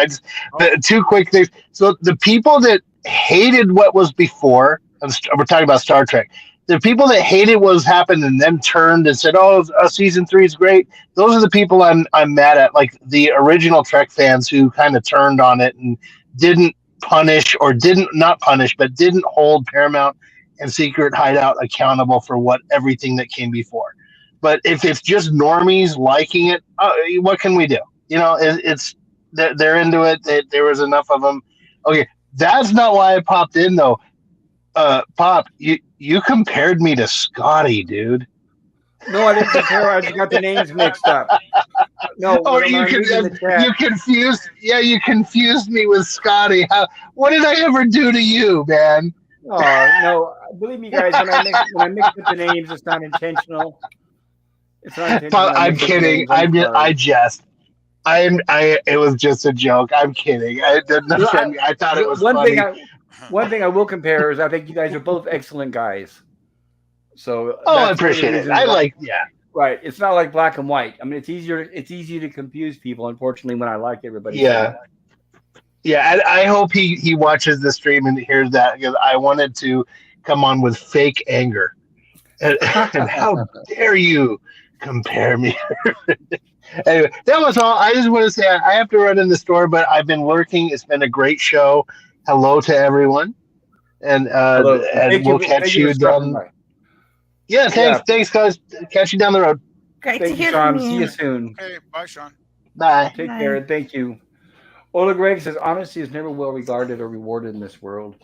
Two quick things. So the people that hated what was before, we're talking about Star Trek. The people that hated what was happened and then turned and said, "Oh, season 3 is great." Those are the people I'm mad at. Like the original Trek fans who kind of turned on it and didn't punish, or not punish, but didn't hold Paramount and Secret Hideout accountable for everything that came before. But if it's just normies liking it, what can we do? It's they're into it. There was enough of them. Okay, that's not why I popped in though. Pop, you compared me to Scotty, dude. No, I didn't compare. I just got the names mixed up. No, you confused. Yeah, you confused me with Scotty. What did I ever do to you, man? Oh no! Believe me, guys. When I mix up the names, it's not intentional. It's not intentional. I'm kidding. It was just a joke. I'm kidding. I thought it was funny. One thing I will compare is I think you guys are both excellent guys. So I appreciate it. Right. It's not like black and white. I mean, it's easier to confuse people. Unfortunately, when I like everybody. Yeah. Yeah, I hope he watches the stream and hears that, because I wanted to come on with fake anger. And how dare you compare me? Anyway, that was all. I just want to say I have to run in the store, but I've been working. It's been a great show. Hello to everyone. And we'll catch you down. Yeah, thanks, guys. Catch you down the road. Great to hear Sean. from you. See you soon. Okay, bye, Sean. Bye. Take care. Thank you. Ola Greg says honesty is never well regarded or rewarded in this world.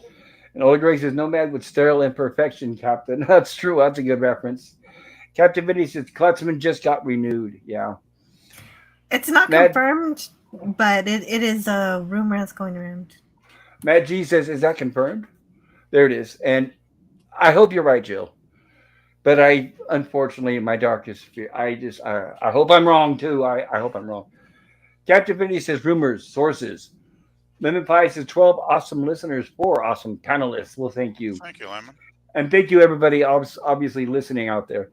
And Ola Greg says nomad with sterile imperfection, Captain. That's true. That's a good reference. Captivity says Klutzman just got renewed. Yeah. It's not Mad confirmed, but it is a rumor that's going around. Matt G says, is that confirmed? There it is. And I hope you're right, Jill. But I, unfortunately, my darkest fear, I hope I'm wrong too. I hope I'm wrong. Captivity says rumors, sources. Lemon Pie says 12 awesome listeners, 4 awesome panelists. Well, thank you. Thank you, Lemon. And thank you, everybody, obviously listening out there.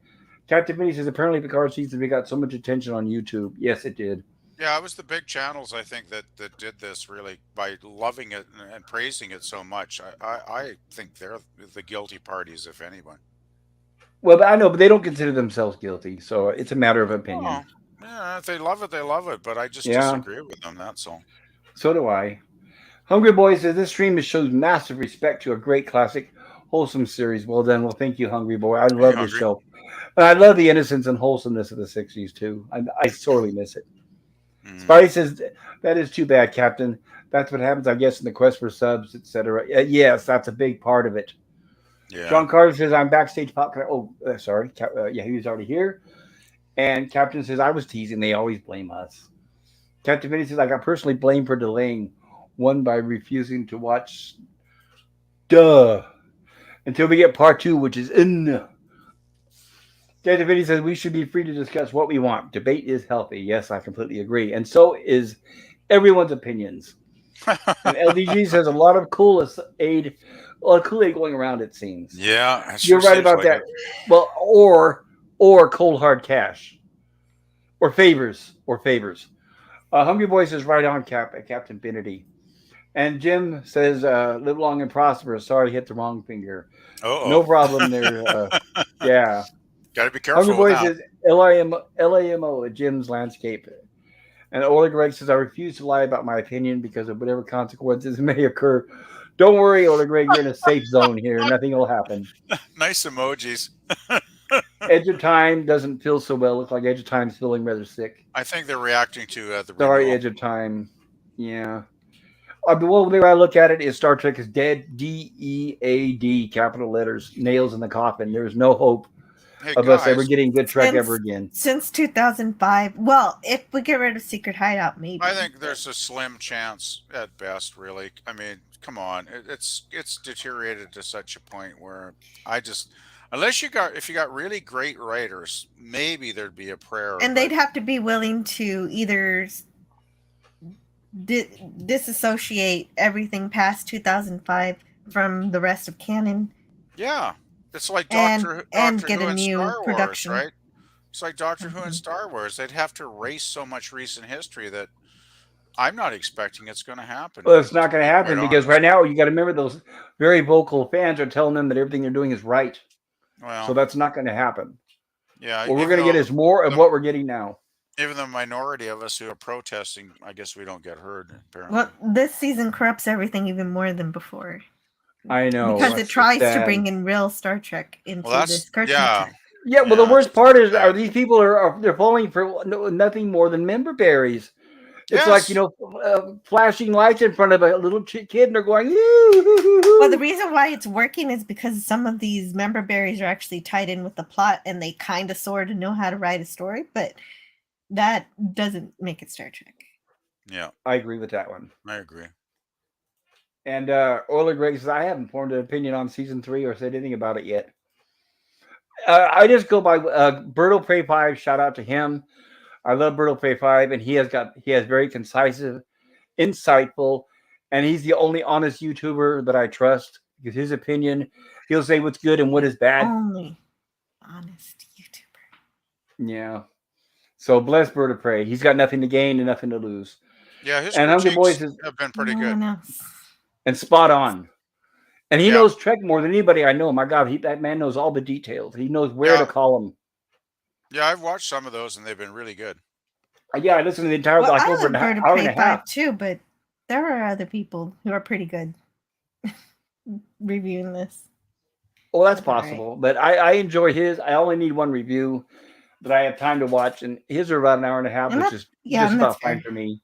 Captivity says apparently Picard season we got so much attention on YouTube. Yes, it did. Yeah, it was the big channels I think that did this really by loving it and praising it so much. I think they're the guilty parties, if anyone. Well, I know, but they don't consider themselves guilty, so it's a matter of opinion. Oh, yeah, if they love it, they love it. But I just Yeah, disagree with them. That's all. so do I. Hungry Boy says this stream shows massive respect to a great classic, wholesome series. Well done. Well, thank you, Hungry Boy. I Are you love this hungry? show. And I love the innocence and wholesomeness of the 60s, too. I sorely miss it. Mm, Spidey says, that is too bad, Captain. That's what happens, I guess, in the quest for subs, etc. Yes, that's a big part of it. yeah. John Carter says, I'm backstage pop. Sorry. Yeah, he was already here. And Captain says, I was teasing. They always blame us. Captain Vinny says, I got personally blamed for delaying one by refusing to watch Duh until we get part 2, which is in. Captain Vinny says, we should be free to discuss what we want. Debate is healthy. Yes, I completely agree. And so is everyone's opinions. And LDG says, a lot of Kool-Aid going around, it seems. Yeah, it You're sure right seems about like that. it. Well, or cold hard cash. Or favors. Hungry Boy says, right on, Captain Finity. And Jim says, live long and prosper. Sorry, hit the wrong finger. Uh-oh. No problem there. Yeah. Got to be Hungry careful with Boy that. says, LAMO at Jim's Landscape. And Oleg Greg says, I refuse to lie about my opinion because of whatever consequences may occur. Don't worry, Oleg Greg, you're in a safe zone here. Nothing will happen. Nice emojis. Edge of Time doesn't feel so well. Looks like Edge of Time's feeling rather sick. I think they're reacting to the Sorry, renewal. Edge of Time. Yeah. The way I look at it is Star Trek is dead. DEAD, capital letters, nails in the coffin. There's no hope Hey of us ever guys, getting good Trek ever again. Since 2005. Well, if we get rid of Secret Hideout, maybe. I think there's a slim chance at best. Really, I mean, come on, it's deteriorated to such a point where I just unless if you got really great writers, maybe there'd be a prayer. And they'd have to be willing to either disassociate everything past 2005 from the rest of canon. Yeah, it's like and Doctor get Who a and new Star production. Wars, right? It's like Doctor Who and Mhm. Star Wars. They'd have to erase so much recent history that I'm not expecting it's going to happen. Well, it's not To going to be quite happen because honest. right now you got to remember those very vocal fans are telling them that everything they're doing is right. Well, So that's not going to happen. yeah, What we're even going to get though is more of the what we're getting now. even the minority of us who are protesting, I guess we don't get heard. Apparently, Well, this season corrupts everything even more than before. I know. Because it That's tries to sad. bring in real Star Trek into well, this that's cartoon yeah, set. Yeah, well, the yeah, worst it's part is sad. these people they're falling for nothing more than member berries. It's like, Yes, flashing lights in front of a little kid, and they're going, Well, the reason why it's working is because some of these member berries are actually tied in with the plot and they kind of sort of know how to write a story, but that doesn't make it Star Trek. yeah, I agree with that one. I agree. And Euler Greg says, I haven't formed an opinion on season 3 or said anything about it yet. I just go by Berto Prey 5. Shout out to him. I love Berto Prey 5, and he has very concise, insightful, and he's the only honest YouTuber that I trust because his opinion, he'll say what's good and what is bad. Only honest YouTuber. Yeah. So bless Berto Prey. He's got nothing to gain and nothing to lose. Yeah, his And Hungry Boys critiques is have been pretty No good. one else. and spot on. And he Yeah, knows Trek more than anybody I know. My God, that man knows all the details. He knows where yeah, to call him. yeah. I've watched some of those and they've been really good. Yeah, I listened to the entire Well, like I over love an Bird of hour and Prey a half. 5 too, but there are other people who are pretty good reviewing this. Well, that's That's all right. possible, but I enjoy his. I only need one review that I have time to watch, and his are about an hour and a half, And which that, is yeah, just and that's about fine fair. for me.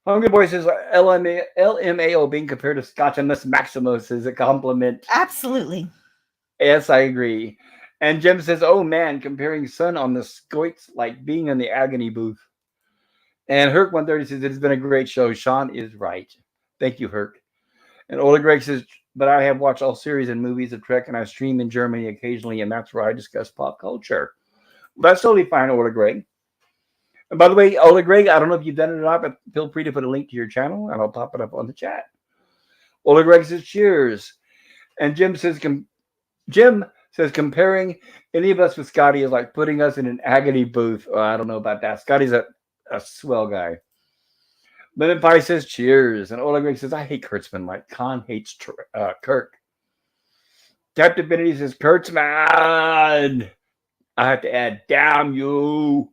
Hungry Boy says LMAO being compared to Scottimus Maximus is a compliment. Absolutely. Yes, I agree. And Jim says, "Oh man, comparing Sun on the Scoits like being in the agony booth." And Herc 130 says, "It has been a great show. Sean is right. Thank you, Herc." And Ola Greg says, "But I have watched all series and movies of Trek, and I stream in Germany occasionally, and that's where I discuss pop culture." Well, that's totally fine, Ola Greg. And by the way, Ola Greg, I don't know if you've done it or not, but feel free to put a link to your channel, and I'll pop it up on the chat. Ola Greg says, "Cheers." And Jim says comparing any of us with Scotty is like putting us in an agony booth. Oh, I don't know about that. Scotty's a swell guy. Lemon Pie says cheers. And Ola Greg says, I hate Kurtzman like Khan hates Kirk. Captain Divinity says, Kurtzman. I have to add, damn you.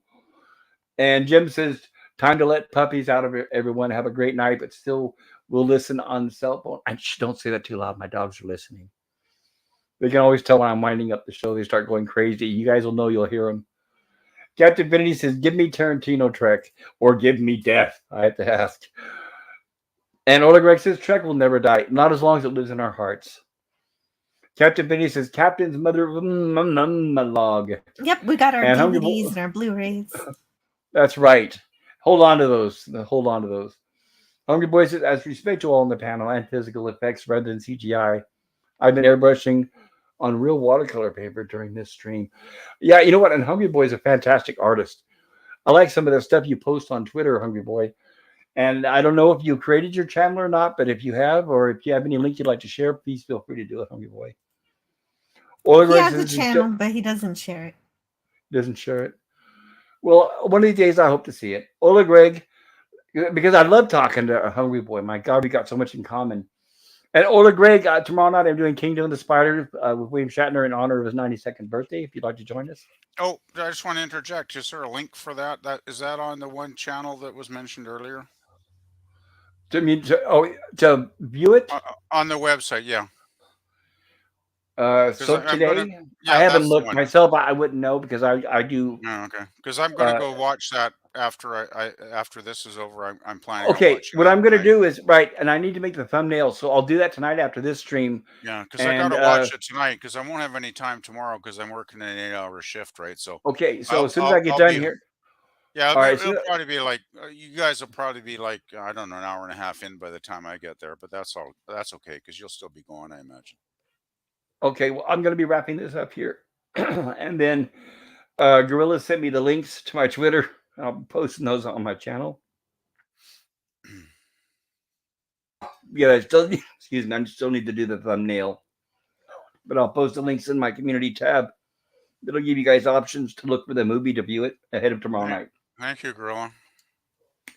And Jim says, time to let puppies out of everyone. Have a great night, but still we'll listen on the cell phone. And don't say that too loud. My dogs are listening. They can always tell when I'm winding up the show. They start going crazy. You guys will know. You'll hear them. Captain Divinity says, give me Tarantino Trek or give me death. I have to ask. And Ola Greg says, Trek will never die. Not as long as it lives in our hearts. Captain Divinity says, Captain's mother log. Yep, we got our And DVDs and our Blu-rays. That's right. Hold on to those. Hold on to those. Hungry Boy says, as respect to all on the panel and physical effects rather than CGI, I've been airbrushing on real watercolor paper during this stream. Yeah, you know what? And Hungry Boy is a fantastic artist. I like some of the stuff you post on Twitter, Hungry Boy. And I don't know if you created your channel or not, but if you have, or if you have any link you'd like to share, please feel free to do it, Hungry Boy. He has a channel, but he doesn't share it. Doesn't share it. Well, one of these days I hope to see it. Ola Greg, because I love talking to a Hungry Boy. My God, we got so much in common. And Ola Greg, tomorrow night I'm doing Kingdom of the Spiders with William Shatner in honor of his 92nd birthday. If you'd like to join us. Oh, I just want to interject. Is there a link for that? Is that on the one channel that was mentioned earlier? To view it on the website, yeah. So today, I haven't looked myself. I wouldn't know because I do. Oh, okay. Because I'm going to go watch that after after this is over. I'm planning. Okay, what I'm going to do is and I need to make the thumbnail, so I'll do that tonight after this stream. Yeah, because I got to watch it tonight because I won't have any time tomorrow because I'm working an 8-hour shift, right? So okay, so as soon as I get done here. Yeah, it'll probably be like you guys will probably be like I don't know, an hour and a half in by the time I get there, but that's all. That's okay because you'll still be going, I imagine. Okay, well, I'm going to be wrapping this up here, and then Gorilla sent me the links to my Twitter. I'll be posting those on my channel. Yeah, excuse me, I still need to do the thumbnail, but I'll post the links in my community tab. It'll give you guys options to look for the movie to view it ahead of tomorrow night. Thank you, Gorilla.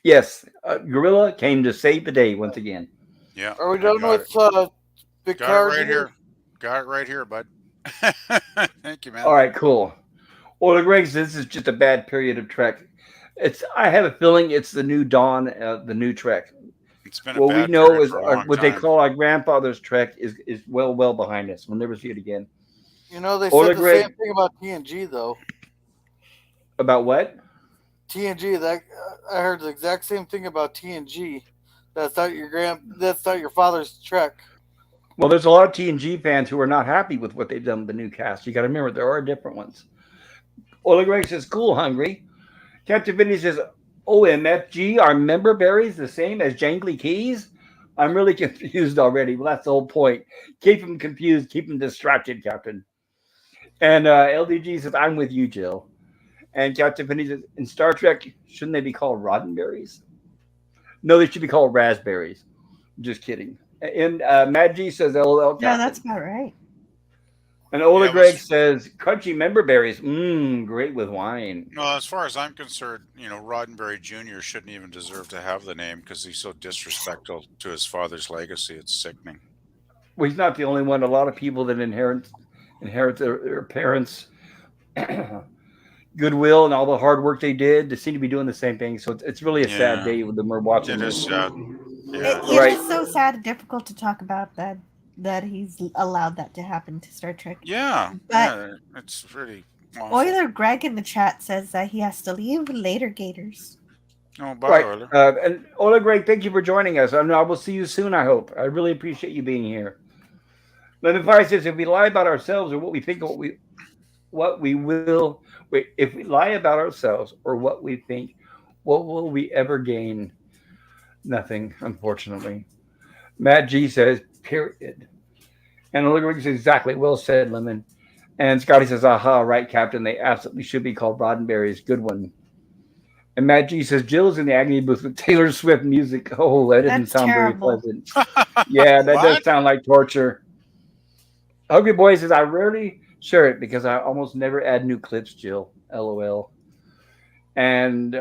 Yes, Gorilla came to save the day once again. Yeah. Are we done with Big Got it right here. Got it right here, bud. Thank you, man. All right, cool. Ola Greg says this is just a bad period of Trek. I have a feeling it's the new dawn, the new Trek. It's been a bad we know is what they call our grandfather's Trek is well behind us. We'll never see it again. You know, they said the same thing about TNG, though. About what? TNG. That I heard the exact same thing about TNG. That's not your father's Trek. Well, there's a lot of TNG fans who are not happy with what they've done with the new cast. You got to remember there are different ones. Ola Greg says, "Cool, hungry." Captain Vinny says, "OMFG, are member berries the same as jangly keys?" I'm really confused already. Well, that's the whole point. Keep them confused. Keep them distracted, Captain. And LDG says, "I'm with you, Jill." And Captain Vinny says, "In Star Trek, shouldn't they be called roddenberries?" No, they should be called raspberries. Just kidding. And Mad G says, "LOL." Captain. Yeah, that's about right. And Ola Greg says, "Crunchy member berries, great with wine." No, as far as I'm concerned, Roddenberry Jr. shouldn't even deserve to have the name because he's so disrespectful to his father's legacy. It's sickening. Well, he's not the only one. A lot of people that inherit their parents' goodwill and all the hard work they did, they seem to be doing the same thing. So it's really a sad day when we're watching this. It is sad. Yeah. It is so sad and difficult to talk about that he's allowed that to happen to Star Trek. Yeah, but it's really awful. Euler Greg in the chat says that he has to leave later, Gators. Oh, bye, Right. Euler. And Ola Greg, thank you for joining us. I will see you soon, I hope. I really appreciate you being here. Lemon Pie says if we lie about ourselves or what we think or what we will wait, if we lie about ourselves or what we think, what will we ever gain? Nothing, unfortunately. Matt G says, period. And Ola Greg says, exactly, well said, Lemon. And Scotty says, aha, right, Captain. They absolutely should be called Roddenberry's. Good one. And Matt G says, Jill's in the Agony booth with Taylor Swift music. Oh, that doesn't That's sound very terrible. pleasant. Yeah, that does What? sound like torture. Hungry Boy says, I rarely share it because I almost never add new clips, Jill. LOL. And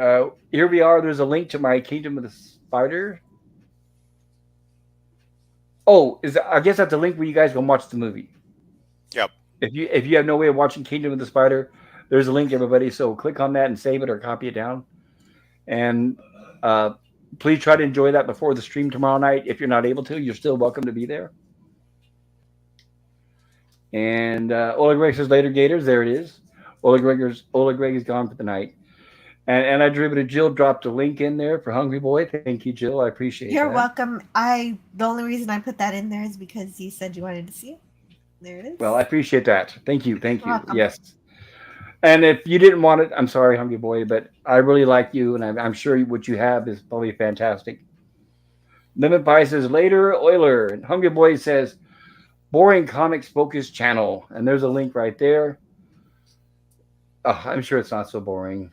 here we are. There's a link to my Kingdom of the Spider. Oh, I guess that's a link where you guys can watch the movie. Yep. If you have no way of watching Kingdom of the Spider, there's a link, everybody. So click on that and save it or copy it down. And uh, please try to enjoy that before the stream tomorrow night. If you're not able to, you're still welcome to be there. And Oleg Greg says later Gators. There it is. Oleg Greg is gone for the night. And I derivative Jill dropped a link in there for Hungry Boy. Thank you, Jill. I appreciate You're that. welcome. The only reason I put that in there is because you said you wanted to see it. There it is. Well, I appreciate that. Thank you. Thank You're you. welcome. Yes. And if you didn't want it, I'm sorry, Hungry Boy, but I really like you, and I'm sure what you have is probably fantastic. Lemon Pie says later, Euler. And Hungry Boy says boring comics focused channel. And there's a link right there. Oh, I'm sure it's not so boring.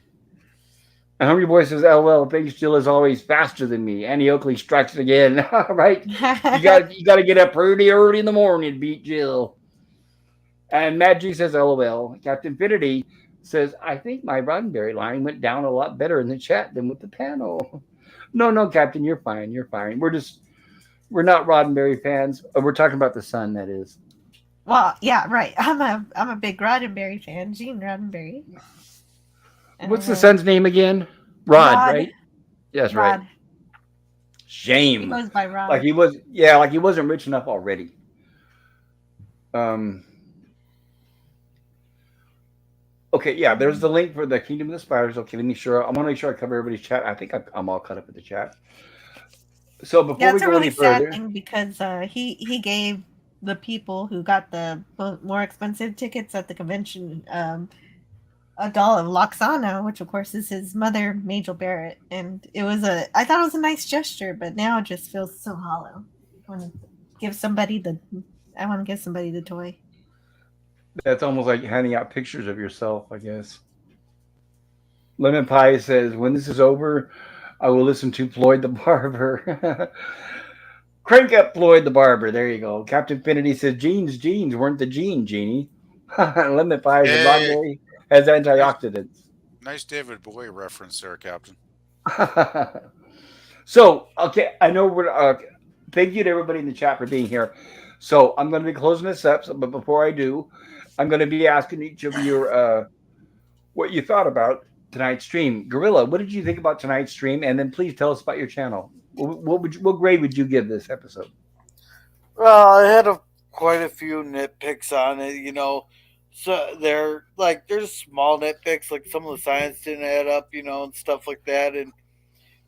And Hungry Boy says, LOL, thinks Jill is always faster than me. Annie Oakley strikes it again. Right? You gotta get up pretty early in the morning to beat Jill. And Matt G says, LOL. Captain Infinity says, I think my Roddenberry line went down a lot better in the chat than with the panel. No, no, Captain, you're fine. You're fine. We're not Roddenberry fans. We're talking about the sun, that is. Well, yeah, right. I'm a big Roddenberry fan, Gene Roddenberry. What's the son's name again? Rod, Rod. right? Yes, right. Rod. He Shame. goes by Rod. Like he was, yeah, like he wasn't rich enough already. Okay, yeah, there's the link for the Kingdom of the Spiders. Okay, let me sure. I want to make sure I cover everybody's chat. I think I'm all caught up with the chat. So before Yeah, we it's a go really any sad further, thing because he gave the people who got the more expensive tickets at the convention a doll of Loxana, which of course is his mother, Majel Barrett, and I thought it was a nice gesture, but now it just feels so hollow. I want to give somebody the toy. that's almost like handing out pictures of yourself, I guess. Lemon Pie says, when this is over, I will listen to Floyd the Barber. Crank up Floyd the Barber. There you go. Captain Infinity says, jeans weren't the Genie. Lemon Pie says, Hey, Roddenberry has nice, antioxidants. nice David Bowie reference there, Captain. So, okay, I know we're. Thank you to everybody in the chat for being here. So, I'm going to be closing this up. But before I do, I'm going to be asking each of your what you thought about tonight's stream. Gorilla, what did you think about tonight's stream? And then please tell us about your channel. What grade would you give this episode? Well, I had quite a few nitpicks on it, So there's small nitpicks, like some of the science didn't add up, and stuff like that, and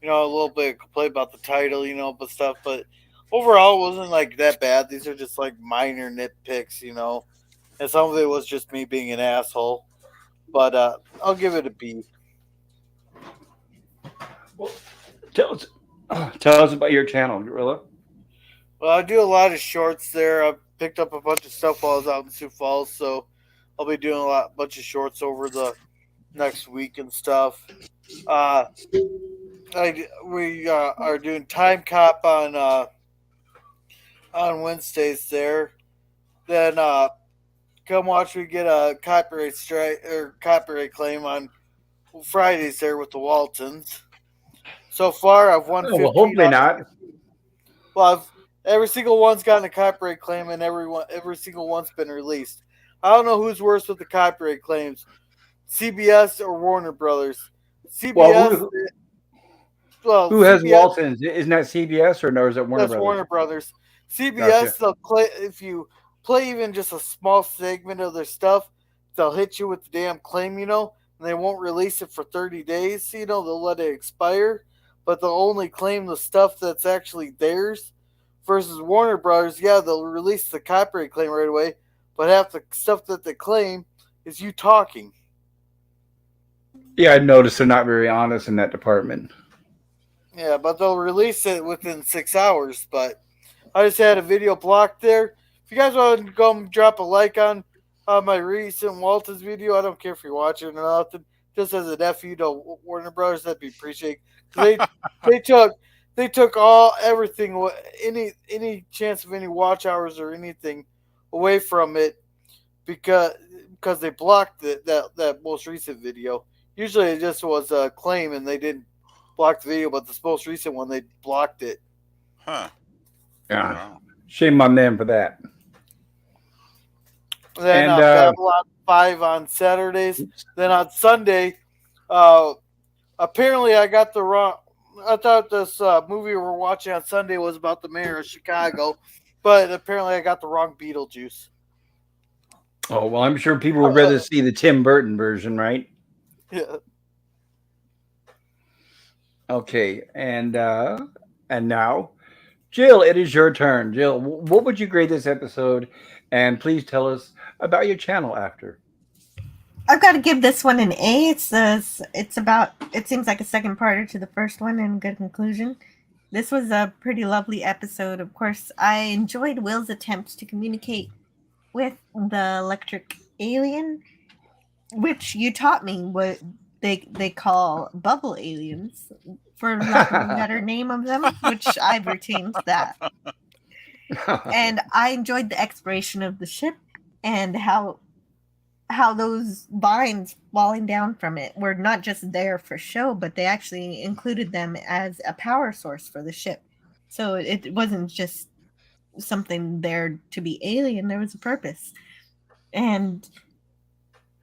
a little bit of complaint about the title, but stuff. But overall, it wasn't like that bad. These are just like minor nitpicks, and some of it was just me being an asshole. But I'll give it a B. Well, tell us about your channel, Gorilla. Well, I do a lot of shorts there. I picked up a bunch of stuff while I was out in Sioux Falls, so I'll be doing bunch of shorts over the next week and stuff. We are doing Time Cop on Wednesdays there. Then come watch me get a copyright strike or copyright claim on Fridays there with the Waltons. So far, I've won 15. Well, hopefully not. Well, every single one's gotten a copyright claim, and every single one's been released. I don't know who's worse with the copyright claims, CBS or Warner Brothers. CBS. Who has Waltons? Isn't that CBS or no? Is that Warner That's Brothers? Warner Brothers. CBS, gotcha. If you play even just a small segment of their stuff, they'll hit you with the damn claim. and they won't release it for 30 days. They'll let it expire, but they'll only claim the stuff that's actually theirs. Versus Warner Brothers, yeah, they'll release the copyright claim right away, but half the stuff that they claim is you talking. Yeah, I noticed they're not very honest in that department. Yeah, but they'll release it within 6 hours. But I just had a video blocked there. If you guys want to go and drop a like on my recent Walters video, I don't care if you're watching or nothing. Just as an FU to Warner Brothers, that'd be appreciated. Because they took they took all everything, any chance of any watch hours or anything away from it because because they blocked that most recent video. Usually it just was a claim and they didn't block the video, but this most recent one they blocked it. Huh. Yeah, Wow. shame on them for that. Then And Babylon 5 on Saturdays. Then on Sunday, uh, apparently I got the wrong. I thought this movie we're watching on Sunday was about the mayor of Chicago, but apparently I got the wrong Beetlejuice. oh well, I'm sure people would rather see the Tim Burton version, right? Yeah. Okay, and now, Jill, it is your turn. Jill, what would you grade this episode? And please tell us about your channel after. I've got to give this one an A. It's about, it seems like a second parter to the first one and good conclusion. This was a pretty lovely episode. Of course, I enjoyed Will's attempt to communicate with the electric alien, which you taught me what they call bubble aliens, for lack of a better name of them, which I've retained that. And I enjoyed the exploration of the ship and how those vines falling down from it were not just there for show, but they actually included them as a power source for the ship. So it wasn't just something there to be alien, there was a purpose. And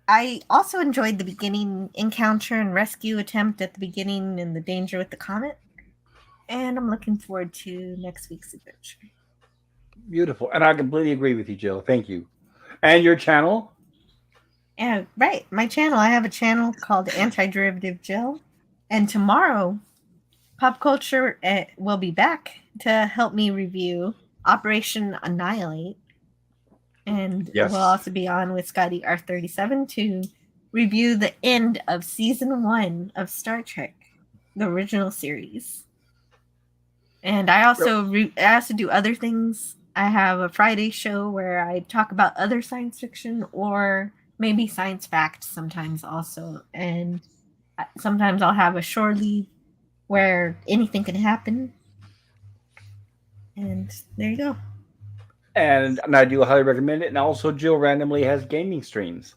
I also enjoyed the beginning encounter and rescue attempt at the beginning and the danger with the comet. And I'm looking forward to next week's adventure. Beautiful, and I completely agree with you, Jill. Thank you. And your channel? And right, my channel. I have a channel called Antiderivative Jill. And tomorrow, Pop Culture will be back to help me review Operation Annihilate. And Yes. we'll also be on with Scotty R37 to review the end of season 1 of Star Trek, the original series. And I also do other things. I have a Friday show where I talk about other science fiction or maybe science fact sometimes also. And sometimes I'll have a shore lead where anything can happen. And there you go. And I do highly recommend it. And also, Jill randomly has gaming streams.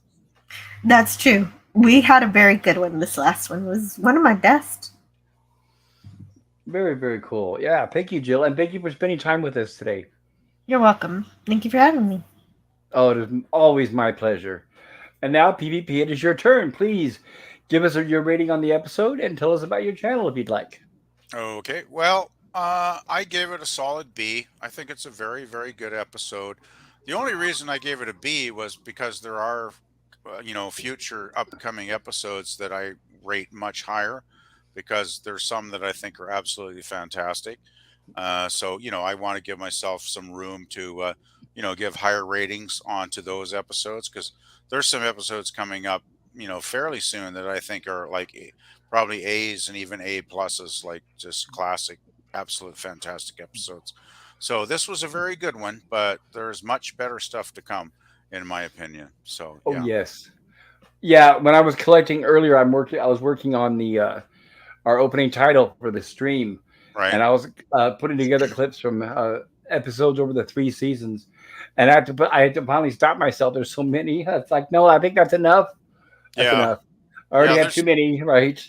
That's true. We had a very good one. This last one was one of my best. Very, very cool. Yeah, thank you, Jill. And thank you for spending time with us today. You're welcome. Thank you for having me. Oh, it is always my pleasure. And now, PvP, it is your turn. Please give us your rating on the episode and tell us about your channel if you'd like. Okay. Well, I gave it a solid B. I think it's a very, very good episode. The only reason I gave it a B was because there are, future upcoming episodes that I rate much higher because there's some that I think are absolutely fantastic. So, I want to give myself some room to, give higher ratings onto those episodes because there's some episodes coming up, fairly soon that I think are like probably A's and even A pluses, like just classic, absolute fantastic episodes. So this was a very good one, but there's much better stuff to come, in my opinion. So Oh, yeah, yes. Yeah, when I was collecting earlier, I was working on the our opening title for the stream, right. and I was putting together clips from episodes over the 3 seasons, and I had to finally stop myself. There's so many. It's like, no, I think that's enough. That's Yeah, enough. I already yeah. have too many, right?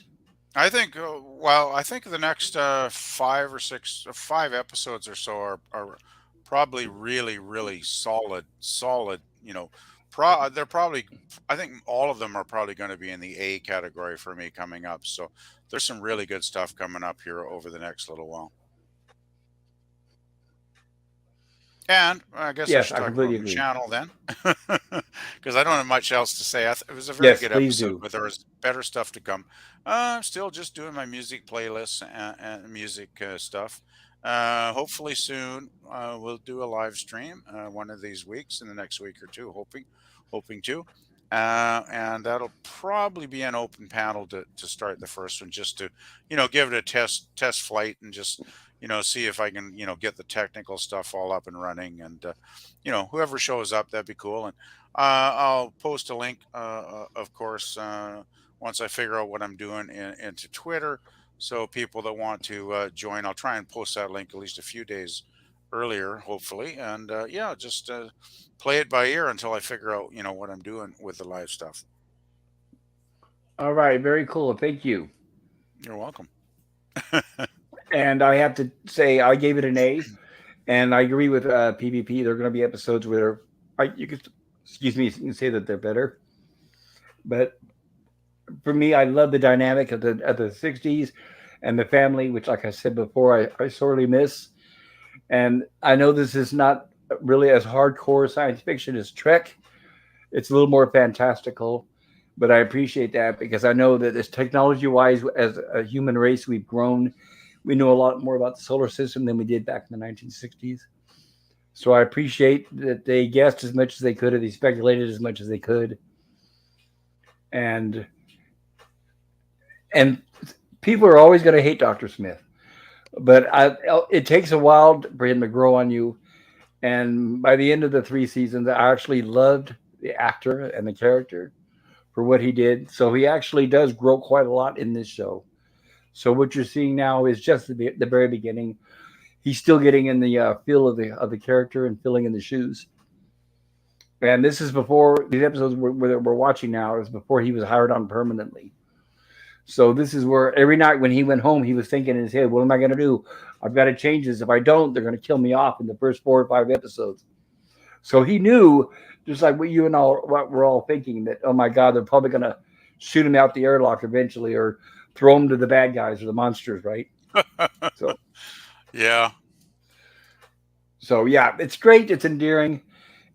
I think, well, I think the next 5 episodes or so are probably really, really solid. They're probably, I think all of them are probably going to be in the A category for me coming up. So there's some really good stuff coming up here over the next little while. And I guess I Yes, should I talk about completely my agree. channel then, because I don't have much else to say. It was a very Yes, good please episode, do. but there was better stuff to come. I'm still just doing my music playlists and music stuff. Hopefully soon we'll do a live stream one of these weeks in the next week or two. Hoping to. And that'll probably be an open panel to start the first one, just to give it a test flight and just see if I can get the technical stuff all up and running, and whoever shows up, that'd be cool. And I'll post a link, of course, once I figure out what I'm doing into Twitter, so people that want to join, I'll try and post that link at least a few days earlier, hopefully. And yeah, just play it by ear until I figure out what I'm doing with the live stuff. All right, very cool. Thank you. You're welcome. And I have to say, I gave it an A, and I agree with PvP. There are going to be episodes where you could, excuse me, you can say that they're better. But for me, I love the dynamic of the '60s and the family, which, like I said before, I sorely miss. And I know this is not really as hardcore science fiction as Trek. It's a little more fantastical, but I appreciate that because I know that as technology wise, as a human race, we've grown. We know a lot more about the solar system than we did back in the 1960s. So I appreciate that they guessed as much as they could, or they speculated as much as they could, and and people are always going to hate Doctor Smith, but it takes a while for him to grow on you. And by the end of the 3 seasons, I actually loved the actor and the character for what he did. So he actually does grow quite a lot in this show. So what you're seeing now is just the very beginning. He's still getting in the feel of the character and filling in the shoes. And this is before these episodes we're watching now is before he was hired on permanently. So this is where every night when he went home, he was thinking in his head, "What am I going to do? I've got to change this. If I don't, they're going to kill me off in the first 4 or 5 episodes." So he knew, just like what you and all what we're all thinking, that oh my God, they're probably going to shoot him out the airlock eventually, or throw him to the bad guys or the monsters, right? So Yeah. so yeah, it's great. It's endearing,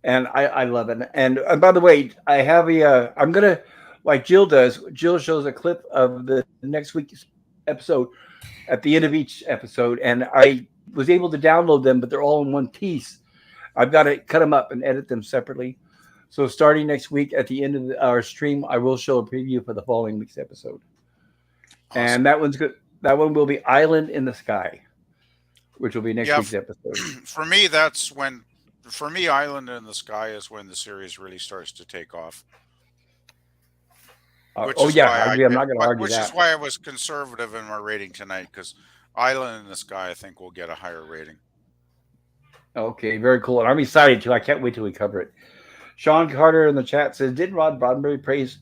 and I love it. And by the way, I have I'm gonna like Jill does. Jill shows a clip of the next week's episode at the end of each episode, and I was able to download them, but they're all in one piece. I've got to cut them up and edit them separately. So starting next week at the end of our stream, I will show a preview for the following week's episode, and Awesome. that one's good. That one will be Island in the Sky, which will be next Yeah. week's episode. For me, that's when. For me, Island in the Sky is when the series really starts to take off. Which Oh is yeah, why I I agree. I'm not going to argue which is that. why I was conservative in my rating tonight, because Island in the Sky, I think, will get a higher rating. Okay, very cool. And I'm excited too. I can't wait till we cover it. Sean Carter in the chat says, "Did Rod Roddenberry praise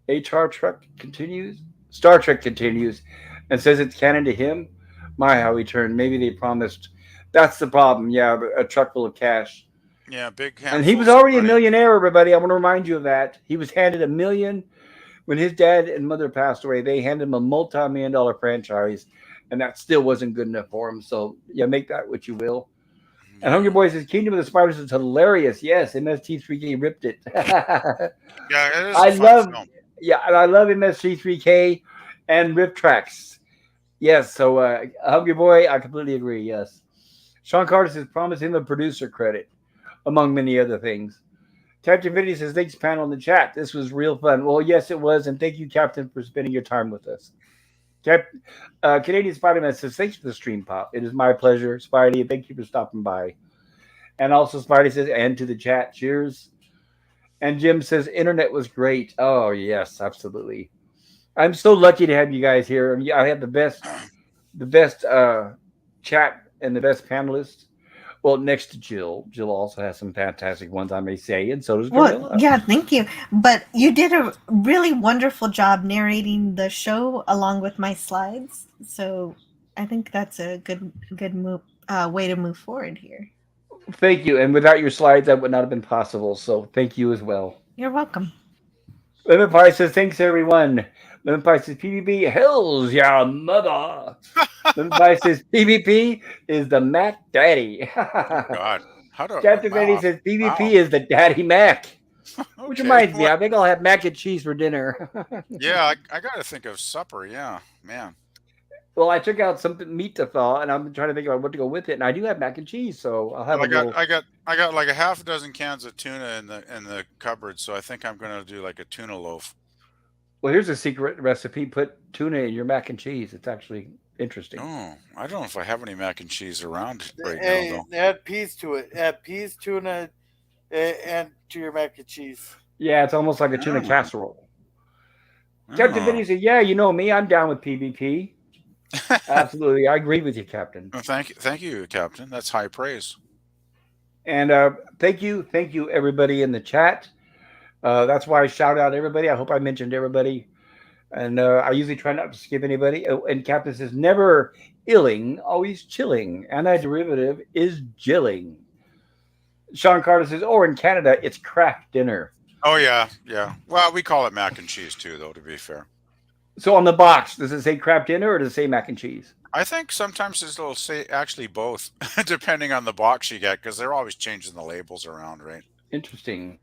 HR Trek continues? Star Trek continues, and says it's canon to him. My, how he turned. Maybe they promised. That's the problem. Yeah, a truck full of cash. Yeah, big And he was handfuls of already a money. millionaire, everybody. I want to remind you of that. He was handed $1 million when his dad and mother passed away. They handed him a multi-million-dollar franchise, and that still wasn't good enough for him. So yeah, make that what you will." And Hungry Yeah, Boy says Kingdom of the Spiders is hilarious. Yes, MST3K ripped it. yeah, it is a I fun love, film. yeah, and I love MST3K and Rip Tracks. Yes, so Hungry Boy, I completely agree. Yes, Sean Carter says promise him a producer credit, among many other things. Captain Vinny says thanks, panel in the chat. This was real fun. Well, yes, it was, and thank you, Captain, for spending your time with us. Canadian Spider-Man says thanks for the stream, Pop. It is my pleasure, Spidey, and thank you for stopping by. And also, Spidey says, and to the chat, cheers. And Jim says, internet was great. Oh, yes, absolutely. I'm so lucky to have you guys here. I have the best chat and the best panelists. Well, next to Jill. Jill also has some fantastic ones, I may say, and so does Well, Gorilla. yeah, thank you. But you did a really wonderful job narrating the show along with my slides. So I think that's a good move way to move forward here. Thank you. And without your slides, that would not have been possible. So thank you as well. You're welcome. Lemon Pie says, thanks, everyone. Lemon Pie says, PvP, hell's your mother. Lemon Pie says, PvP is the Mac Daddy. Oh God. How do? Captain Vinny Wow. says PvP Wow. is the daddy Mac. Which Okay. reminds me, I think I'll have mac and cheese for dinner. Yeah, I got to think of supper. Yeah, man. Well, I took out some meat to thaw, and I'm trying to think about what to go with it. And I do have mac and cheese, so I'll have Well, a little. I got like a half a dozen cans of tuna in the cupboard, so I think I'm gonna do like a tuna loaf. Well, here's a secret recipe: put tuna in your mac and cheese. It's actually interesting. Oh, I don't know if I have any mac and cheese around right now, Hey, though. add peas to it. Add peas, tuna, and to your mac and cheese. Yeah, it's almost like a tuna Oh, casserole. Captain oh. Vinny said, "Yeah, you know me. I'm down with PvP. Absolutely, I agree with you, Captain. Well, thank you, Captain. That's high praise. And thank you, everybody in the chat. That's why I shout out everybody. I hope I mentioned everybody. And I usually try not to skip anybody. Oh, and Captain says, never illing, always chilling. Antiderivative is jilling. Sean Carter says, oh, in Canada, it's craft dinner. Oh yeah, yeah. Well, we call it mac and cheese too, though. To be fair, So on the box, does it say craft dinner or does it say mac and cheese? I think sometimes it'll say actually both, depending on the box you get, because they're always changing the labels around, right? Interesting.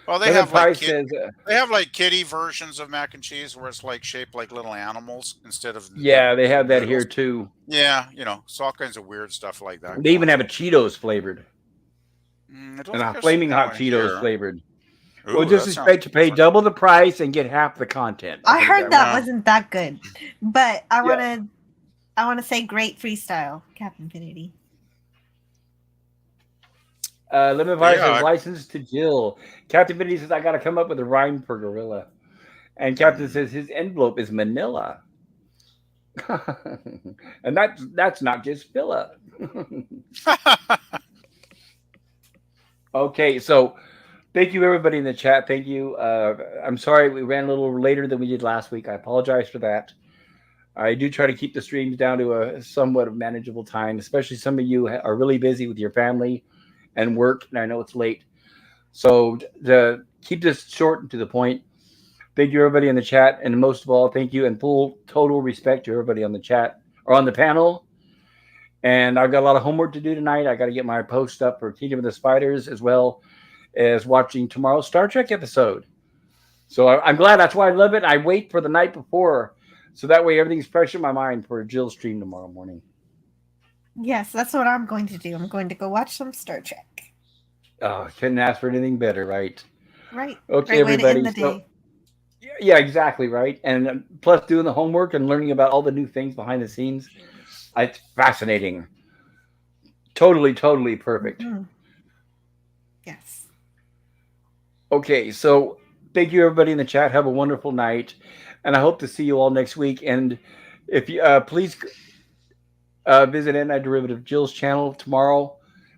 Well, Brother Price says, they have like kitty versions of mac and cheese where it's like shaped like little animals instead of yeah, they have that noodles. here too. Yeah, you know, so all kinds of weird stuff like that. They even have a Cheetos flavored I don't and think a I've seen flaming that hot one Cheetos here. flavored. Ooh, Well, just that sounds expect to pay different. double the price and get half the content. I heard that Yeah. wasn't that good, but I Yeah. want to say great freestyle, Captain Infinity. Lemon Fire Yeah, says license to Jill. Captain Vinny says I got to come up with a rhyme for gorilla. And Captain says his envelope is Manila. And that's not just filla. Okay, so thank you everybody in the chat. Thank you. I'm sorry we ran a little later than we did last week. I apologize for that. I do try to keep the streams down to a somewhat of manageable time, especially some of you are really busy with your family and work, and I know it's late. So to keep this short and to the point, thank you everybody in the chat, and most of all, thank you and full total respect to everybody on the chat or on the panel. And I've got a lot of homework to do tonight. I got to get my post up for Kingdom of the Spiders as well as watching tomorrow's Star Trek episode. So I'm glad. That's why I love it. I wait for the night before, so that way everything's fresh in my mind for Jill's stream tomorrow morning. Yes, that's what I'm going to do. I'm going to go watch some Star Trek. Oh, couldn't ask for anything better, right? Right. Okay, Great way to everybody. end the day. Yeah, exactly, right. And plus, doing the homework and learning about all the new things behind the scenes, it's fascinating. Totally perfect. Mhm. Yes. Okay, so thank you everybody in the chat. Have a wonderful night, and I hope to see you all next week. And if you please visit Antiderivative Jill's channel tomorrow,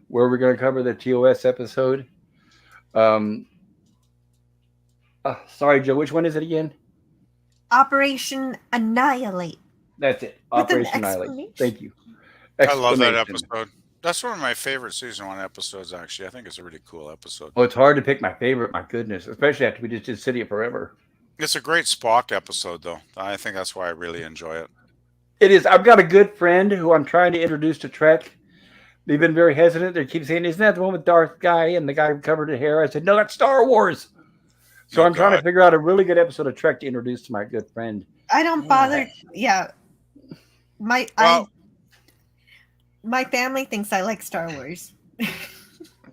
where we're going to cover the TOS episode. Sorry, Jill. Which one is it again? Operation Annihilate. That's it. With an Operation Annihilate. exclamation. Thank you. I love that episode. That's one of my favorite season 1 episodes. Actually, I think it's a really cool episode. Oh, it's hard to pick my favorite. My goodness, especially after we just did City of Forever. It's a great Spock episode, though. I think that's why I really enjoy it. It is. I've got a good friend who I'm trying to introduce to Trek. They've been very hesitant. They keep saying, "Isn't that the one with Darth guy and the guy who covered his hair?" I said, "No, that's Star Wars." So I'm trying to figure out a really good episode of Trek to introduce to my good friend. I don't bother. Yeah. My family thinks I like Star Wars.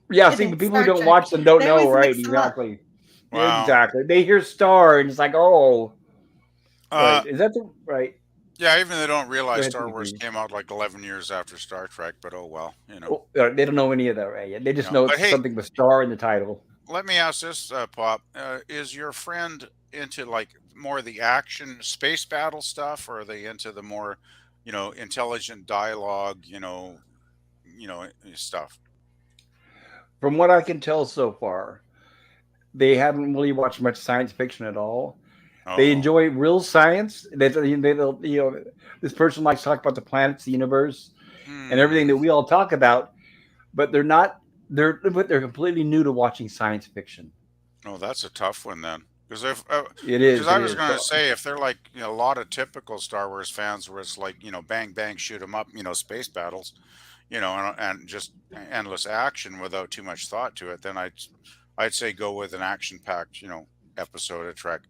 Yeah, see, the people who don't watch them don't know, right? Exactly. Wow. Exactly. They hear Star and it's like, oh. Right. Is that the right? Yeah, even they don't realize Star Wars came out like 11 years after Star Trek, but oh well, you know. They don't know any of that, right? They just know it's something with Star in the title. Let me ask this, Pop. Is your friend into like more the action space battle stuff, or are they into the more, intelligent dialogue, stuff? From what I can tell so far, they haven't really watched much science fiction at all. They enjoy real science. This person likes to talk about the planets, the universe, and everything that we all talk about, but they're not. They're completely new to watching science fiction. Oh, that's a tough one then. Because it is. Because I was going to say, if they're like a lot of typical Star Wars fans, where it's like bang bang shoot 'em up, space battles, and just endless action without too much thought to it, then I'd say go with an action-packed, episode of Trek.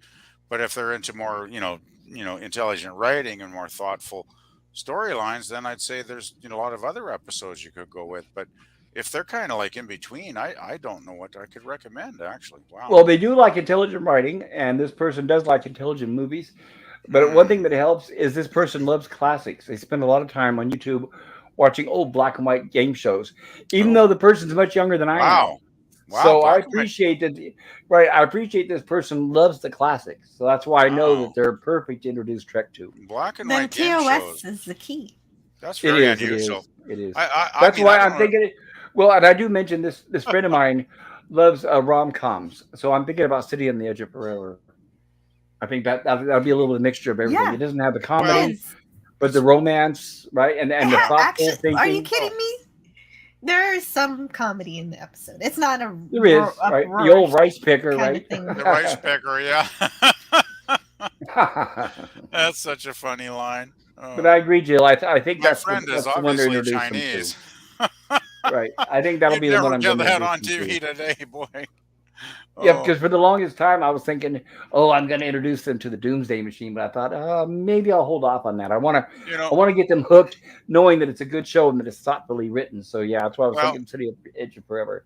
But if they're into more, intelligent writing and more thoughtful storylines, then I'd say there's a lot of other episodes you could go with. But if they're kind of like in between, I don't know what I could recommend actually. Wow. Well, they do like intelligent writing, and this person does like intelligent movies. But one thing Hmm. that helps is this person loves classics. They spend a lot of time on YouTube watching old black and white game shows, even though Oh, the person's much younger than I am. wow. Wow. So I Black and white. appreciate that. Right, I appreciate this person loves the classics. So that's why I know that Wow. they're perfect to introduce Trek to. Black and Then white game TOS shows. is the key. That's It very is. It unusual. is. It is. I That's mean, I why don't I'm know. thinking. Well, and I do mention this friend of mine loves rom coms, so I'm thinking about City on the Edge of Forever. I think that'll be a little bit of mixture of everything. Yeah, It doesn't have the it Well, comedy, is. but the romance, right, and the thoughtful Actually, are you thinking. kidding oh, me? There is some comedy in the episode. It's not a There is, right, the old uproarious rice picker, kind of right? thing. the rice picker, yeah. That's such a funny line. But I Oh, agree, Jill. I think my friend is that's the one to obviously introduce them to. Chinese. Right. I think that'll You'd be the one never I'm get going to that introduce on them to. TV today, boy. Yeah, Oh, because for the longest time I was thinking, oh, I'm going to introduce them to the Doomsday Machine, but I thought, maybe I'll hold off on that. you I know, want to get them hooked, knowing that it's a good show and that it's thoughtfully written. So yeah, that's why I was well, thinking City of Edge of Forever.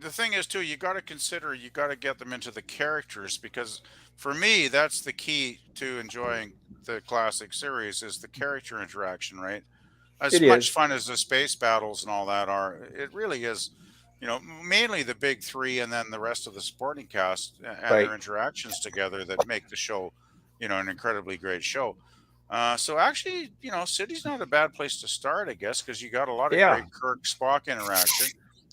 the thing is too, you got to get them into the characters because for me, that's the key to enjoying the classic series is the character interaction, right? It As much is fun as the space battles and all that are, it really is, mainly the big three and then the rest of the supporting cast and right. their interactions together that make the show, an incredibly great show. So actually, City's not a bad place to start, I guess, because you got a lot of Yeah. great Kirk Spock interaction,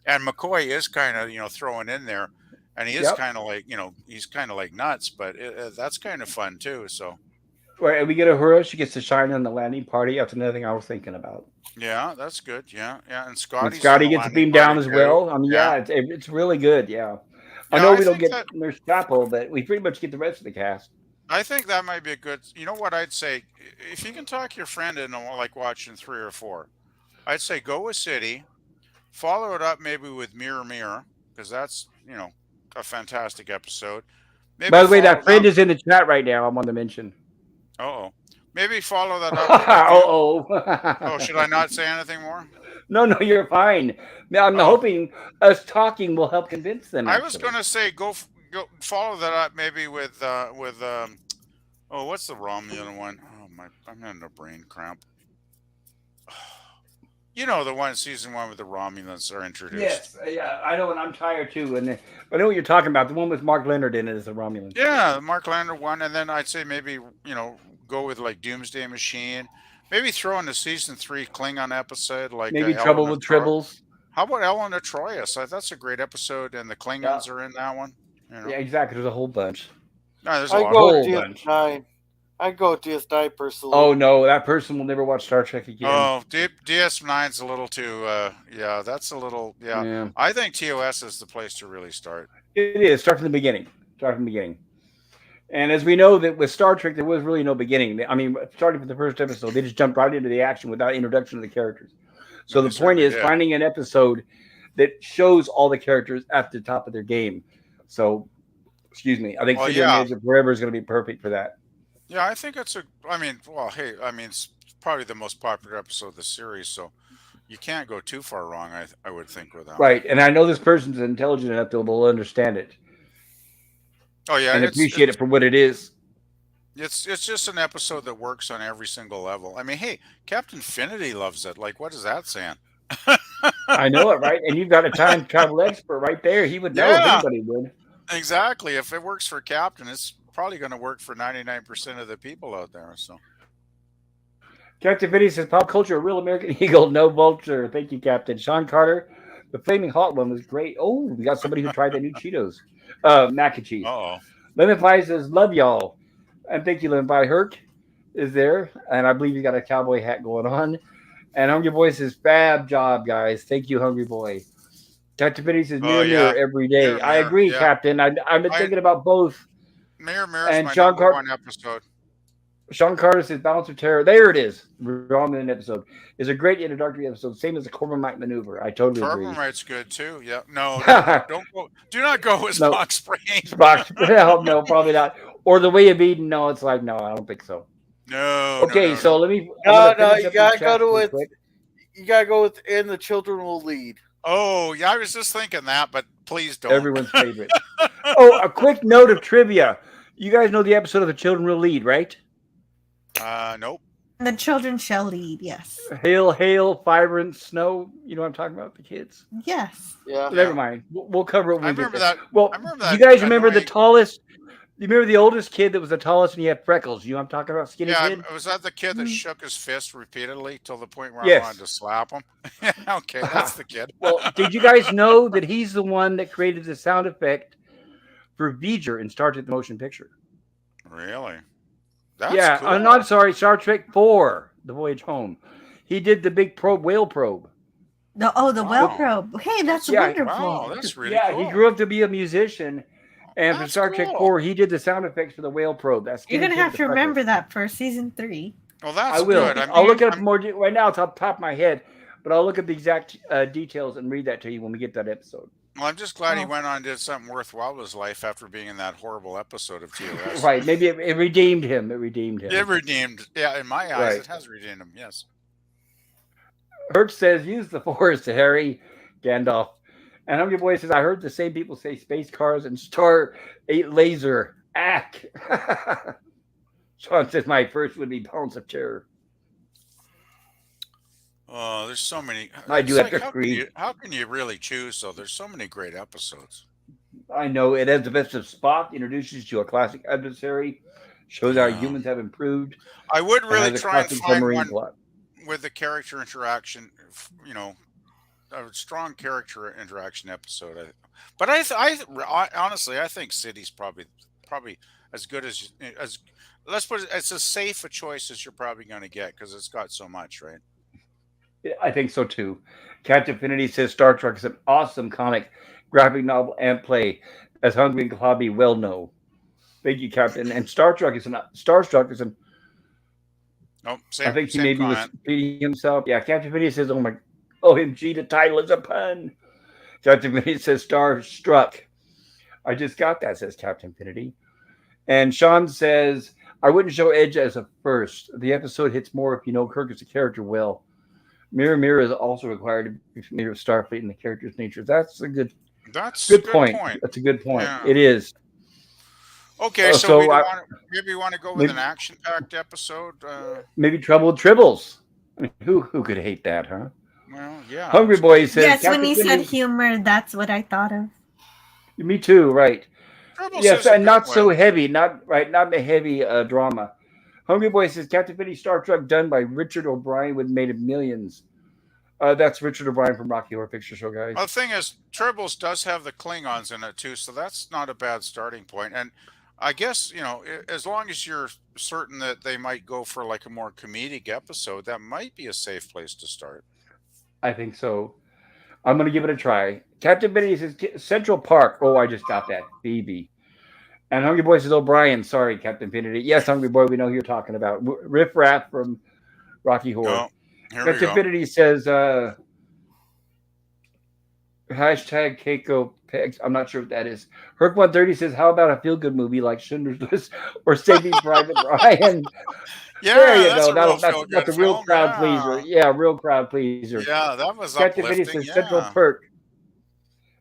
and McCoy is kind of throwing in there, and he is Yep. kind of like he's kind of like nuts, but that's kind of fun too. So Right. And we get Uhura. She gets to shine on the landing party. That's another thing I was thinking about. yeah, that's good. Yeah, yeah, and And Scotty's on Scotty the gets landing beamed down party as too. well. I mean, Yeah, yeah, it's really good. Yeah. I yeah. know we don't get Nurse Chapel, but we pretty much get the rest of the cast. I think that might be a good. You know what I'd say? If you can talk your friend into like watching three or four, I'd say go with City, follow it up maybe with Mirror Mirror because that's a fantastic episode. By Maybe the way, follow that it up. friend is in the chat right now. I want to mention. Oh, maybe follow that up with like you. Oh, Oh, should I not say anything more? no, you're fine. Now, I'm Oh, hoping us talking will help convince them. I was Actually, gonna say go follow that up maybe with oh, what's the Romulan one? Oh my, I'm having a brain cramp. The one season one with the Romulans are introduced. yes, yeah, I know, and I'm tired too. And I know what you're talking about. The one with Mark Leonard in it is the Romulans. Yeah, the Mark Lander one, and then I'd say maybe go with like Doomsday Machine. Maybe throw in the season three Klingon episode like Maybe Trouble Ellen of with Troy. Tribbles. How about Ellen of Troyes? That's a great episode, and the Yeah, Klingons are in that one. yeah, exactly. There's a whole bunch. No, there's a I lot A of go them. whole with bunch. DS9. I go with DS9 personally. Oh no, that person will never watch Star Trek again. Oh, DS9's a little too. Yeah, that's a little. Yeah, Yeah, I think TOS is the place to really start. it is. Start from the beginning. Start from the beginning. And as we know that with Star Trek, there was really no beginning. I mean, starting from the first episode, they just jumped right into the action without introduction of the characters. No, So they the point certainly is did. finding an episode that shows all the characters at the top of their game. So, excuse me, I think Well, City on the yeah, Edge of Forever is going to be perfect for that. yeah. I think it's a. I mean, well, hey, I mean, it's probably the most popular episode of the series, so you can't go too far wrong. I would think with that one. Right. And I know this person's intelligent enough that they'll understand it Oh yeah, and it's appreciate it it's for what it is. it's just an episode that works on every single level. I mean, hey, Captain Finity loves it. Like, what is that saying? I know it, right? And you've got a time travel expert right there. He would know if Yeah, anybody would. exactly. If it works for Captain, it's probably going to work for 99% of the people out there. So, Captain Vinny says pop culture, a real American Eagle, no vulture. Thank you, Captain. Sean Carter, the flaming hot one was great. Oh, we got somebody who tried the new Cheetos, mac and cheese. oh, Lemon Pie says love y'all, and thank you, Lemon Pie. Herc is there, and I believe he's got a cowboy hat going on. And Hungry Boy says fab job, guys. Thank you, Hungry Boy. Captain Vinny says oh mirror mirror yeah, every day. Mirror I Mirror. agree, Yeah, Captain. I've been I thinking about both. Mirror Mirror is And my Sean number Carter. one episode. Sean Carter says Balance of Terror. There it is. Ramen episode is a great introductory episode, same as the Corbomite maneuver. I totally agree. Carbonite's good too. Yeah. No, don't go. Do not go with No, Spock's brain. Spock. No, probably not. Or the way of Eden. No, it's like no, I don't think so. No, Okay, so no. let me. I'm No, gonna no, finish you up gotta this go chat to real it. quick. You gotta go with, and the children will lead. Oh, yeah, I was just thinking that, but please don't. Everyone's favorite. Oh, a quick note of trivia. You guys know the episode of The Children Will Lead, right? Nope. The children shall lead. Yes. Hail, hail, fire and snow. You know what I'm talking about? The kids. Yes. Yeah. Never mind. We'll cover it when I we get remember there. that. Well, I remember you that guys remember the annoying- tallest? You remember the oldest kid that was the tallest and he had freckles? You know what I'm talking about? Skinny Yeah, kid? was that the kid that shook his fist repeatedly till the point where Yes. I wanted to slap him? Okay, that's the kid. Well, did you guys know that he's the one that created the sound effect for V'ger in Star Trek the Motion Picture? Really? That's Yeah, cool. I'm sorry, Star Trek 4, The Voyage Home. He did the big whale probe. The whale Wow. probe. Hey, that's Yeah. wonderful. Wow, that's really Yeah, cool. he grew up to be a musician. And for That's Star Trek cool. 4, he did the sound effects for the whale probe. That's You're gonna have to remember that for season 3. Well, that's I will. good. I'll look it up more right now. It's off the top of my head, but I'll look at the exact details and read that to you when we get that episode. Well, I'm just glad he Oh. went on and did something worthwhile with his life after being in that horrible episode of TOS. Right? Maybe it redeemed him. It redeemed him. It redeemed. Yeah, in my eyes, Right. it has redeemed him. Yes. Hertz says, "Use the Force to Harry Gandalf." And Hungry Boy says, "I heard the same people say space cars and Star 8 laser." Ack. Sean says, "My first would be Balance of Terror." Oh, there's so many. I do It's have to agree. How can you really choose? So there's so many great episodes. I know it has the best of Spock, introduces you to a classic adversary, shows how Yeah. humans have improved, I would and really has a try and classic find submarine one plot. with the character interaction. You know, a strong character interaction episode. But honestly, I think City's probably as good as let's put it. It's as safe a choice as you're probably going to get because it's got so much, right? I think so too. Cat Infinity says Star Trek is an awesome comic, graphic novel, and play, as Hungry and Klobby well know. Thank you, Captain. And Starstruck is an. Nope. I think he same maybe was comment. repeating himself. Yeah, Captain Infinity says, "Oh my, OMG, the title is a pun." Captain Infinity says Starstruck. I just got that, says Captain Infinity. And Sean says, "I wouldn't show Edge as a first. The episode hits more if you know Kirk as a character well. Mirror Mirror is also required to be familiar with Starfleet and the character's nature." That's a good point. That's a good point. Yeah. It is. Okay, So so I- maybe you want to go with maybe- an action-packed episode. Maybe Trouble with Tribbles. I mean, who could hate that, huh? Well, yeah. Hungry Boy says, Yes, when Captain he said Infinity- humor, that's what I thought of. Me too, right. Tribbles Yes, is a and good not one. so heavy, not in a heavy drama. Hungry Boy says Captain Infinity Star Trek done by Richard O'Brien would have made millions. That's Richard O'Brien from Rocky Horror Picture Show, guys. Well, the thing is, Tribbles does have the Klingons in it too, so that's not a bad starting point. And I guess, as long as you're certain that they might go for like a more comedic episode, that might be a safe place to start. I think so. I'm going to give it a try. Captain Infinity says Central Park. Oh, I just got that. Phoebe. And Hungry Boy says O'Brien. Sorry, Captain Infinity. Yes, Hungry Boy, we know who you're talking about. Riff Raff from Rocky Horror. No, here we Captain go. Infinity says hashtag Keiko Pegs. I'm not sure what that is. Herc130 says, how about a feel-good movie like Schindler's List or Saving Private Ryan? Yeah, There you that's go. a real That's feel-good a real film, crowd yeah. pleaser. Yeah, real crowd pleaser. Yeah, that was Captain Infinity uplifting. says Central Yeah. Perk.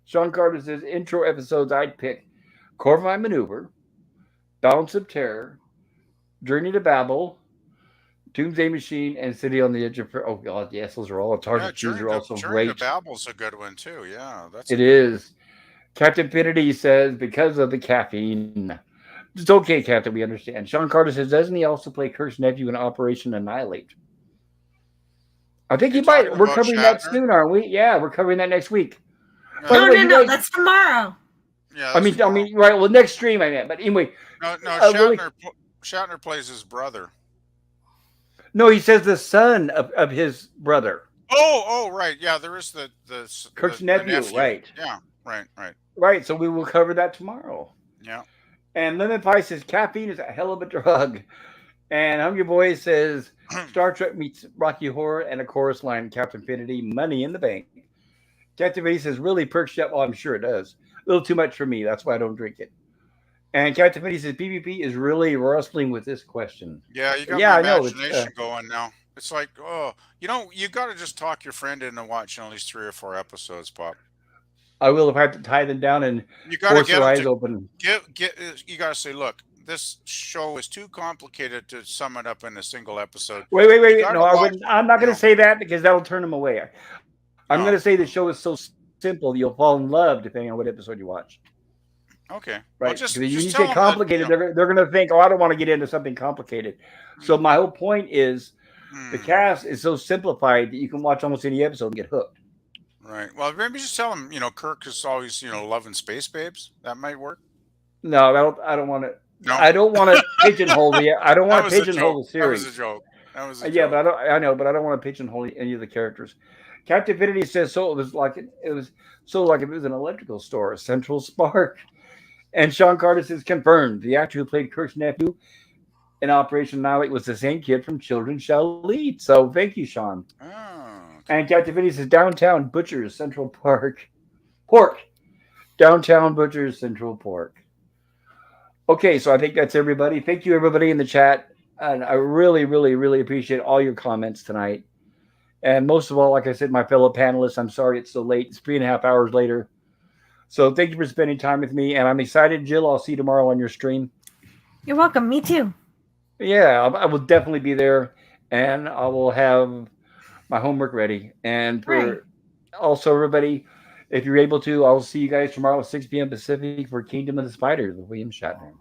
Sean Carter says intro episodes I'd pick: Corvine Maneuver, Balance of Terror, Journey to Babel, Doomsday Machine, and City on the Edge of. Oh God, yes, those are all. It's hard to choose. They're also Journey to great. Babel's a good one too. Yeah, that's It is. Captain Infinity says because of the caffeine. It's okay, Captain. We understand. Sean Carter says, doesn't he also play Kirk's nephew in Operation Annihilate? I think he You're might. talking We're about covering that Shatner? soon, aren't we? Yeah, we're covering that next week. Yeah, By the No, way, no, you no, guys- that's tomorrow. yeah, I mean, right. Well, next stream I meant, but anyway, no, really- Shatner plays his brother. no, he says the son of his brother, Oh, right. Yeah, there is the Kirk's the nephew, right? Yeah, right. Right. So we will cover that tomorrow. Yeah. And Lemon Pie says caffeine is a hell of a drug, And Hungry Boy says Star Trek meets Rocky Horror and a chorus line, Captain Infinity, Money in the Bank. Captain Infinity says really perks you up. Oh, I'm sure it does. A little too much for me. That's why I don't drink it. And Captain Infinity says PvP is really wrestling with this question. Yeah, you got Yeah, my I know. It's imagination going now. It's like, oh, you got to just talk your friend into watching at least 3 or 4 episodes, Pop. I will if I have to tie them down and You got to force get their them eyes to open. get. You got to say, look, this show is too complicated to sum it up in a single episode. Wait, wait, You wait, wait. got No, to I watch. wouldn't. I'm not You going to know, say that because that'll turn them away. I'm going no. to say the show is so simple you'll fall in love depending on what episode you watch. Okay. Well, Right? Because when you just say tell them that. complicated, they're going to think, oh, I don't want to get into something complicated. So my whole point is the Hmm. cast is so simplified that you can watch almost any episode and get hooked. Right. Well, maybe just tell them, Kirk is always, loving space babes. That might work. No, I don't want to. No, I don't want to pigeonhole the. I don't that want to was a joke. pigeonhole the That was a series. joke. That was a Yeah, but joke. I don't. I know, but I don't want to pigeonhole any of the characters. Captain Infinity says so. It was so like if it was an electrical store, a central spark. And Sean Carter says confirmed. The actor who played Kirk's nephew in Operation Annihilate was the same kid from Children Shall Lead. So thank you, Sean. Oh, okay. And Captain Infinity says downtown Butchers Central Park, Pork. Downtown Butchers Central Pork. Okay, so I think that's everybody. Thank you, everybody in the chat. And I really, really, really appreciate all your comments tonight. And most of all, like I said, my fellow panelists, I'm sorry it's so late. It's 3.5 hours later. So thank you for spending time with me. And I'm excited, Jill. I'll see you tomorrow on your stream. You're welcome. Me too. Yeah, I will definitely be there. And I will have my homework ready. And for Right. also, everybody, if you're able to, I'll see you guys tomorrow at 6 p.m. Pacific for Kingdom of the Spider, the William Shatner.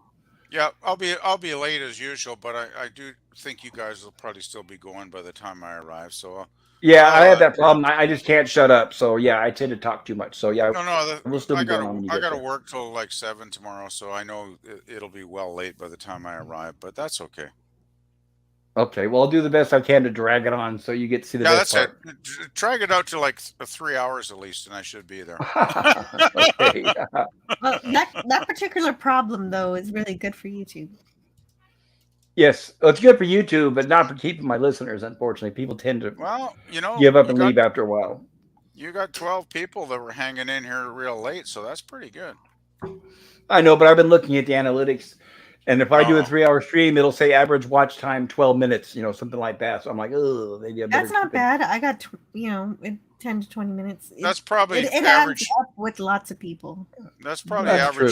Yeah, I'll be late as usual, but I do think you guys will probably still be going by the time I arrive. So Yeah, I have I'll that problem. I just can't shut up. So yeah, I tend to talk too much. So yeah, no, we'll still be going on when you I get gotta there. work till like 7 tomorrow, so I know it'll be well late by the time I arrive. But that's okay. Okay, well I'll do the best I can to drag it on so you get to see the Yeah, best that's it. part. Drag it out to like 3 hours at least, and I should be there. Okay. Well, that particular problem though is really good for YouTube. Yes, well, it's good for YouTube, but not for keeping my listeners. Unfortunately, people tend to Well, give up you and got leave after a while. 12 people that were hanging in here real late, so that's pretty good. I know, but I've been looking at the analytics, and if I do a Oh, 3-hour stream, it'll say average watch time 12 minutes, something like that. So I'm like, oh, maybe I better That's not keep it. bad. I got 10 to 20 minutes. that's probably It adds average. up with lots of people. That's probably That's true,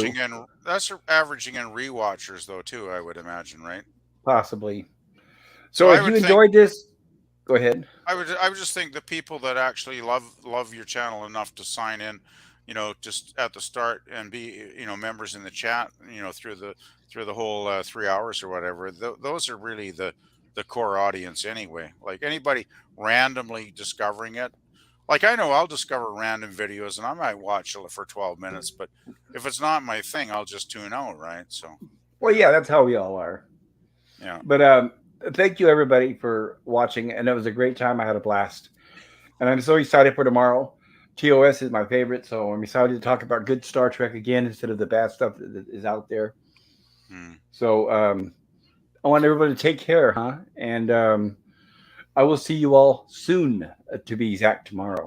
averaging in rewatchers though too. I would imagine, right? possibly. So So I if you would think enjoyed this, go ahead. I would just think the people that actually love your channel enough to sign in, just at the start and be members in the chat, through the whole 3 hours or whatever. Those are really the core audience anyway. Like anybody randomly discovering it. Like I know I'll discover random videos and I might watch it for 12 minutes, but if it's not my thing, I'll just tune out, right? So Well, yeah, that's how we all are. yeah. But thank you everybody for watching, and it was a great time. I had a blast, and I'm so excited for tomorrow. TOS is my favorite, so I'm excited to talk about good Star Trek again instead of the bad stuff that is out there. Hmm. So I want everybody to take care, huh? And I will see you all soon, to be exact, tomorrow.